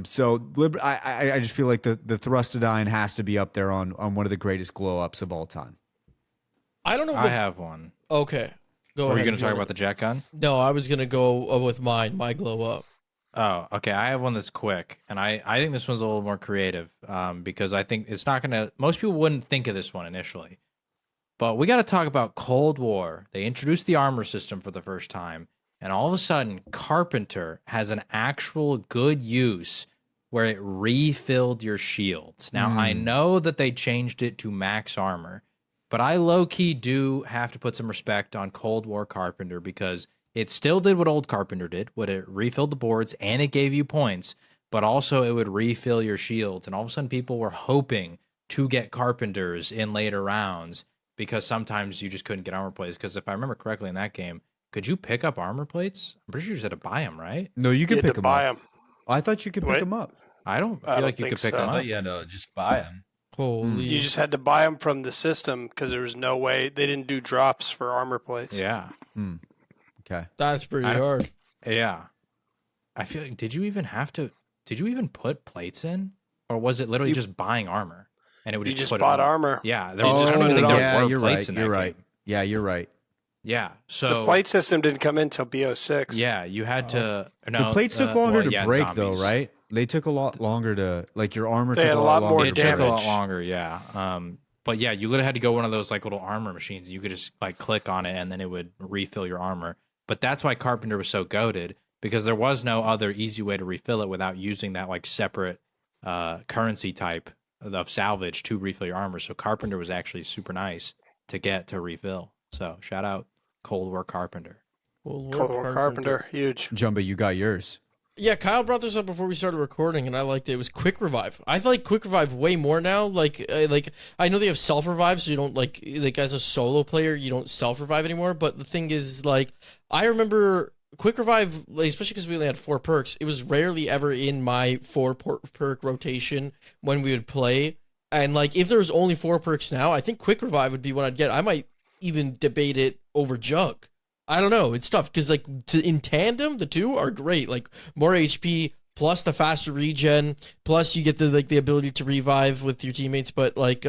So I just feel like the Thrustodyne has to be up there on one of the greatest glow ups of all time. I don't know. I have one. Okay, go Are ahead. you going if to talk want. about the jet gun? No, I was gonna go with mine. My glow up. Oh, okay. I have one that's quick, and I think this one's a little more creative because I think it's not going to. Most people wouldn't think of this one initially, but we got to talk about Cold War. They introduced the armor system for the first time, and all of a sudden, Carpenter has an actual good use where it refilled your shields. Now, I know that they changed it to max armor, but I low-key do have to put some respect on Cold War Carpenter because it still did what old Carpenter did, what it refilled the boards and it gave you points, but also it would refill your shields. And all of a sudden people were hoping to get Carpenters in later rounds because sometimes you just couldn't get armor plates. Because if I remember correctly in that game, could you pick up armor plates? I'm pretty sure you just had to buy them, right? No, you can You had pick to them buy up. them. I thought you could pick Wait. them up. I don't feel I don't like you think could pick so. them Oh up. yeah, no, just buy them. Holy. You just had to buy them from the system because there was no way they didn't do drops for armor plates. Yeah. Okay. That's pretty I- hard. Yeah. I feel like, did you even put plates in? Or was it literally just buying armor? And it would You just just put bought it on? armor. Yeah. There You was just I don't put even it think on. there Yeah, were you're plates right. in You're that right. game. Yeah, you're right. Yeah. So The plate system didn't come in until BO6. yeah, you had to. No, The plates took longer well, to yeah, break, zombies. though, right? They took a lot longer to, like, your armor They took had a a lot lot more longer It to took a break. lot damage. longer, yeah. But yeah, you literally had to go one of those like little armor machines. You could just like click on it and then it would refill your armor. But that's why Carpenter was so goated because there was no other easy way to refill it without using that like separate currency type of salvage to refill your armor. So Carpenter was actually super nice to get to refill. So shout out Cold War Carpenter. Cold Cold War Carpenter, huge. Jumbo, you got yours. Yeah, Kyle brought this up before we started recording, and I liked it. It was quick revive. I like quick revive way more now. Like I know they have self revive, so you don't like as a solo player you don't self revive anymore. But the thing is, like, I remember quick revive, like, especially because we only had 4 perks. It was rarely ever in my 4 perk rotation when we would play. And like, if there was only 4 perks now, I think Quick Revive would be what I'd get. I might even debate it over Jug. I don't know. It's tough because like in tandem, the two are great. Like more HP plus the faster regen, plus you get the ability to revive with your teammates, but like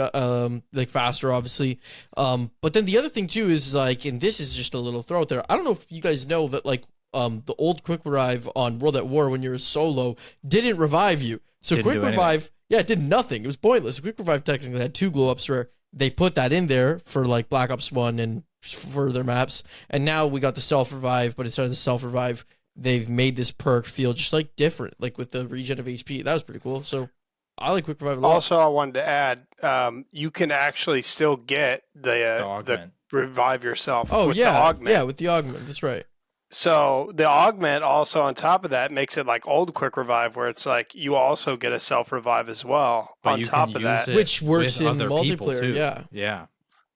faster obviously. But then the other thing too is like, and this is just a little throw out there. I don't know if you guys know that like the old Quick Revive on World at War when you were solo didn't revive you. So Didn't Quick do Revive, anything. yeah, it did nothing. It was pointless. Quick Revive technically had 2 glow ups where they put that in there for like Black Ops 1 and further maps. And now we got the self revive, but instead of the self revive, they've made this perk feel just like different, like with the regen of HP. That was pretty cool. So I like Quick Revive a lot. Also, I wanted to add, you can actually still get the augment. revive yourself. Oh with yeah, the augment. yeah, with the augment. That's right. So the augment also on top of that makes it like old Quick Revive, where it's like you also get a self revive as well But on you top can of use that. it Which works with in other people, multiplayer, too. yeah. Yeah.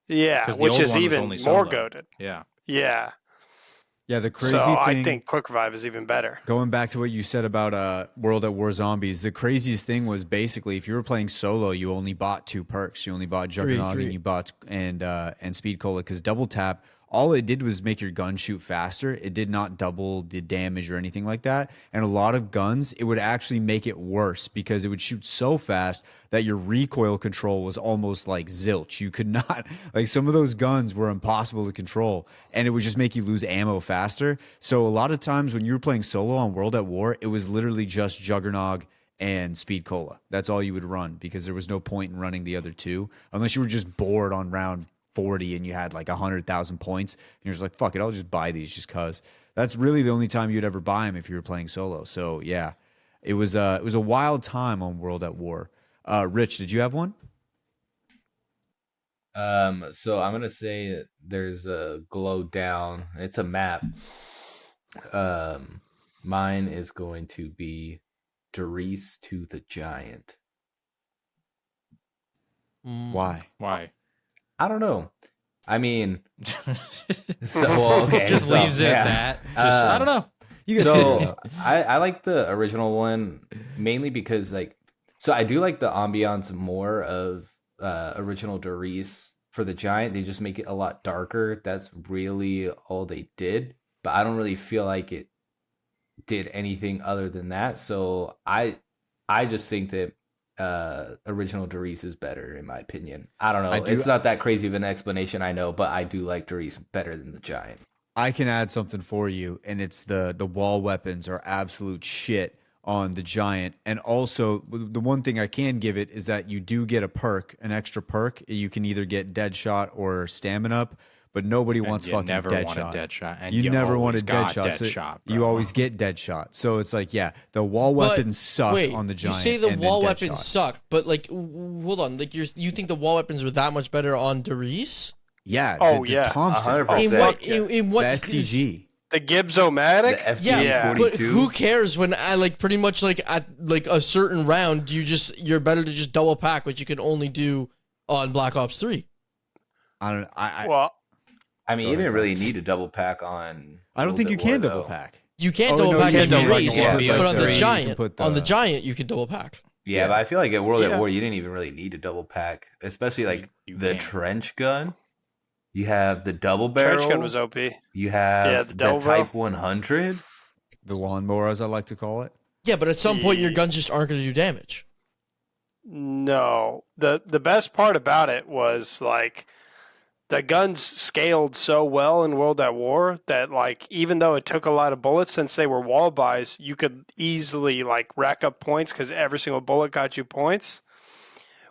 Yeah, 'Cause the which old is one was even only more solo. goated. Yeah. Yeah. Yeah, the crazy So thing. I think Quick Revive is even better. Going back to what you said about World at War Zombies, the craziest thing was basically if you were playing solo, you only bought 2 perks. You only bought Juggernaut Three. and you bought and Speed Cola, because double tap, all it did was make your gun shoot faster. It did not double the damage or anything like that. And a lot of guns, it would actually make it worse because it would shoot so fast that your recoil control was almost like zilch. You could not, like some of those guns were impossible to control and it would just make you lose ammo faster. So a lot of times when you were playing solo on World at War, it was literally just Juggernog and Speed Cola. That's all you would run because there was no point in running the other 2 unless you were just bored on round 40 and you had like 100,000 points and you're just like, fuck it, I'll just buy these just cause. That's really the only time you'd ever buy them if you were playing solo. So yeah, it was a wild time on World at War. Rich, did you have one? So I'm gonna say that there's a glow down. It's a map. Mine is going to be Darius to the Giant. Why? Why? I don't know. I mean, okay, just so, leaves it yeah. at that. Just, I don't know. You guys So I like the original one mainly because like, so I do like the ambiance more of original Darius. For the Giant, they just make it a lot darker. That's really all they did. But I don't really feel like it did anything other than that. So I just think that original Darius is better in my opinion. I don't know. It's not that crazy of an explanation, I know, but I do like Darius better than the Giant. I can add something for you, and it's the wall weapons are absolute shit on the Giant. And also, the one thing I can give it is that you do get a perk, an extra perk. You can either get Deadshot or Stamina Up, but nobody wants you fucking never Deadshot. want a Deadshot, and you never always wanted got Deadshot. So Deadshot, you bro. always get Deadshot. So it's like, yeah, the wall weapons suck wait, on the Giant. You say the and then wall Deadshot. weapons suck, but like, hold on, like you think the wall weapons were that much better on Darius? Yeah. Oh, the yeah, Thompson. 100%. In what The STG. The Gibbs-O-Matic? The Yeah, FG42. but who cares when I like pretty much like at like a certain round you're better to just double pack, which you can only do on Black Ops 3. I don't. Well, I mean, Go you ahead, didn't really Brian. need a double pack on. I don't think you World at can War, double though. pack. You can't Oh, double no, pack you on can Darius, double pack. but on the You can Giant, put on the the- Giant you can double pack. Yeah, Yeah. but I feel like at World Yeah. at War, you didn't even really need a double pack, especially like You the can't. trench gun. You have the double barrel. trench gun was OP. You have Yeah, the the double barrel. Type 100. The lawnmower, as I like to call it. Yeah, but at some point your guns just aren't going to do damage. No. The best part about it was like the guns scaled so well in World at War that like even though it took a lot of bullets, since they were wall buys, you could easily like rack up points because every single bullet got you points.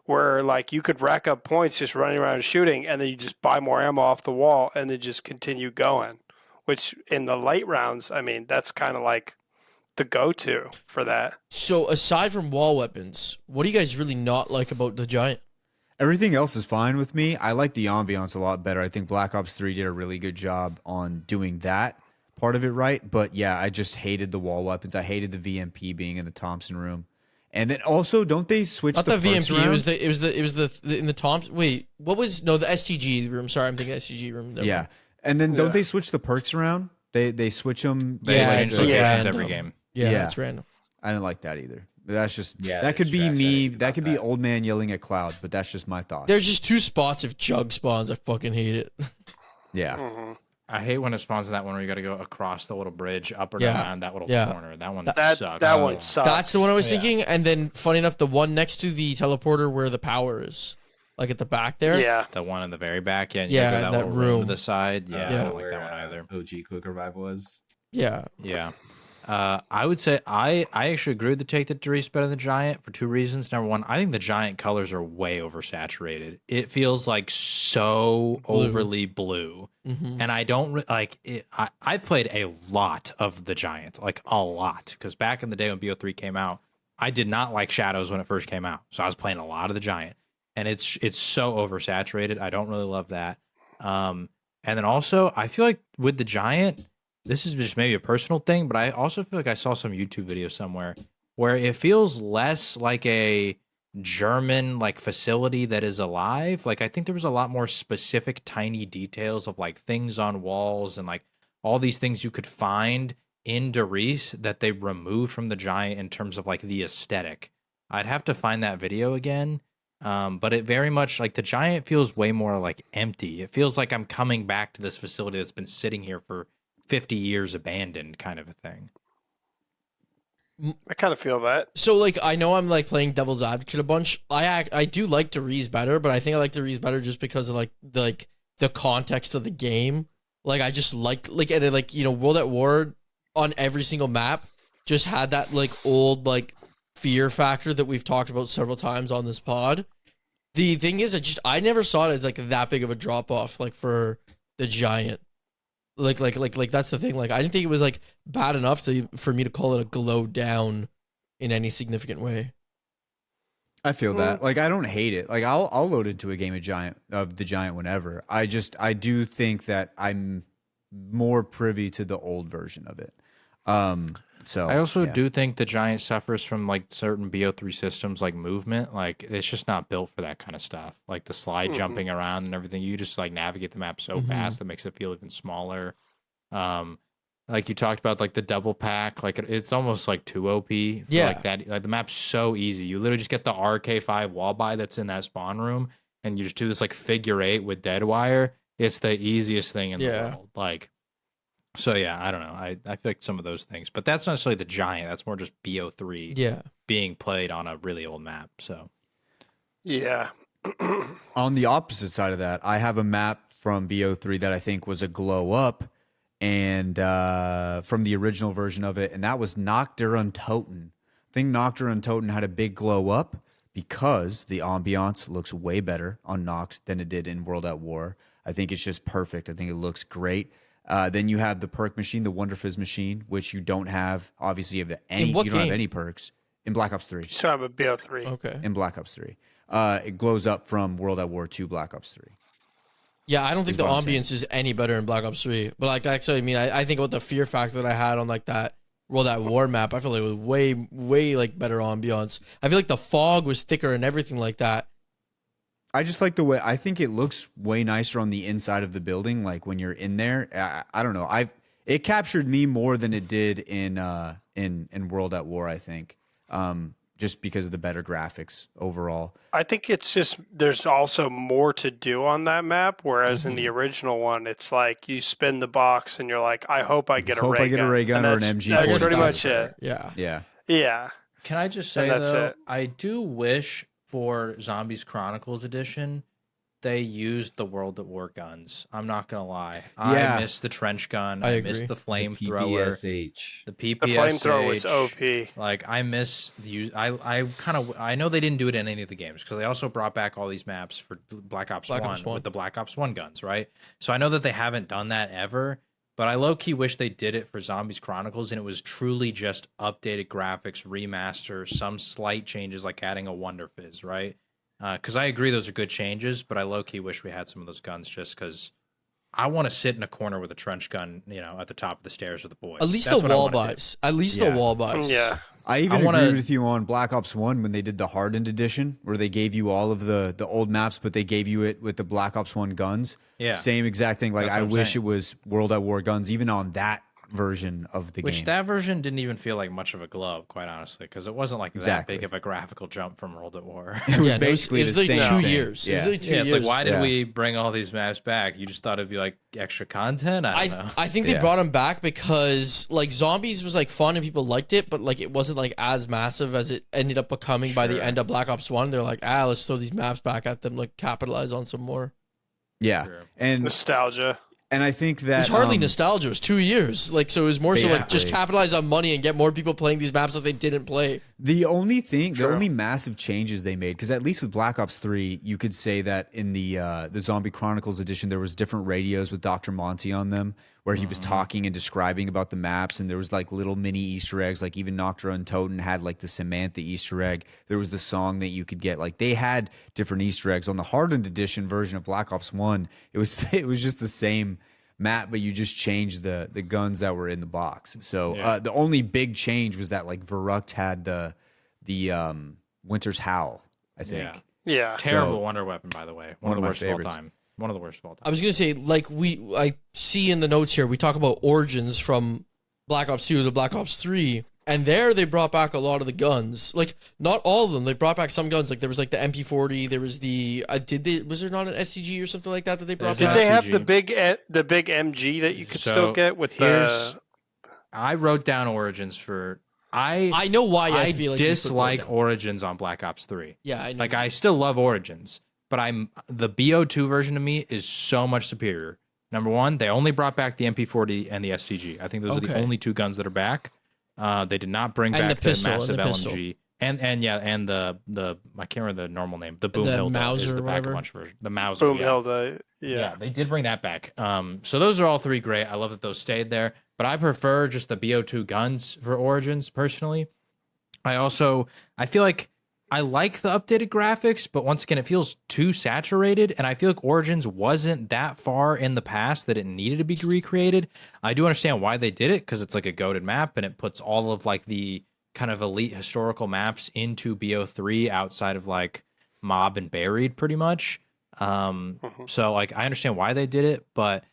Where like you could rack up points just running around and shooting, and then you just buy more ammo off the wall and then just continue going. Which in the late rounds, I mean, that's kind of like the go-to for that. So aside from wall weapons, what do you guys really not like about the Giant? Everything else is fine with me. I like the ambiance a lot better. I think Black Ops 3 did a really good job on doing that part of it right. But yeah, I just hated the wall weapons. I hated the VMP being in the Thompson room. And then also, don't they switch Not the the perks VMP. around? It was the in the Thompson. Wait, what was the STG room? Sorry, I'm thinking STG room. Never Yeah. mind. And then don't Yeah. they switch the perks around? They switch them. They Yeah, change it's like locations random. every game. Yeah, Yeah. it's random. I didn't like that either. That's just Yeah, that could be strats, I me. didn't think That about could be that. old man yelling at cloud, but that's just my thoughts. There's just 2 spots if Jug spawns. I fucking hate it. yeah. Mm-hmm. I hate when it spawns in that one where you got to go across the little bridge, up or Yeah. down that little Yeah. corner. That one That sucks. that one sucks. That's the one I was Yeah. thinking. And then, funny enough, the one next to the teleporter where the power is, like at the back there. Yeah. The one in the very back, yeah. And Yeah, you gotta go that that little room to room. the side. Yeah, I Yeah. don't like that one either. OG Quick Revive was. Yeah. Yeah. I would say I actually agree with the take that Doris better than Giant for 2 reasons. Number one, I think the Giant colors are way oversaturated. It feels like so Blue. overly blue. Mm-hmm. And I don't like it. I've played a lot of the Giant, like a lot. Because back in the day when BO3 came out, I did not like Shadows when it first came out. So I was playing a lot of the Giant. And it's so oversaturated. I don't really love that. And then also, I feel like with the Giant, this is just maybe a personal thing, but I also feel like I saw some YouTube video somewhere where it feels less like a German like facility that is alive. Like I think there was a lot more specific tiny details of like things on walls and like all these things you could find in Doris that they removed from the Giant in terms of like the aesthetic. I'd have to find that video again. But it very much like the Giant feels way more like empty. It feels like I'm coming back to this facility that's been sitting here for 50 years abandoned kind of a thing. I kind of feel that. So like I know I'm like playing devil's advocate a bunch. I do like Doris better, but I think I like Doris better just because of like the context of the game. Like I just like and like you know World at War on every single map just had that like old like fear factor that we've talked about several times on this pod. The thing is, I never saw it as like that big of a drop off like for the Giant. Like that's the thing. Like I didn't think it was like bad enough for me to call it a glow down in any significant way. I feel that. Like I don't hate it. Like I'll load into a game of the Giant whenever. I do think that I'm more privy to the old version of it. So I also yeah. do think the Giant suffers from like certain BO3 systems like movement. Like it's just not built for that kind of stuff. Like the slide jumping around and everything. You just like navigate the map so fast that makes it feel even smaller. Like you talked about like the double pack, like it's almost like 2 OP. Yeah. Like that. Like the map's so easy. You literally just get the RK5 wall buy that's in that spawn room and you just do this like figure 8 with dead wire. It's the easiest thing in the world. Like so yeah, I don't know. I feel like some of those things, but that's not necessarily the Giant. That's more just BO3 Yeah. being played on a really old map. So Yeah. On the opposite side of that, I have a map from BO3 that I think was a glow up, and from the original version of it, and that was Noctur Untoten. I think Noctur Untoten had a big glow up because the ambiance looks way better on Noct than it did in World at War. I think it's just perfect. I think it looks great. Then you have the perk machine, the Wonder Fizz machine, which you don't have. Obviously, you have In what you don't have game? any perks in Black Ops 3. So I'm a BO3. Okay. In Black Ops 3, it glows up from World at War 2, Black Ops 3. Yeah, I don't think Is the what I'm saying. ambience is any better in Black Ops 3. But like actually, I mean, I think about the fear factor that I had on like that World at War map. I feel like it was way like better ambiance. I feel like the fog was thicker and everything like that. I just like the way I think it looks way nicer on the inside of the building. Like when you're in there, I don't know. It captured me more than it did in World at War. I think just because of the better graphics overall. I think it's just there's also more to do on that map, whereas in the original one, it's like you spin the box and you're like, I hope I get a ray gun. Or And an that's- MG. That's 40. pretty much it. Yeah. Yeah. Yeah. can I just say that's though, it. I do wish for Zombies Chronicles Edition they used the World at War guns. I'm not gonna lie. Yeah. I miss the trench gun. I I agree. miss the The flamethrower. PPSH. The The PPSH. flamethrower was OP. Like I miss the use. I know they didn't do it in any of the games because they also brought back all these maps for Black Ops 1 with the Black Ops 1 guns, right? So I know that they haven't done that ever, but I low key wish they did it for Zombies Chronicles and it was truly just updated graphics, remaster, some slight changes like adding a Wonder Fizz, right? Because I agree those are good changes, but I low key wish we had some of those guns just because I want to sit in a corner with a trench gun, you know, at the top of the stairs with the boys. At least That's the what I wall wanna do. buys. At least Yeah. the wall buys. Yeah. I even I wanna- agree with you on Black Ops 1 when they did the hardened edition where they gave you all of the old maps, but they gave you it with the Black Ops 1 guns. Yeah. Same exact thing. Like That's what I I'm wish saying. it was World at War guns, even on that version of the Which game. that version didn't even feel like much of a glow, quite honestly, because it wasn't like that Exactly. big of a graphical jump from World at War. It was Yeah, basically it was the like same 2 thing. years. It was Yeah. like 2 Yeah, it's years. like, why did Yeah. we bring all these maps back? You just thought it'd be like extra content? I don't know. I think they Yeah. brought him back because like Zombies was like fun and people liked it, but like it wasn't like as massive as it ended up becoming by the Sure. end of Black Ops 1. They're like, let's throw these maps back at them, like capitalize on some more. Yeah. Sure. Nostalgia. And I think that It was hardly nostalgia. It was 2 years. Like, so it was more so like just Basically. capitalize on money and get more people playing these maps that they didn't play. The only True. massive changes they made, because at least with Black Ops 3, you could say that in the Zombie Chronicles edition, there was different radios with Dr. Monty on them, where he was talking and describing about the maps, and there was like little mini Easter eggs, like even Noctra and Toten had like the Samantha Easter egg. There was the song that you could get. Like they had different Easter eggs. On the hardened edition version of Black Ops 1, it was just the same map, but you just changed the guns that were in the box. So Yeah. the only big change was that like Verrucht had the Winter's Howl, I think. Yeah. Yeah. Terrible So- wonder weapon, by the way. One, One of of the my worst of all favorites. time. One of the worst of all time. I was gonna say, like I see in the notes here, we talk about origins from Black Ops 2 to Black Ops 3, and there they brought back a lot of the guns. Like not all of them. They brought back some guns. Like there was like the MP40. There was the was there not an SCG or something like that they brought There's Did back? they have SCG. the big MG that you could So, still get with here's- the? I wrote down Origins for I know why I feel like you put dislike that down. Origins on Black Ops 3. Yeah, I know. Like I still love Origins, but the BO2 version to me is so much superior. Number one, they only brought back the MP40 and the STG. I think those are the Okay. only two guns that are back. They did not bring And back the pistol, and massive the pistol. LMG. And the I can't remember the normal name. The Boomhilda Mauser is or the pack whatever? lunch version. The Mauser. yeah. Boomhilda. Yeah, Yeah. they did bring that back. So those are all three great. I love that those stayed there. But I prefer just the BO2 guns for Origins personally. I feel like I like the updated graphics, but once again, it feels too saturated. And I feel like Origins wasn't that far in the past that it needed to be recreated. I do understand why they did it, because it's like a goated map and it puts all of like the kind of elite historical maps into BO3 outside of like Mob and Buried pretty much. So like I understand why they did it, but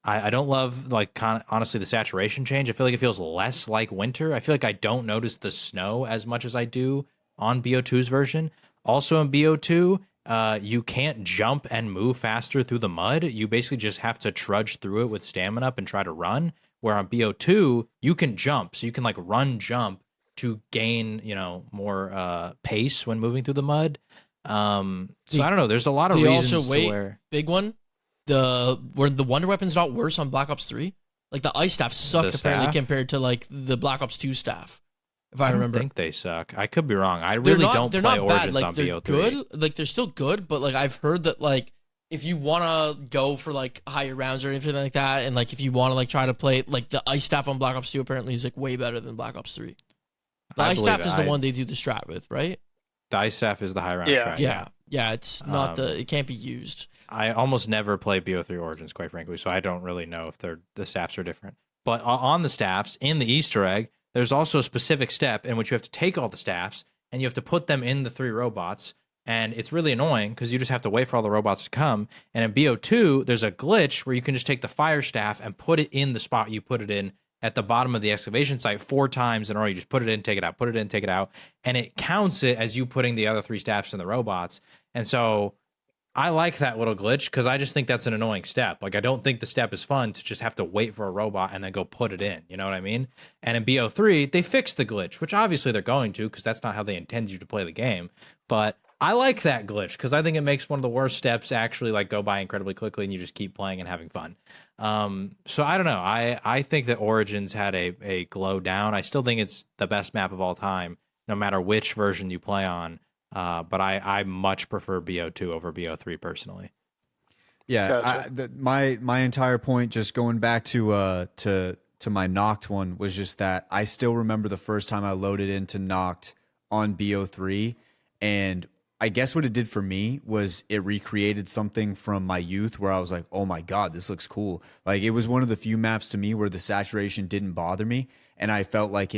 I don't love like honestly the saturation change. I feel like it feels less like winter. I feel like I don't notice the snow as much as I do on BO2's version. Also in BO2, you can't jump and move faster through the mud. You basically just have to trudge through it with stamina up and try to run. Where on BO2, you can jump. So you can like run, jump to gain, more pace when moving through the mud. So I don't know. There's a lot of They reasons also to where big one, where the wonder weapon's not worse on Black Ops 3. Like the ice staff sucked The apparently staff? compared to like the Black Ops 2 staff. If I I don't remember. think they suck. I could be wrong. I They're really not, don't they're play not bad. Origins Like on they're BO3. good. Like they're still good, but like I've heard that like if you want to go for like higher rounds or anything like that, and like if you want to like try to play like the ice staff on Black Ops 2 apparently is like way better than Black Ops 3. The I ice believe staff it. is the one they do the strat with, right? Dice staff is the high round Yeah. strat. Yeah. It's not it can't be used. I almost never play BO3 Origins, quite frankly, so I don't really know if the staffs are different. But on the staffs, in the Easter egg, there's also a specific step in which you have to take all the staffs and you have to put them in the 3 robots. And it's really annoying because you just have to wait for all the robots to come. And in BO2, there's a glitch where you can just take the fire staff and put it in the spot you put it in at the bottom of the excavation site 4 times in a row. You just put it in, take it out, put it in, take it out. And it counts it as you putting the other 3 staffs in the robots. And so I like that little glitch because I just think that's an annoying step. Like, I don't think the step is fun to just have to wait for a robot and then go put it in. You know what I mean? And in BO3, they fixed the glitch, which obviously they're going to because that's not how they intend you to play the game. But I like that glitch because I think it makes one of the worst steps actually like go by incredibly quickly and you just keep playing and having fun. So I don't know. I think that Origins had a glow down. I still think it's the best map of all time, no matter which version you play on. But I much prefer BO2 over BO3 personally. Yeah, Gotcha. my entire point, just going back to my Noct one, was just that I still remember the first time I loaded into Noct on BO3, and I guess what it did for me was it recreated something from my youth where I was like, oh my God, this looks cool. Like, it was one of the few maps to me where the saturation didn't bother me. And I felt like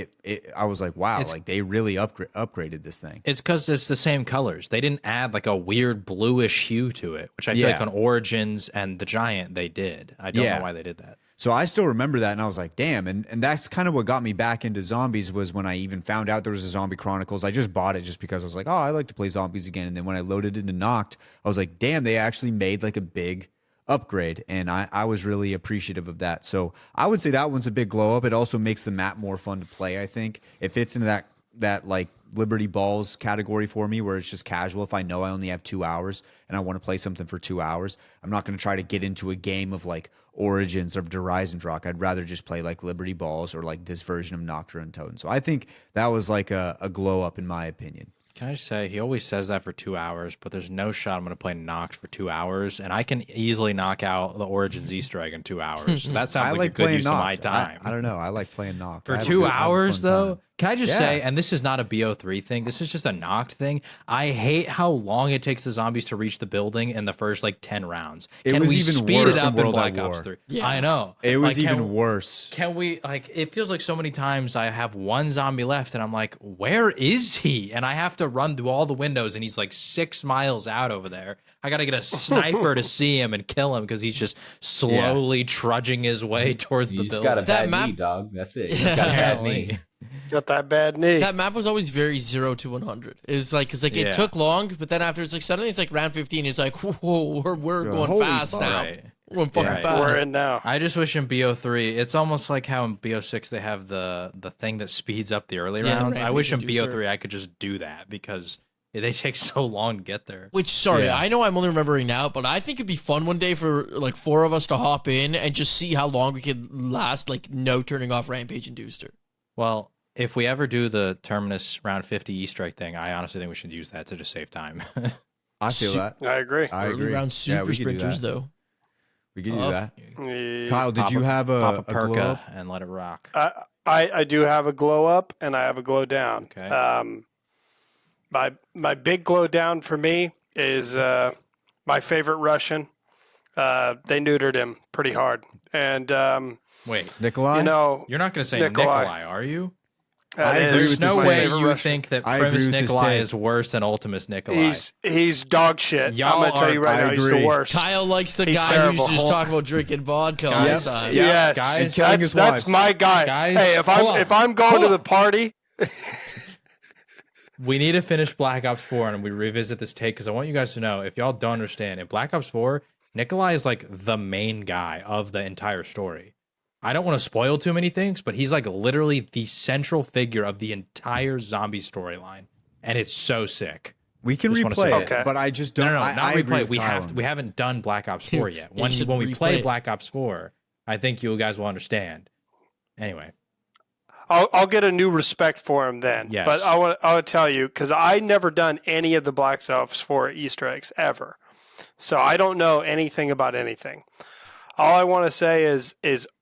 I was like, wow, like they really upgraded this thing. It's because it's the same colors. They didn't add like a weird bluish hue to it, which I feel like on Origins and the Giant they did. I don't know why they did that. So I still remember that, and I was like, damn. And that's kind of what got me back into zombies was when I even found out there was a Zombie Chronicles. I just bought it just because I was like, oh, I like to play zombies again. And then when I loaded into Noct, I was like, damn, they actually made like a big upgrade. And I was really appreciative of that. So I would say that one's a big glow up. It also makes the map more fun to play, I think. It fits into that like Liberty Balls category for me where it's just casual. If I know I only have 2 hours and I want to play something for 2 hours, I'm not going to try to get into a game of like Origins of Derisendrach. I'd rather just play like Liberty Balls or like this version of Nocturne and Toad. So I think that was like a glow up in my opinion. Can I just say, he always says that for 2 hours, but there's no shot I'm going to play Noct for 2 hours, and I can easily knock out the Origins Easter egg in 2 hours. So that sounds like a good use of my time. I don't know. I like playing Noct. For 2 hours, though? Can I just say, and this is not a BO3 thing, this is just a Noct thing. I hate how long it takes the zombies to reach the building in the first like 10 rounds. It was even speed worse it up in in World Black at Ops War. 3? Yeah. I know. It was Like, even worse. Can we, like, it feels like so many times I have one zombie left and I'm like, where is he? And I have to run through all the windows and he's like 6 miles out over there. I got to get a sniper to see him and kill him because he's just slowly trudging his way towards You the just building. got a That bad map- knee, dog. That's it. You just got a bad knee. Got that bad knee. That map was always very 0 to 100. It was like, because like Yeah. it took long, but then after it's like suddenly it's like round 15. It's like, whoa, we're going holy fast fuck. now. Right. We're going fucking Right. fast. We're in now. I just wish in BO3, it's almost like how in BO6 they have the thing that speeds up the early Yeah, the rounds. I wish in rampage inducer. BO3 I could just do that because they take so long to get there. Which, sorry, Yeah. I know I'm only remembering now, but I think it'd be fun one day for like 4 of us to hop in and just see how long we could last, like no turning off Rampage Inducer. Well, if we ever do the Terminus round 50 Easter egg thing, I honestly think we should use that to just save time. I feel that. I agree. I Early agree. round Yeah, super we could do sprinters, that. though. We could do Love. that. Yeah. Kyle, did Pop you have pop a a glow perka up? and let it rock? I do have a glow up and I have a glow down. Okay. My big glow down for me is my favorite Russian. They neutered him pretty hard, and Wait, Nikolai? you know, you're not going to say Nikolai. Nikolai, are you? I agree There's with no this way take. you think that I agree Primus with this Nikolai take. is worse than Ultimus Nikolai. he's dog shit. Y'all I'm gonna tell are- you right I now, he's agree. the worst. Kyle likes the He's guy terrible. who's just talking about drinking vodka all Guys, the time. Yeah. Yes, guys, and killing his that's wives. my guy. Guys, hey, hold if on. I'm going Hold to the on. party, We need to finish Black Ops 4 and we revisit this take because I want you guys to know, if y'all don't understand, in Black Ops 4, Nikolai is like the main guy of the entire story. I don't want to spoil too many things, but he's like literally the central figure of the entire zombie storyline. And it's so sick. We can Just wanna replay say it, that. but I just No, don't. no, I not agree replay. with We Kyle have on to, that. we haven't done Black Ops 4 yet. You When should we replay play it. Black Ops 4, I think you guys will understand. Anyway, I'll get a new respect for him then. Yes. But I want to tell you because I never done any of the Black Ops 4 Easter eggs ever, so I don't know anything about anything. All I want to say is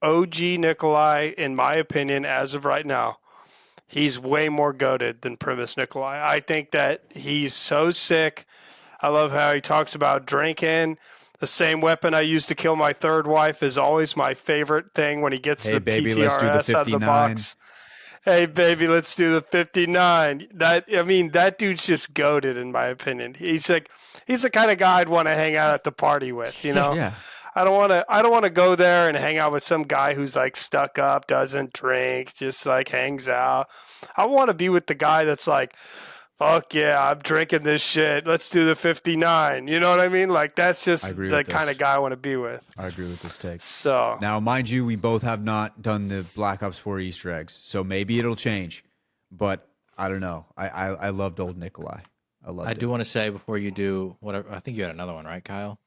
OG Nikolai, in my opinion, as of right now, he's way more goated than Primus Nikolai. I think that he's so sick. I love how he talks about drinking. The same weapon I used to kill my third wife is always my favorite thing when he gets Hey, the baby, PTRS let's do the out of the 59. box. Hey, baby, let's do the 59. That dude's just goated, in my opinion. He's the kind of guy I'd want to hang out at the party with, you know? Yeah. I don't want to go there and hang out with some guy who's like stuck up, doesn't drink, just like hangs out. I want to be with the guy that's like, fuck yeah, I'm drinking this shit. Let's do the 59. You know what I mean? Like that's I just agree the with kind this. of guy I want to be with. I agree with this take. So Now, mind you, we both have not done the Black Ops 4 Easter eggs, so maybe it'll change. But I don't know. I loved old Nikolai. I loved I it. do want to say before you do whatever, I think you had another one, right, Kyle?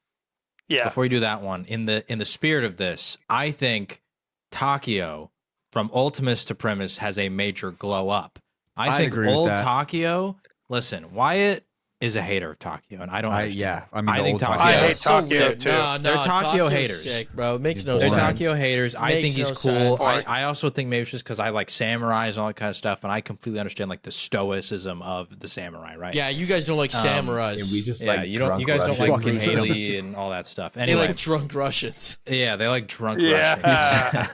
yeah, Before you do that one, in the spirit of this, I think Takio from Ultimus to Primus has a major glow up. I think agree with old that. Takio. Listen, Wyatt is a hater of Takio, and I don't. understand. yeah, I mean, I the think old Takio. Takio. I hate So Takio weird. too. Nah, They're Takio Takio's haters. sick, bro. It makes no They're sense. Takio haters. I Makes think he's no cool. sense. I also think maybe it's just because I like samurais and all that kind of stuff, and I completely understand like the stoicism of the samurai, right? Yeah, you guys don't like samurais. And we just Yeah, like you don't. drunk You guys don't Russians. like Fucking hate 'em. Haley and all that stuff. they Anyway, like drunk Russians. yeah, they like drunk Yeah. Russians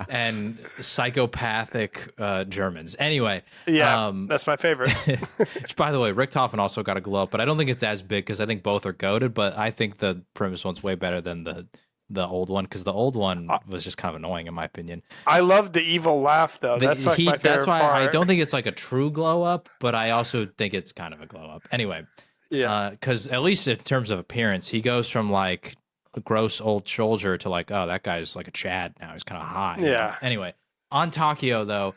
and psychopathic Germans. Anyway, yeah, that's my favorite. which, by the way, Rick Toffin also got a glow up, but I don't think it's as big because I think both are goated. But I think the Primus one's way better than the the old one, because the old one was just kind of annoying in my opinion. I love the evil laugh though. That's like my favorite That's why part. I don't think it's like a true glow up, but I also think it's kind of a glow up. Anyway, Yeah. because at least in terms of appearance, he goes from like a gross old soldier to like, oh, that guy's like a Chad now. He's kind of hot. you know? Yeah. Anyway, on Takio though,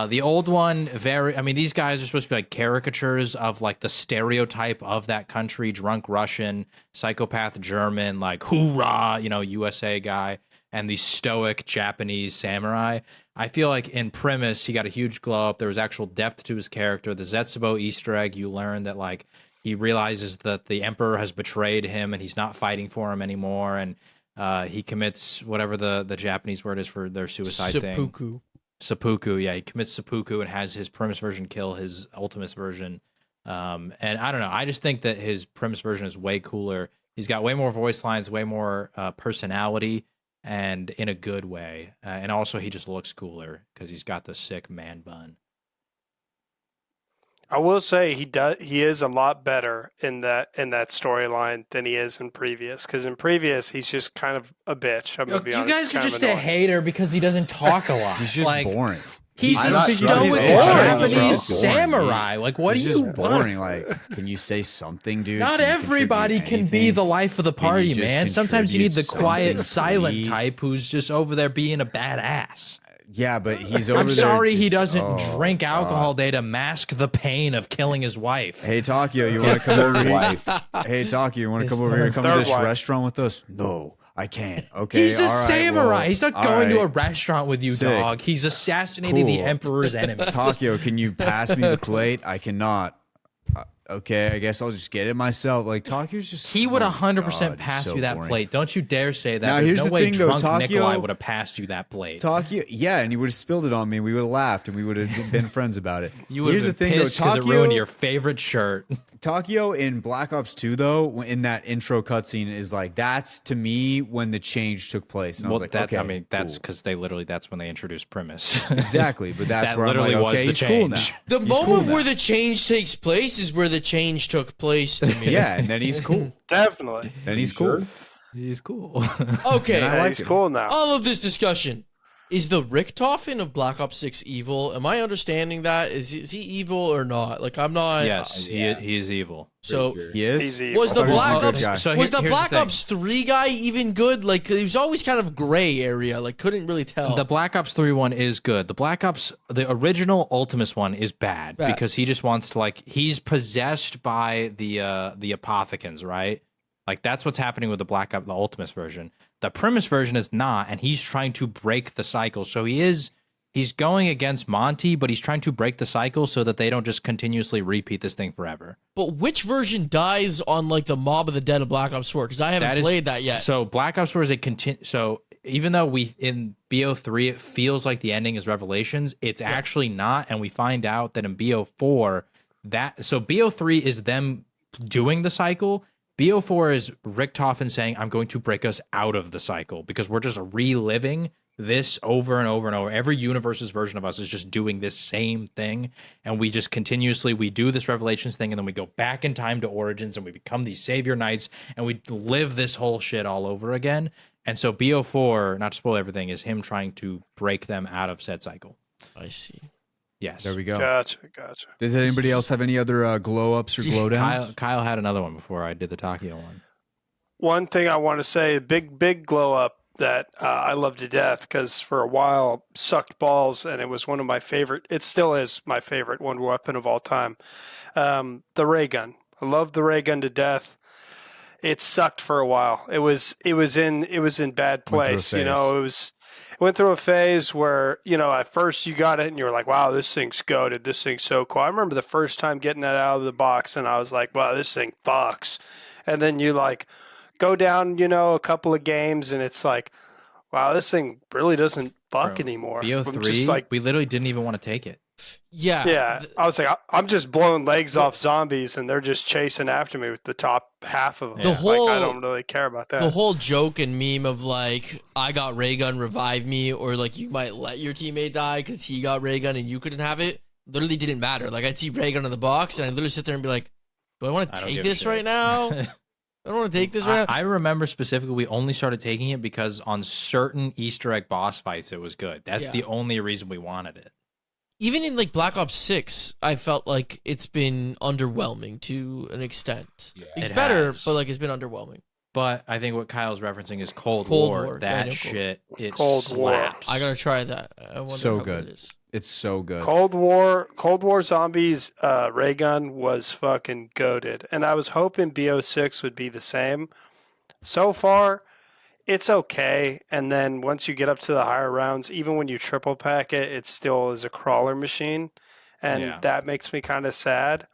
the old one, I mean, these guys are supposed to be like caricatures of like the stereotype of that country: drunk Russian, psychopath German, like hoorah, USA guy, and the stoic Japanese samurai. I feel like in premise, he got a huge glow up. There was actual depth to his character. The Zetsubo Easter egg, you learn that like he realizes that the emperor has betrayed him and he's not fighting for him anymore, and he commits whatever the Japanese word is for their suicide thing. Seppuku, yeah, he commits seppuku and has his premise version kill his ultimate version. And I don't know, I just think that his premise version is way cooler. He's got way more voice lines, way more personality, and in a good way. And also, he just looks cooler because he's got the sick man bun. I will say he is a lot better in that storyline than he is in previous. Because in previous, he's just kind of a bitch. I'm gonna be honest. You guys He's are kind of just a annoying. hater because he doesn't talk a lot. He's just boring. He's I a don't think he's stoic boring. Japanese He's just boring. samurai. Like, what He's do you just want? boring. Like, can you say something, dude? Not Can you everybody contribute can be anything? the life of the Can you party, just man. Sometimes you need the contribute quiet, something, silent please? type who's just over there being a badass. Yeah, but he's over I'm there. sorry he just- doesn't oh, drink alcohol God. day to mask the pain of killing his wife. Hey, Takio, you want to come over here? Wife. Hey, Takio, you want to His come over here and come to third this wife. restaurant with us? No, I can't. Okay, He's a all right, samurai. well, He's not all going to a right. restaurant with you, Sick. dog. He's assassinating the Cool. emperor's enemies. Takio, can you pass me the plate? I cannot. Okay, I guess I'll just get it myself. Like, Takio's just. He would oh 100% God, pass so you that boring. plate. Don't you dare say that. Now, There's here's no the way thing, though, drunk Takio- Nikolai would have passed you that plate. Takio, yeah, and he would have spilled it on me, and we would have laughed, and we would have been friends about it. You would Here's have the been thing, pissed though, because it ruined Takio- your favorite shirt. Takio in Black Ops 2, though, in that intro cutscene, is like, that's to me when the change took place. And I was like, that's, okay, I mean, that's cool. because that's when they introduced premise. Exactly, but that's That where I'm literally like, was okay, the he's cool now. change. The He's moment cool now. where the change takes place is where the change took place to me. Yeah, and then he's cool. Definitely. Then he's cool. He's cool. Okay. And I Yeah, like he's it. cool now. All of this discussion. Is the Richtofen of Black Ops 6 evil? Am I understanding that? Is he evil or not? Like, I'm not. Yes, he is evil. So, He is? He's evil. was the I thought he was Black a good Ops guy. So was the here's Black thing. Ops 3 guy even good? Like, he was always kind of gray area. Like, couldn't really tell. The Black Ops 3 one is good. The Black Ops, the original Ultimus one is bad Bad. because he just wants to he's possessed by the apothecans, right? Like that's what's happening with the Black Ops, the Ultimus version. The premise version is not, and he's trying to break the cycle. So he's going against Monty, but he's trying to break the cycle so that they don't just continuously repeat this thing forever. But which version dies on like the Mob of the Dead of Black Ops 4? Because I haven't played that yet. So Black Ops 4 is so even though we in BO3 it feels like the ending is Revelations, it's actually not, and we find out that in BO4 BO3 is them doing the cycle. BO4 is Richtofen saying, I'm going to break us out of the cycle because we're just reliving this over and over and over. Every universe's version of us is just doing this same thing. And we just continuously, we do this Revelations thing and then we go back in time to Origins and we become these Savior Knights and we live this whole shit all over again. And so BO4, not to spoil everything, is him trying to break them out of said cycle. I see. Yes. There we go. Gotcha. Does anybody else have any other glow ups or glow downs? Kyle had another one before I did the Takio one. One thing I want to say, big glow up that I love to death because for a while sucked balls and it was one of my favorite. It still is my favorite one weapon of all time. The ray gun. I love the ray gun to death. It sucked for a while. It was in bad place. You know, it went through a phase where, you know, at first you got it and you were like, wow, this thing's goated. This thing's so cool. I remember the first time getting that out of the box and I was like, wow, this thing fucks. And then you like go down, you know, a couple of games and it's like, wow, this thing really doesn't fuck anymore. I'm BO3, just like, we literally didn't even want to take it. Yeah. I was like, I'm just blowing legs off zombies and they're just chasing after me with the top half of them. The whole- I don't really care about that. The whole joke and meme of like, I got ray gun, revive me, or like you might let your teammate die because he got ray gun and you couldn't have it, literally didn't matter. Like I'd see ray gun in the box and I'd literally sit there and be like, do I want I to don't take give a this shit. right now? I don't want to take this right now. I remember specifically we only started taking it because on certain Easter egg boss fights it was good. That's the only reason we wanted it. Even in like Black Ops 6, I felt like it's been underwhelming to an extent. Yeah. It's better, but like it's been underwhelming. But I think what Kyle's referencing is Cold War. That shit, it slaps. I gotta try that. I wonder so how good. it is. It's so good. Cold War Zombies ray gun was fucking goated, and I was hoping BO6 would be the same. So far, it's okay, and then once you get up to the higher rounds, even when you triple pack it, it still is a crawler machine, and that makes me kind of sad.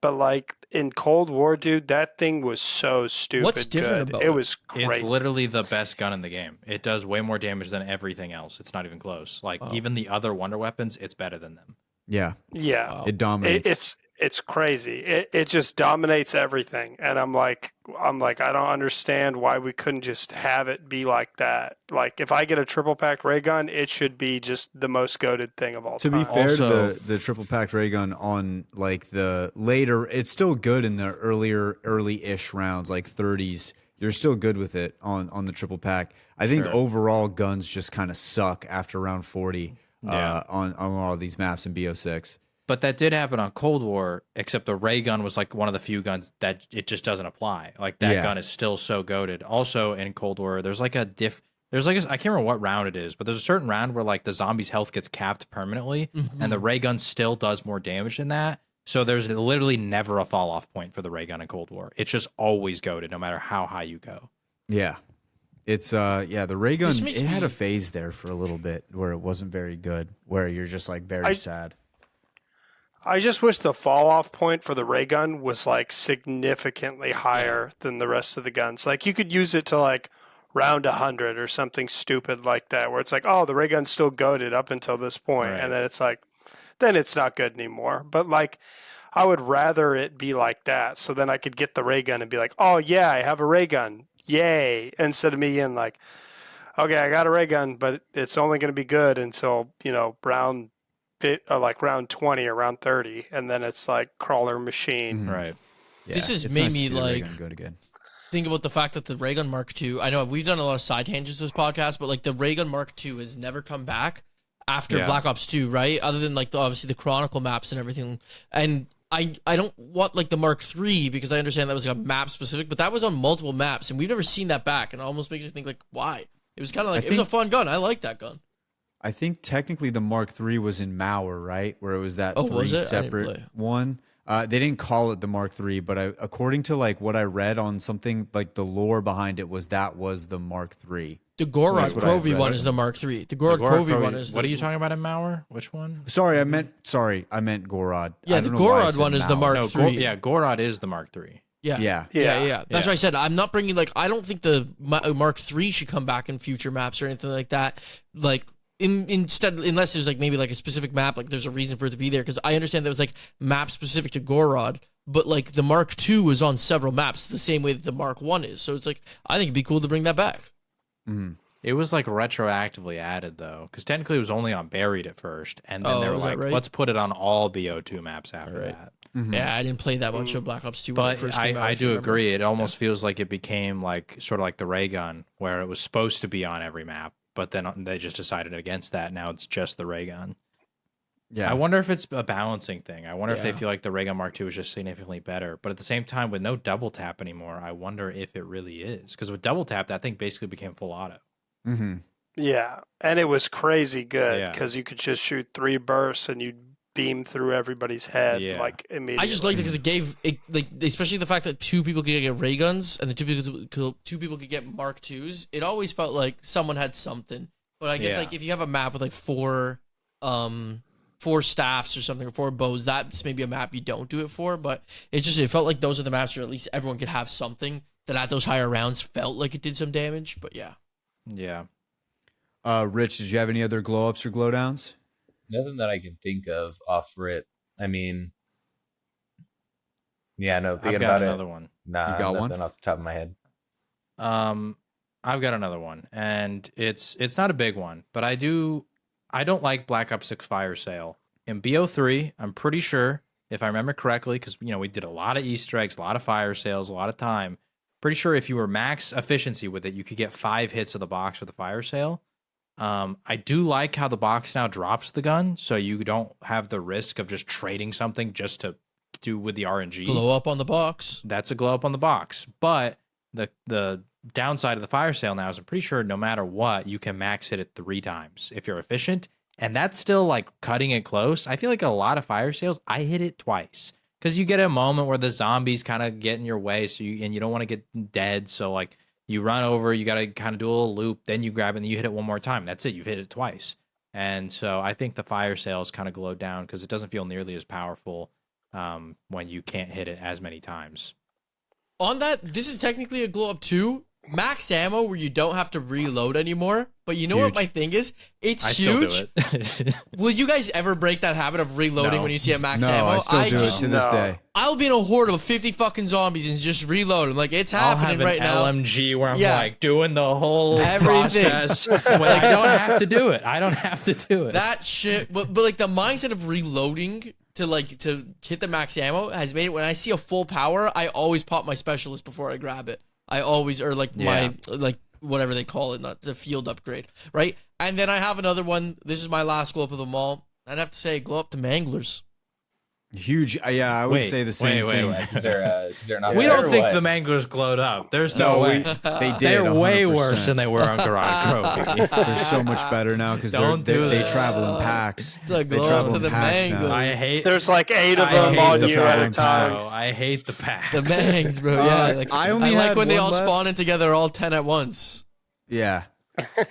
But like in Cold War, dude, that thing was so stupid. What's different good. about It was crazy. It's literally the best gun in the game. It does way more damage than everything else. It's not even close. Like even the other wonder weapons, it's better than them. Yeah. Yeah. It dominates. It's crazy. It just dominates everything. And I'm like, I don't understand why we couldn't just have it be like that. Like if I get a triple packed ray gun, it should be just the most goated thing of all time. To be fair to the triple packed ray gun on like the later, it's still good in the early-ish rounds, like 30s. You're still good with it on the triple pack. I think overall guns just kind of suck after round 40 on a lot of these maps in BO6. But that did happen on Cold War, except the ray gun was like one of the few guns that it just doesn't apply. Like that gun is still so goated. Also in Cold War, there's like I can't remember what round it is, but there's a certain round where like the zombie's health gets capped permanently, and the ray gun still does more damage than that. So there's literally never a fall off point for the ray gun in Cold War. It's just always goated, no matter how high you go. Yeah. It's the ray gun, it had a phase there for a little bit where it wasn't very good, where you're just like very sad. I just wish the fall off point for the ray gun was like significantly higher than the rest of the guns. Like you could use it to like round 100 or something stupid like that, where it's like, oh, the ray gun's still goated up until this point, and then it's like, then it's not good anymore. But like, I would rather it be like that, so then I could get the ray gun and be like, oh yeah, I have a ray gun, yay! Instead of me being like, okay, I got a ray gun, but it's only going to be good until round 20 or round 30, and then it's like crawler machine. Right. Yeah, this has it's made nice to me see the ray like gun good again. think about the fact that the ray gun Mark II. I know we've done a lot of side tangents this podcast, but like the ray gun Mark II has never come back after Black Ops 2, right? Other than like obviously the Chronicle maps and everything. And I don't want like the Mark III because I understand that was like a map specific, but that was on multiple maps, and we've never seen that back. And it almost makes you think like, why? It was kind of like it was a fun gun. I like that gun. I think technically the Mark III was in Mauer, right? Where it was that was it? separate one. They didn't call it the Mark III, but according to like what I read on something, like the lore behind it was the Mark III. The Gorod Crovey one is the Mark III. The Gorod Crovey one is. What are you talking about in Mauer? Which one? Sorry, I meant Gorod. Yeah, the Gorod one is the Mark III. Gorod is the Mark III. Yeah. That's why I said I'm not bringing like I don't think the Mark III should come back in future maps or anything like that. Like. Instead, unless there's like maybe like a specific map, like there's a reason for it to be there. Because I understand that was like map specific to Gorod, but like the Mark II was on several maps the same way that the Mark I is. So it's like I think it'd be cool to bring that back. Mm-hmm. It was like retroactively added though, because technically it was only on Buried at first, and then they were like, let's put it on all BO2 maps after that. Mm-hmm. Yeah, I didn't play that much of Black Ops 2. But I do agree. It almost feels like it became like sort of like the ray gun, where it was supposed to be on every map. But then they just decided against that. Now it's just the ray gun. Yeah. I wonder if it's a balancing thing. I wonder if they feel like the ray gun Mark II is just significantly better. But at the same time, with no double tap anymore, I wonder if it really is. Because with double tap, that thing basically became full auto. Mm-hmm. Yeah. And it was crazy good because you could just shoot 3 bursts and you'd beam through everybody's head like immediately. I just liked it because it gave it, like especially the fact that 2 people could get ray guns and the 2 people could get Mark IIs. It always felt like someone had something. But I guess like if you have a map with like 4 staffs or something or 4 bows, that's maybe a map you don't do it for. But it felt like those are the maps where at least everyone could have something that at those higher rounds felt like it did some damage. But yeah. Rich, did you have any other glow ups or glow downs? Nothing that I can think of off rip. I mean, no. Thinking I've got about another one. Nah, you got nothing one off the top of my head. I've got another one, and it's not a big one, but I don't like Black Ops 6 Fire Sale in BO3. I'm pretty sure, if I remember correctly, because we did a lot of Easter eggs, a lot of fire sales, a lot of time. pretty sure if you were max efficiency with it, you could get 5 hits of the box with a fire sale. I do like how the box now drops the gun, so you don't have the risk of just trading something just to do with the RNG. Glow up on the box. That's a glow up on the box. But the downside of the fire sale now is I'm pretty sure no matter what, you can max hit it 3 times if you're efficient. And that's still like cutting it close. I feel like a lot of fire sales, I hit it twice. Because you get a moment where the zombies kind of get in your way, and you don't want to get dead. So like you run over, you got to kind of do a little loop, then you grab it and you hit it one more time. That's it. You've hit it twice. And so I think the fire sales kind of glowed down because it doesn't feel nearly as powerful when you can't hit it as many times. On that, this is technically a glow up too. Max ammo where you don't have to reload anymore. But you know what my thing is? It's huge. Still do it. Will you guys ever break that habit of reloading No. when you see a max No, ammo? I still do it to this day. I'll be in a horde of 50 fucking zombies and just reload. I'm like, it's I'll happening have an right now. LMG where I'm Yeah. like doing the whole Everything. process when I don't have to do it. I don't have to do it. That shit, but like the mindset of reloading to hit the max ammo has made it. When I see a full power, I always pop my specialist before I grab it. I always, or like my like whatever they call it, not the field upgrade, right? And then I have another one. This is my last glow up of them all. I'd have to say glow up to manglers. Huge. Yeah, I would Wait, say the same thing. Is there not we better don't or think what? the manglers glowed up. There's no way. they did. They're way 100%. worse than they were on Garage Grove. They're so much better now because Don't do they this. travel in packs. It's a They glow travel up to in the packs now. manglers. I hate. There's like 8 of I them hate on the you at a traveling time. packs. I hate the packs. The bangs, bro. Yeah, like, I I only like had when they one all left. spawn in together, all 10 at once. Yeah.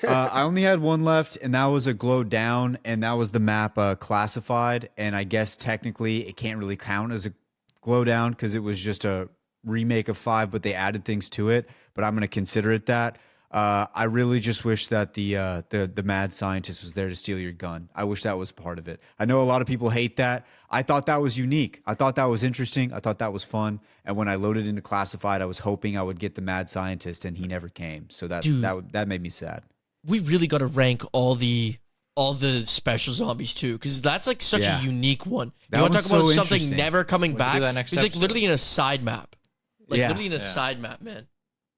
I only had one left, and that was a glow down, and that was the map classified. And I guess technically it can't really count as a glow down because it was just a remake of 5, but they added things to it. But I'm going to consider it that. I really just wish that the mad scientist was there to steal your gun. I wish that was part of it. I know a lot of people hate that. I thought that was unique. I thought that was interesting. I thought that was fun. And when I loaded into classified, I was hoping I would get the mad scientist, and he never came. So that made me sad. We really got to rank all the special zombies too, because that's like such a unique one. That You want to was talk about so something interesting. never coming We can do back? that next It's like episode. literally in a side map, like Yeah. literally in a side map, man.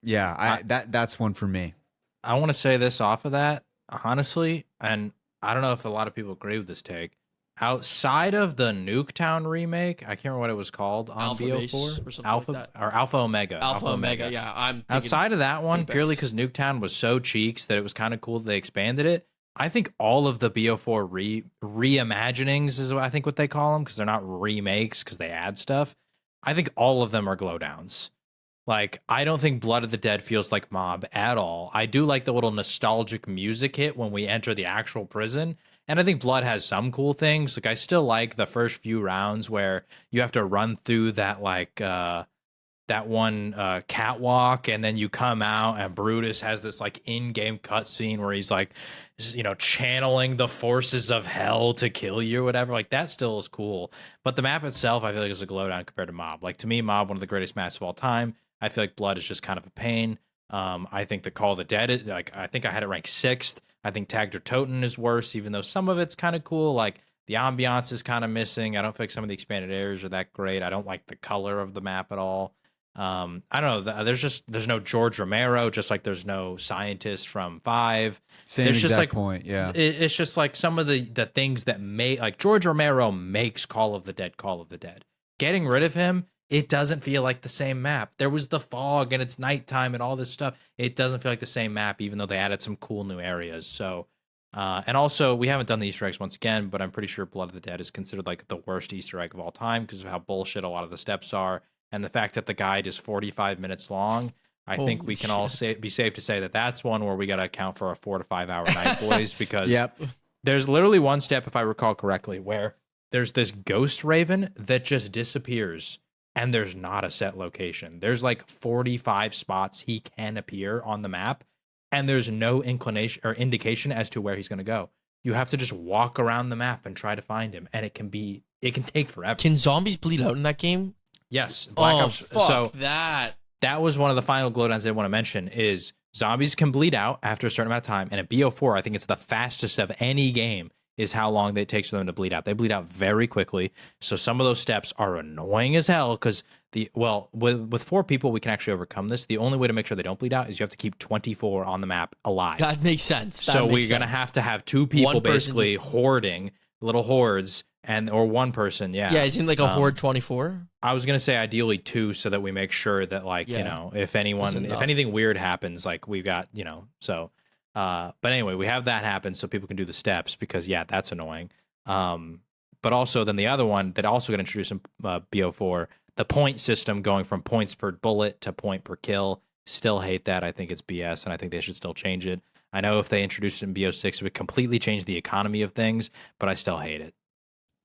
Yeah, that's one for me. I want to say this off of that, honestly, and I don't know if a lot of people agree with this take. Outside of the Nuketown remake, I can't remember what it was called on Alpha Base BO4. or something Alpha like that. or Alpha Omega. Alpha Omega, yeah. I'm thinking Outside of that one, Apex. purely because Nuketown was so cheeks that it was kind of cool that they expanded it. I think all of the BO4 reimaginings is I think what they call them, because they're not remakes because they add stuff. I think all of them are glow downs. Like, I don't think Blood of the Dead feels like Mob at all. I do like the little nostalgic music hit when we enter the actual prison. And I think Blood has some cool things. Like, I still like the first few rounds where you have to run through that, like, that one catwalk, and then you come out, and Brutus has this, like, in-game cutscene where he's, like, you know, channeling the forces of hell to kill you or whatever. Like, that still is cool. But the map itself, I feel like, is a glow down compared to Mob. Like, to me, Mob, one of the greatest maps of all time. I feel like Blood is just kind of a pain. I think the Call of the Dead is, like, I think I had it ranked 6th. I think Tag der Toten is worse, even though some of it's kind of cool. Like, the ambiance is kind of missing. I don't feel like some of the expanded areas are that great. I don't like the color of the map at all. I don't know. There's no George Romero, just like there's no scientist from 5. Same There's exact just like point. Yeah. It's just like some of the things that make, like, George Romero makes Call of the Dead. Getting rid of him, it doesn't feel like the same map. There was the fog and it's nighttime and all this stuff. It doesn't feel like the same map, even though they added some cool new areas. So, and also, we haven't done the Easter eggs once again, but I'm pretty sure Blood of the Dead is considered like the worst Easter egg of all time because of how bullshit a lot of the steps are. And the fact that the guide is 45 minutes long, I think we can all be safe to say that that's one where we got to account for a 4 to 5 hour night, boys, because there's literally one step, if I recall correctly, where there's this ghost raven that just disappears and there's not a set location. There's like 45 spots he can appear on the map, and there's no inclination or indication as to where he's going to go. You have to just walk around the map and try to find him, and it can take forever. Can zombies bleed out in that game? Yes, Black Ops. Fuck So that. that was one of the final glow downs I want to mention is zombies can bleed out after a certain amount of time. And at BO4, I think it's the fastest of any game is how long it takes for them to bleed out. They bleed out very quickly. So some of those steps are annoying as hell because with 4 people, we can actually overcome this. The only way to make sure they don't bleed out is you have to keep 24 on the map alive. That makes sense. So we're going to have 2 people basically hoarding little hordes or 1 person. Yeah. Yeah. Isn't like a horde 24? I was going to say ideally 2 so that we make sure that if anything weird happens, like we've got, so. But anyway, we have that happen so people can do the steps because that's annoying. But also then the other one that also got introduced in BO4, the point system going from points per bullet to point per kill. Still hate that. I think it's BS, and I think they should still change it. I know if they introduced it in BO6, it would completely change the economy of things, but I still hate it.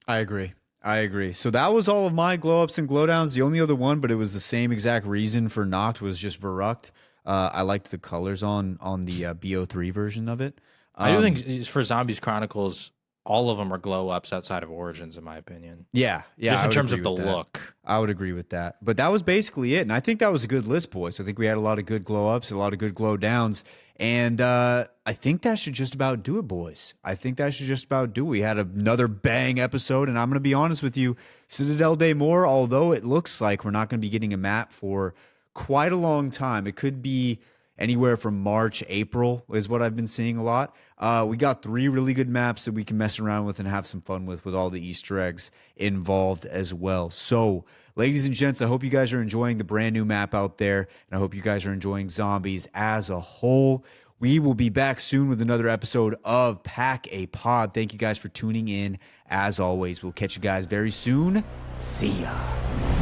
I agree. So that was all of my glow ups and glow downs. The only other one, but it was the same exact reason for Noct, was just Verruct. I liked the colors on the BO3 version of it. I do think for Zombies Chronicles, all of them are glow ups outside of Origins, in my opinion. Yeah. Just in terms of the look. I would agree with that. But that was basically it. And I think that was a good list, boys. I think we had a lot of good glow ups, a lot of good glow downs. And I think that should just about do it, boys. We had another bang episode. And I'm going to be honest with you, Citadel de Moore, although it looks like we're not going to be getting a map for quite a long time. It could be anywhere from March, April is what I've been seeing a lot. We got 3 really good maps that we can mess around with and have some fun with all the Easter eggs involved as well. So, ladies and gents, I hope you guys are enjoying the brand new map out there, and I hope you guys are enjoying Zombies as a whole. We will be back soon with another episode of Pack a Pod. Thank you guys for tuning in. As always, we'll catch you guys very soon. See ya.